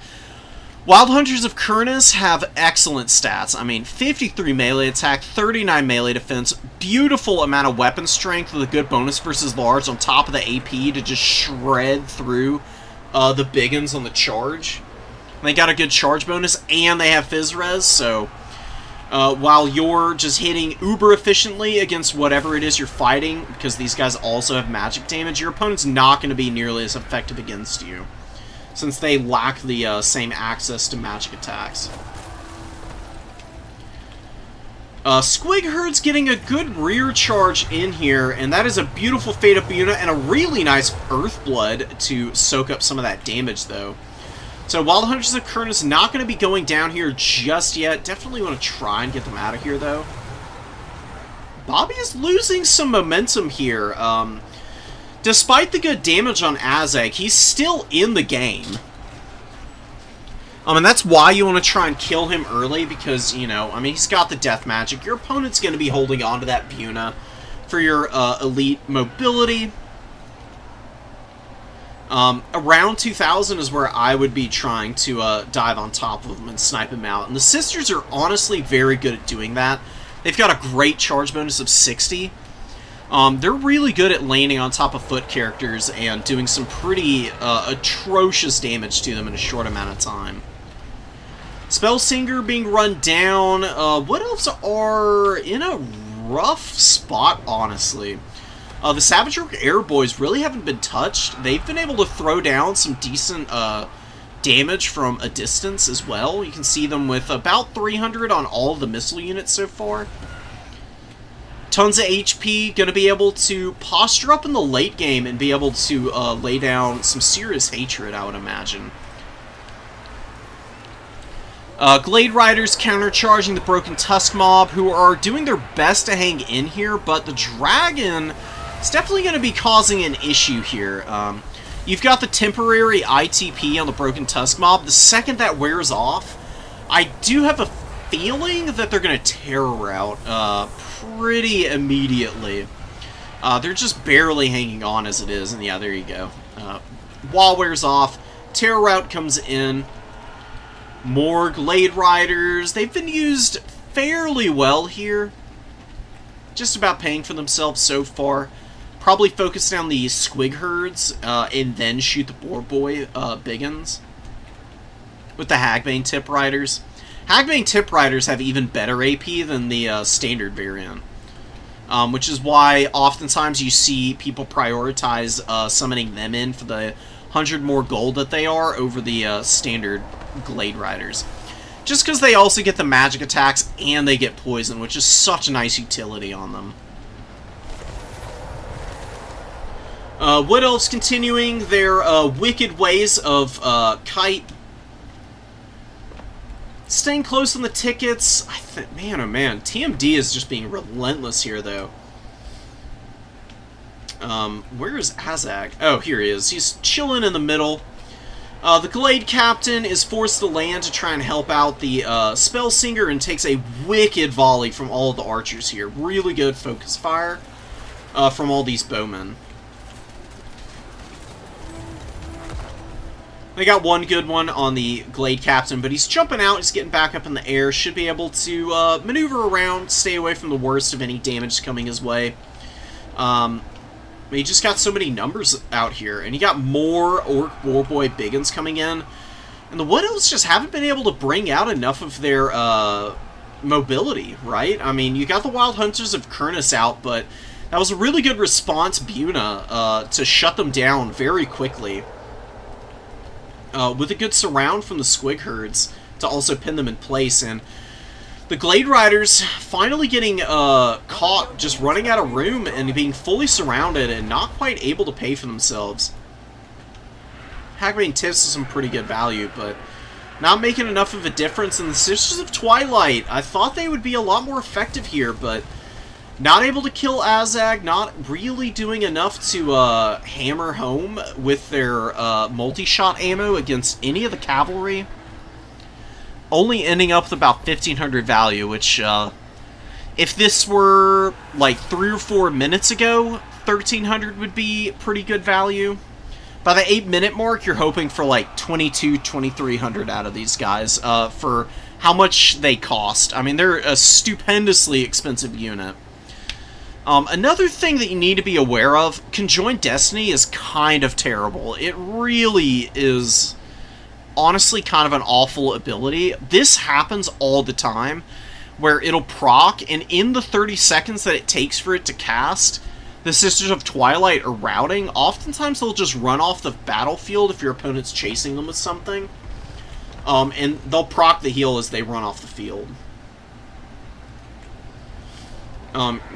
Wild Hunters of Kurnus have excellent stats. I mean, 53 melee attack, 39 melee defense, beautiful amount of weapon strength with a good bonus versus large on top of the AP to just shred through the biggins on the charge. And they got a good charge bonus, and they have Fizz Res, so while you're just hitting uber efficiently against whatever it is you're fighting, because these guys also have magic damage, your opponent's not going to be nearly as effective against you, since they lack the same access to magic attacks. Squig Herd's getting a good rear charge in here, and that is a beautiful Fade Up unit and a really nice Earthblood to soak up some of that damage, though. So Wild Hunters of Kurnus not going to be going down here just yet. Definitely want to try and get them out of here, though. Bobby is losing some momentum here. Despite the good damage on Azag, he's still in the game. And that's why you want to try and kill him early, because, you know, I mean, he's got the death magic. Your opponent's going to be holding on to that Buna for your elite mobility. Around 2,000 is where I would be trying to dive on top of him and snipe him out. And the Sisters are honestly very good at doing that. They've got a great charge bonus of 60. They're really good at landing on top of foot characters and doing some pretty atrocious damage to them in a short amount of time. Spellsinger being run down. What else are in a rough spot, honestly? The Savage Orc Air Boys really haven't been touched. They've been able to throw down some decent damage from a distance as well. You can see them with about 300 on all of the missile units so far. Tons of HP, going to be able to posture up in the late game and be able to lay down some serious hatred, I would imagine. Glade Riders countercharging the Broken Tusk Mob, who are doing their best to hang in here, but the Dragon is definitely going to be causing an issue here. You've got the temporary ITP on the Broken Tusk Mob. The second that wears off, I do have a feeling that they're going to terror route pretty immediately. They're just barely hanging on as it is, and yeah, there you go. Wall wears off, terror route comes in. More Glade Riders. They've been used fairly well here. Just about paying for themselves so far. Probably focus down the Squig Herds, and then shoot the Boar Boy Biggins. With the Hagbane Tip Riders. Hagbane Tip Riders have even better AP than the standard variant. Which is why oftentimes you see people prioritize summoning them in for the 100 more gold that they are over the standard Glade Riders. Just because they also get the magic attacks and they get poison, which is such a nice utility on them. Wood Elves continuing their wicked ways of kite. Staying close on the tickets. Man, oh man. TMD is just being relentless here, though. Where is Azag? Oh, here he is. He's chilling in the middle. The Glade Captain is forced to land to try and help out the Spellsinger and takes a wicked volley from all of the archers here. Really good focus fire from all these bowmen. They got one good one on the Glade Captain, but he's jumping out, he's getting back up in the air, should be able to maneuver around, stay away from the worst of any damage coming his way. He just got so many numbers out here, and he got more Orc Boar Boy Biggins coming in. And the Wood Elves just haven't been able to bring out enough of their mobility, right? I mean, you got the Wild Hunters of Kurnus out, but that was a really good response, Buna, to shut them down very quickly. With a good surround from the Squig Herds to also pin them in place, and the Glade Riders finally getting caught just running out of room and being fully surrounded and not quite able to pay for themselves. Hagbane Tips is some pretty good value, but not making enough of a difference. And the Sisters of Twilight, I thought they would be a lot more effective here, but not able to kill Azag, not really doing enough to hammer home with their multi-shot ammo against any of the cavalry. Only ending up with about 1,500 value, which, if this were, like, 3 or 4 minutes ago, 1,300 would be pretty good value. By the 8-minute mark, you're hoping for, like, 2,300 out of these guys, for how much they cost. I mean, they're a stupendously expensive unit. Another thing that you need to be aware of, Conjoined Destiny is kind of terrible. It really is honestly kind of an awful ability. This happens all the time, where it'll proc, and in the 30 seconds that it takes for it to cast, the Sisters of Twilight are routing. Oftentimes they'll just run off the battlefield if your opponent's chasing them with something. And they'll proc the heal as they run off the field.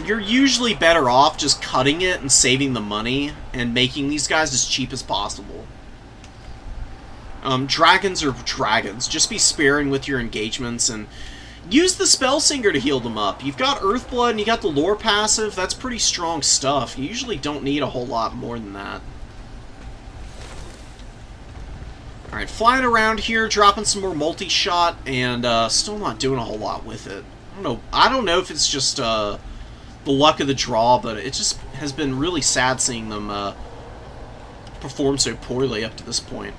You're usually better off just cutting it and saving the money and making these guys as cheap as possible. Dragons are dragons. Just be sparing with your engagements and use the Spellsinger to heal them up. You've got Earthblood and you got the Lore passive. That's pretty strong stuff. You usually don't need a whole lot more than that. Alright, flying around here, dropping some more multi-shot, and still not doing a whole lot with it. I don't know if it's just the luck of the draw, but it just has been really sad seeing them perform so poorly up to this point.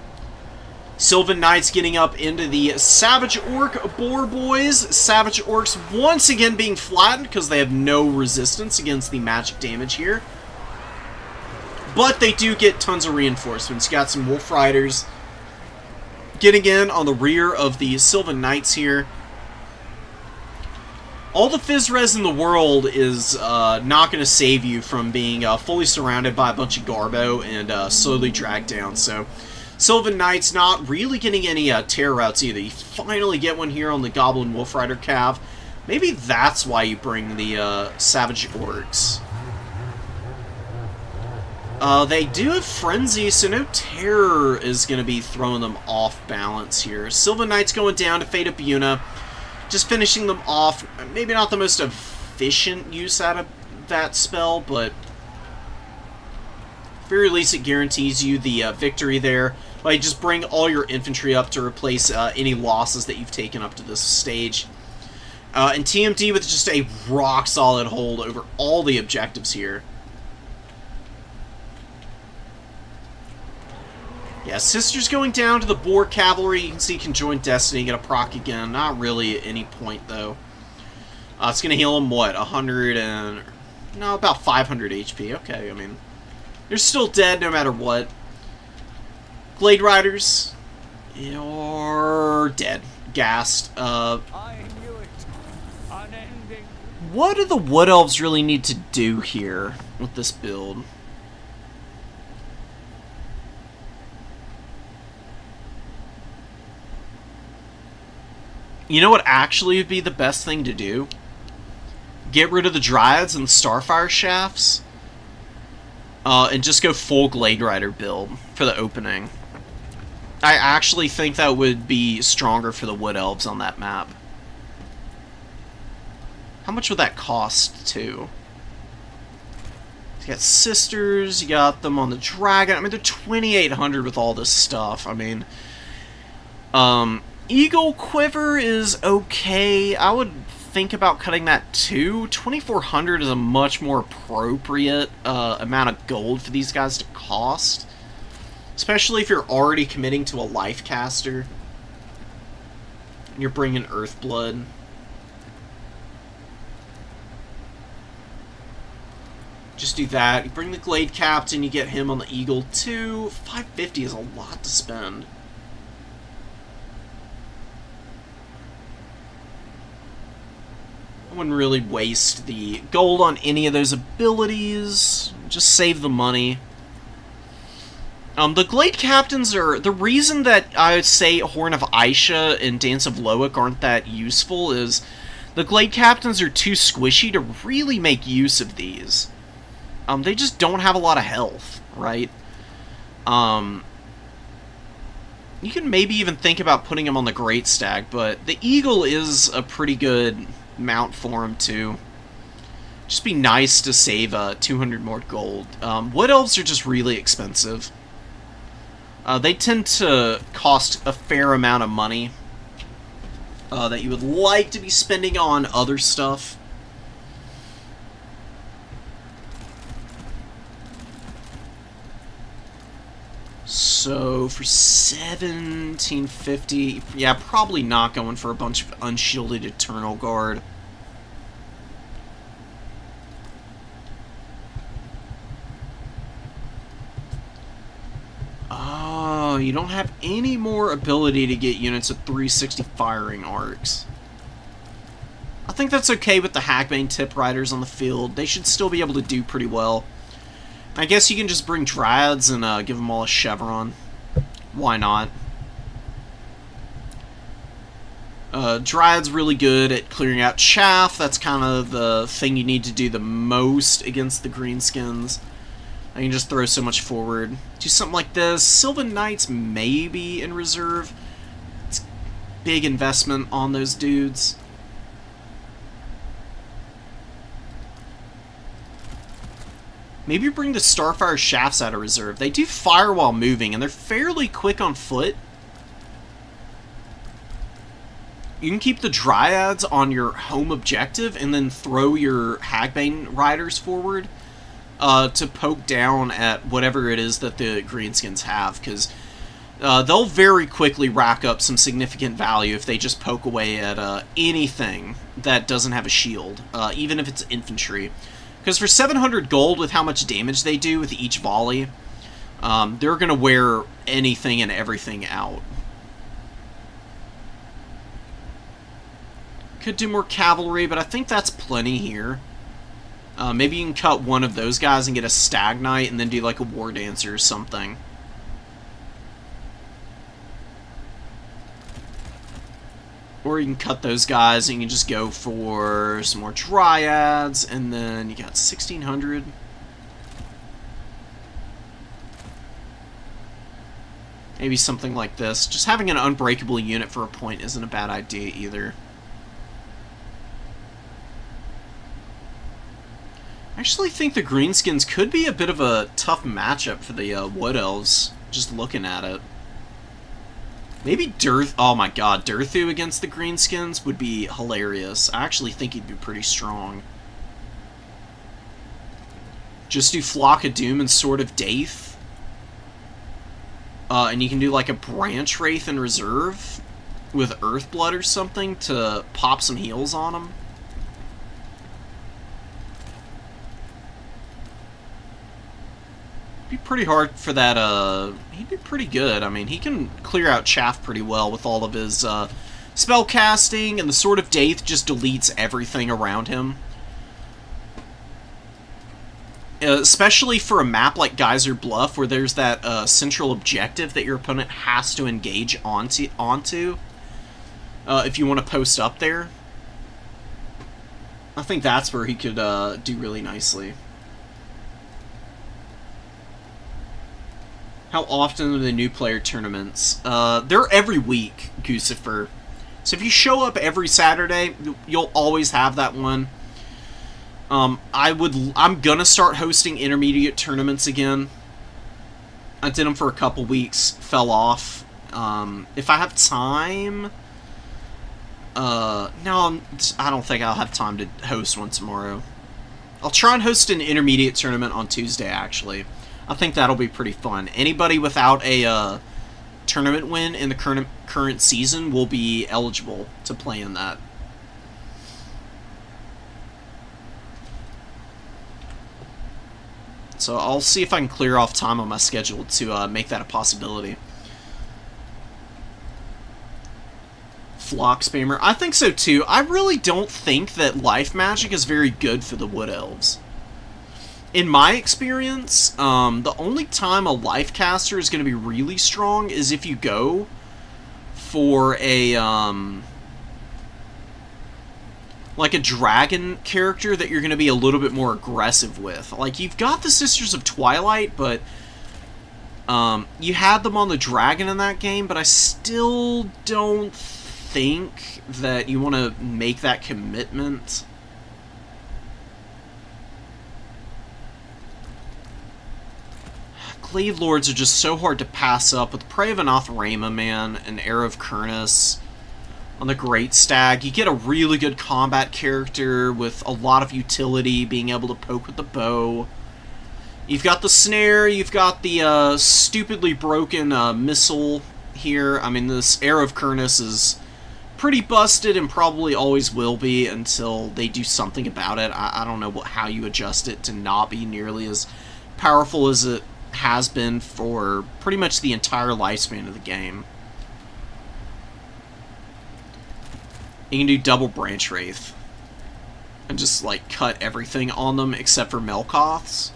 Sylvan Knights getting up into the Savage Orc Boar Boys. Savage Orcs once again being flattened because they have no resistance against the magic damage here. But they do get tons of reinforcements. You got some Wolf Riders getting in on the rear of the Sylvan Knights here. All the Phys-Res in the world is not going to save you from being fully surrounded by a bunch of Garbo and slowly dragged down. So Sylvan Knights not really getting any terror routes either. You finally get one here on the Goblin Wolf Rider Cav. Maybe that's why you bring the Savage Orcs. They do have Frenzy, so no terror is going to be throwing them off balance here. Sylvan Knights going down to Fate of Buna. Just finishing them off. Maybe not the most efficient use out of that spell, but at the very least it guarantees you the victory there. Like, just bring all your infantry up to replace any losses that you've taken up to this stage. And TMD with just a rock-solid hold over all the objectives here. Yeah, Sister's going down to the Boar Cavalry. You can see Conjoined Destiny, get a proc again. Not really at any point, though. It's going to heal him, what, 100 and... No, about 500 HP. Okay, I mean... They're still dead no matter what. Glade Riders... You're dead. Gassed. I knew it. Unending. What do the Wood Elves really need to do here with this build? You know what actually would be the best thing to do? Get rid of the Dryads and the Starfire Shafts. And just go full Glade Rider build for the opening. I actually think that would be stronger for the Wood Elves on that map. How much would that cost, too? You got Sisters, you got them on the Dragon. I mean, they're 2,800 with all this stuff. I mean... Eagle Quiver is okay. I would think about cutting that too. 2,400 is a much more appropriate amount of gold for these guys to cost. Especially if you're already committing to a Life Caster. And you're bringing Earthblood. Just do that. You bring the Glade Captain, you get him on the Eagle too. 550 is a lot to spend. I wouldn't really waste the gold on any of those abilities. Just save the money. The Glade Captains are... The reason that I would say Horn of Aisha and Dance of Loic aren't that useful is the Glade Captains are too squishy to really make use of these. They just don't have a lot of health, right? You can maybe even think about putting them on the Great Stag, but the Eagle is a pretty good mount for him too. Just be nice to save 200 more gold. Wood Elves are just really expensive. They tend to cost a fair amount of money that you would like to be spending on other stuff. So, for 1750, yeah, probably not going for a bunch of Unshielded Eternal Guard. Oh, you don't have any more ability to get units with 360 firing arcs. I think that's okay with the Hagbane Tip Riders on the field. They should still be able to do pretty well. I guess you can just bring Dryads and give them all a Chevron. Why not? Dryad's really good at clearing out chaff. That's kind of the thing you need to do the most against the Greenskins. I can just throw so much forward. Do something like this. Sylvan Knights maybe in reserve. It's big investment on those dudes. Maybe bring the Starfire Shafts out of reserve. They do fire while moving, and they're fairly quick on foot. You can keep the Dryads on your home objective, and then throw your Hagbane Riders forward to poke down at whatever it is that the Greenskins have, because they'll very quickly rack up some significant value if they just poke away at anything that doesn't have a shield, even if it's infantry. Because for 700 gold, with how much damage they do with each volley, they're going to wear anything and everything out. Could do more cavalry, but I think that's plenty here. Maybe you can cut one of those guys and get a Stag Knight, and then do like a War Dancer or something. Or you can cut those guys and you can just go for some more Dryads, and then you got 1,600. Maybe something like this. Just having an unbreakable unit for a point isn't a bad idea either. I actually think the Greenskins could be a bit of a tough matchup for the Wood Elves, just looking at it. Maybe Dirth... Oh my god, Dirthu against the Greenskins would be hilarious. I actually think he'd be pretty strong. Just do Flock of Doom and Sword of Daith. And you can do like a Branch Wraith in reserve with Earthblood or something to pop some heals on him. Be pretty hard for that, he'd be pretty good. I mean, he can clear out Chaff pretty well with all of his, spell casting, and the Sword of Daith just deletes everything around him. Especially for a map like Geyser Bluff, where there's that, central objective that your opponent has to engage onto if you want to post up there. I think that's where he could, do really nicely. How often are the new player tournaments? They're every week, Goosifer. So if you show up every Saturday, you'll always have that one. I'm gonna start hosting intermediate tournaments again. I did them for a couple weeks, fell off. If I have time... no, I don't think I'll have time to host one tomorrow. I'll try and host an intermediate tournament on Tuesday, actually. I think that'll be pretty fun. Anybody without a tournament win in the current season will be eligible to play in that. So I'll see if I can clear off time on my schedule to make that a possibility. Flock Spammer. I think so too. I really don't think that Life Magic is very good for the Wood Elves. In my experience, the only time a Life Caster is going to be really strong is if you go for a, like a dragon character that you're going to be a little bit more aggressive with. Like, you've got the Sisters of Twilight, but you had them on the dragon in that game, but I still don't think that you want to make that commitment. Glaive Lords are just so hard to pass up with Prey of Anathrema, man, and Arrow of Kurnus. On the Great Stag, you get a really good combat character with a lot of utility, being able to poke with the bow. You've got the snare, you've got the stupidly broken missile here. I mean, this Arrow of Kurnus is pretty busted and probably always will be until they do something about it. I don't know how you adjust it to not be nearly as powerful as it has been for pretty much the entire lifespan of the game. You can do double Branch Wraith and just like cut everything on them except for Melkoths.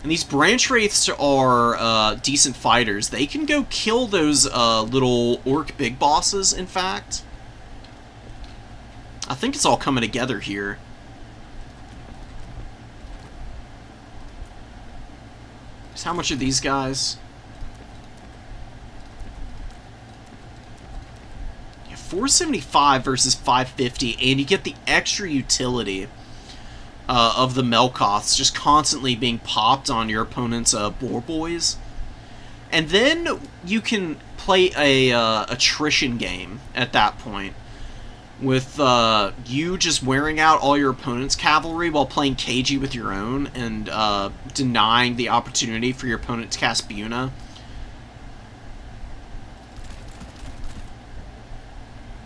And these Branch Wraiths are decent fighters. They can go kill those little orc big bosses, in fact. I think it's all coming together here. So how much are these guys? Yeah, 475 versus 550, and you get the extra utility of the Melkoths just constantly being popped on your opponent's boar boys. And then you can play a attrition game at that point, with you just wearing out all your opponent's cavalry while playing cagey with your own and denying the opportunity for your opponent to cast Buna.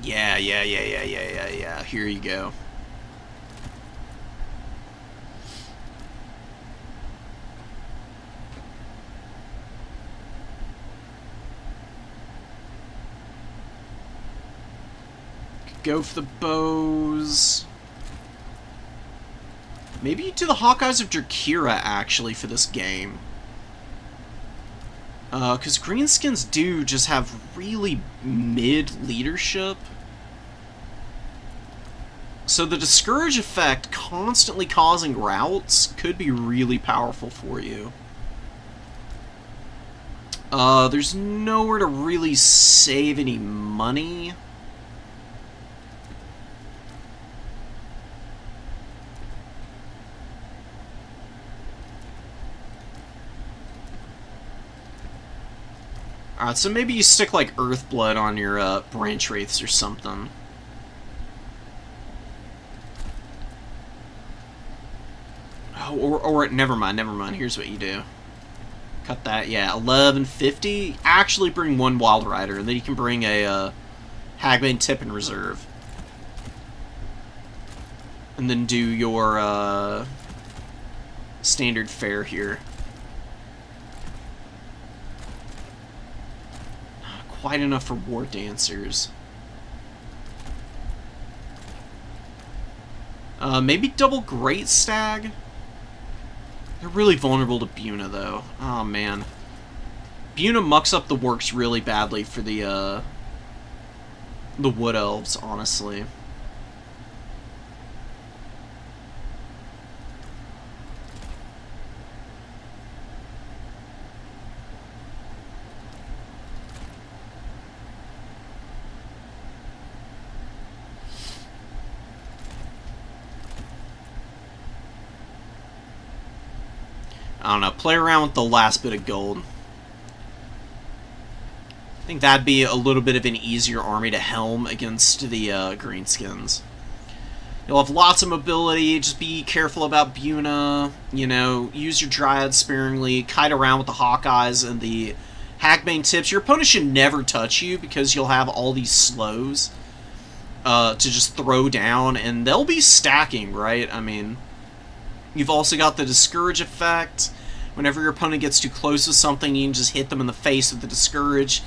Yeah. Here you go. Go for the bows. Maybe you do the Hawkeyes of Drakira, actually, for this game. Because Greenskins do just have really mid leadership. So the Discourage effect constantly causing routes could be really powerful for you. There's nowhere to really save any money. Alright, so maybe you stick, like, Earthblood on your, Branch Wraiths or something. Oh, or never mind. Here's what you do. Cut that, yeah, 1150. Actually bring one Wild Rider, and then you can bring a, Hagbane Tip in reserve. And then do your, standard fare here. Not quite enough for War Dancers. Maybe double Great Stag? They're really vulnerable to Buna, though. Oh, man. Buna mucks up the works really badly for the Wood Elves, honestly. I don't know, play around with the last bit of gold. I think that'd be a little bit of an easier army to helm against the Greenskins. You'll have lots of mobility, just be careful about Buna, you know, use your Dryad sparingly, kite around with the Hawkeyes and the Hagbane Tips. Your opponent should never touch you because you'll have all these slows to just throw down, and they'll be stacking, right? I mean... You've also got the Discourage effect. Whenever your opponent gets too close to something, you can just hit them in the face with the Discourage.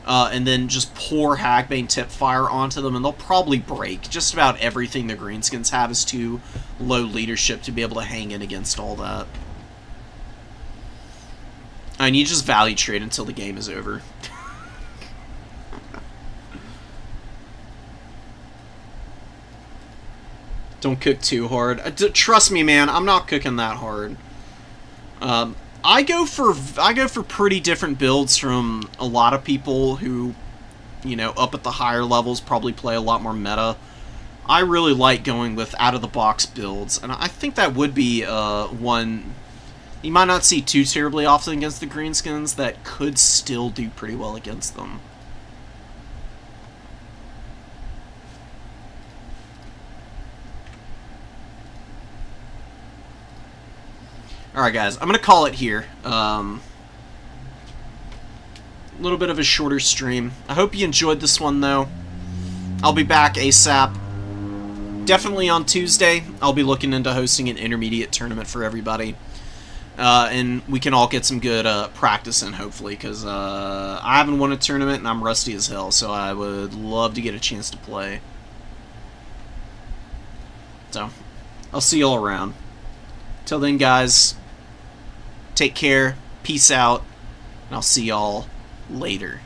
And then just pour Hagbane Tip Fire onto them, and they'll probably break. Just about everything the Greenskins have is too low leadership to be able to hang in against all that. And you just value trade until the game is over. Don't cook too hard. Trust me, man, I'm not cooking that hard. I go for pretty different builds from a lot of people who, you know, up at the higher levels probably play a lot more meta. I really like going with out-of-the-box builds, and I think that would be one you might not see too terribly often against the Greenskins that could still do pretty well against them. Alright guys, I'm going to call it here. A little bit of a shorter stream. I hope you enjoyed this one though. I'll be back ASAP. Definitely on Tuesday, I'll be looking into hosting an intermediate tournament for everybody. And we can all get some good practice in, hopefully, because I haven't won a tournament and I'm rusty as hell, so I would love to get a chance to play. So, I'll see you all around. Till then, guys, take care, peace out, and I'll see y'all later.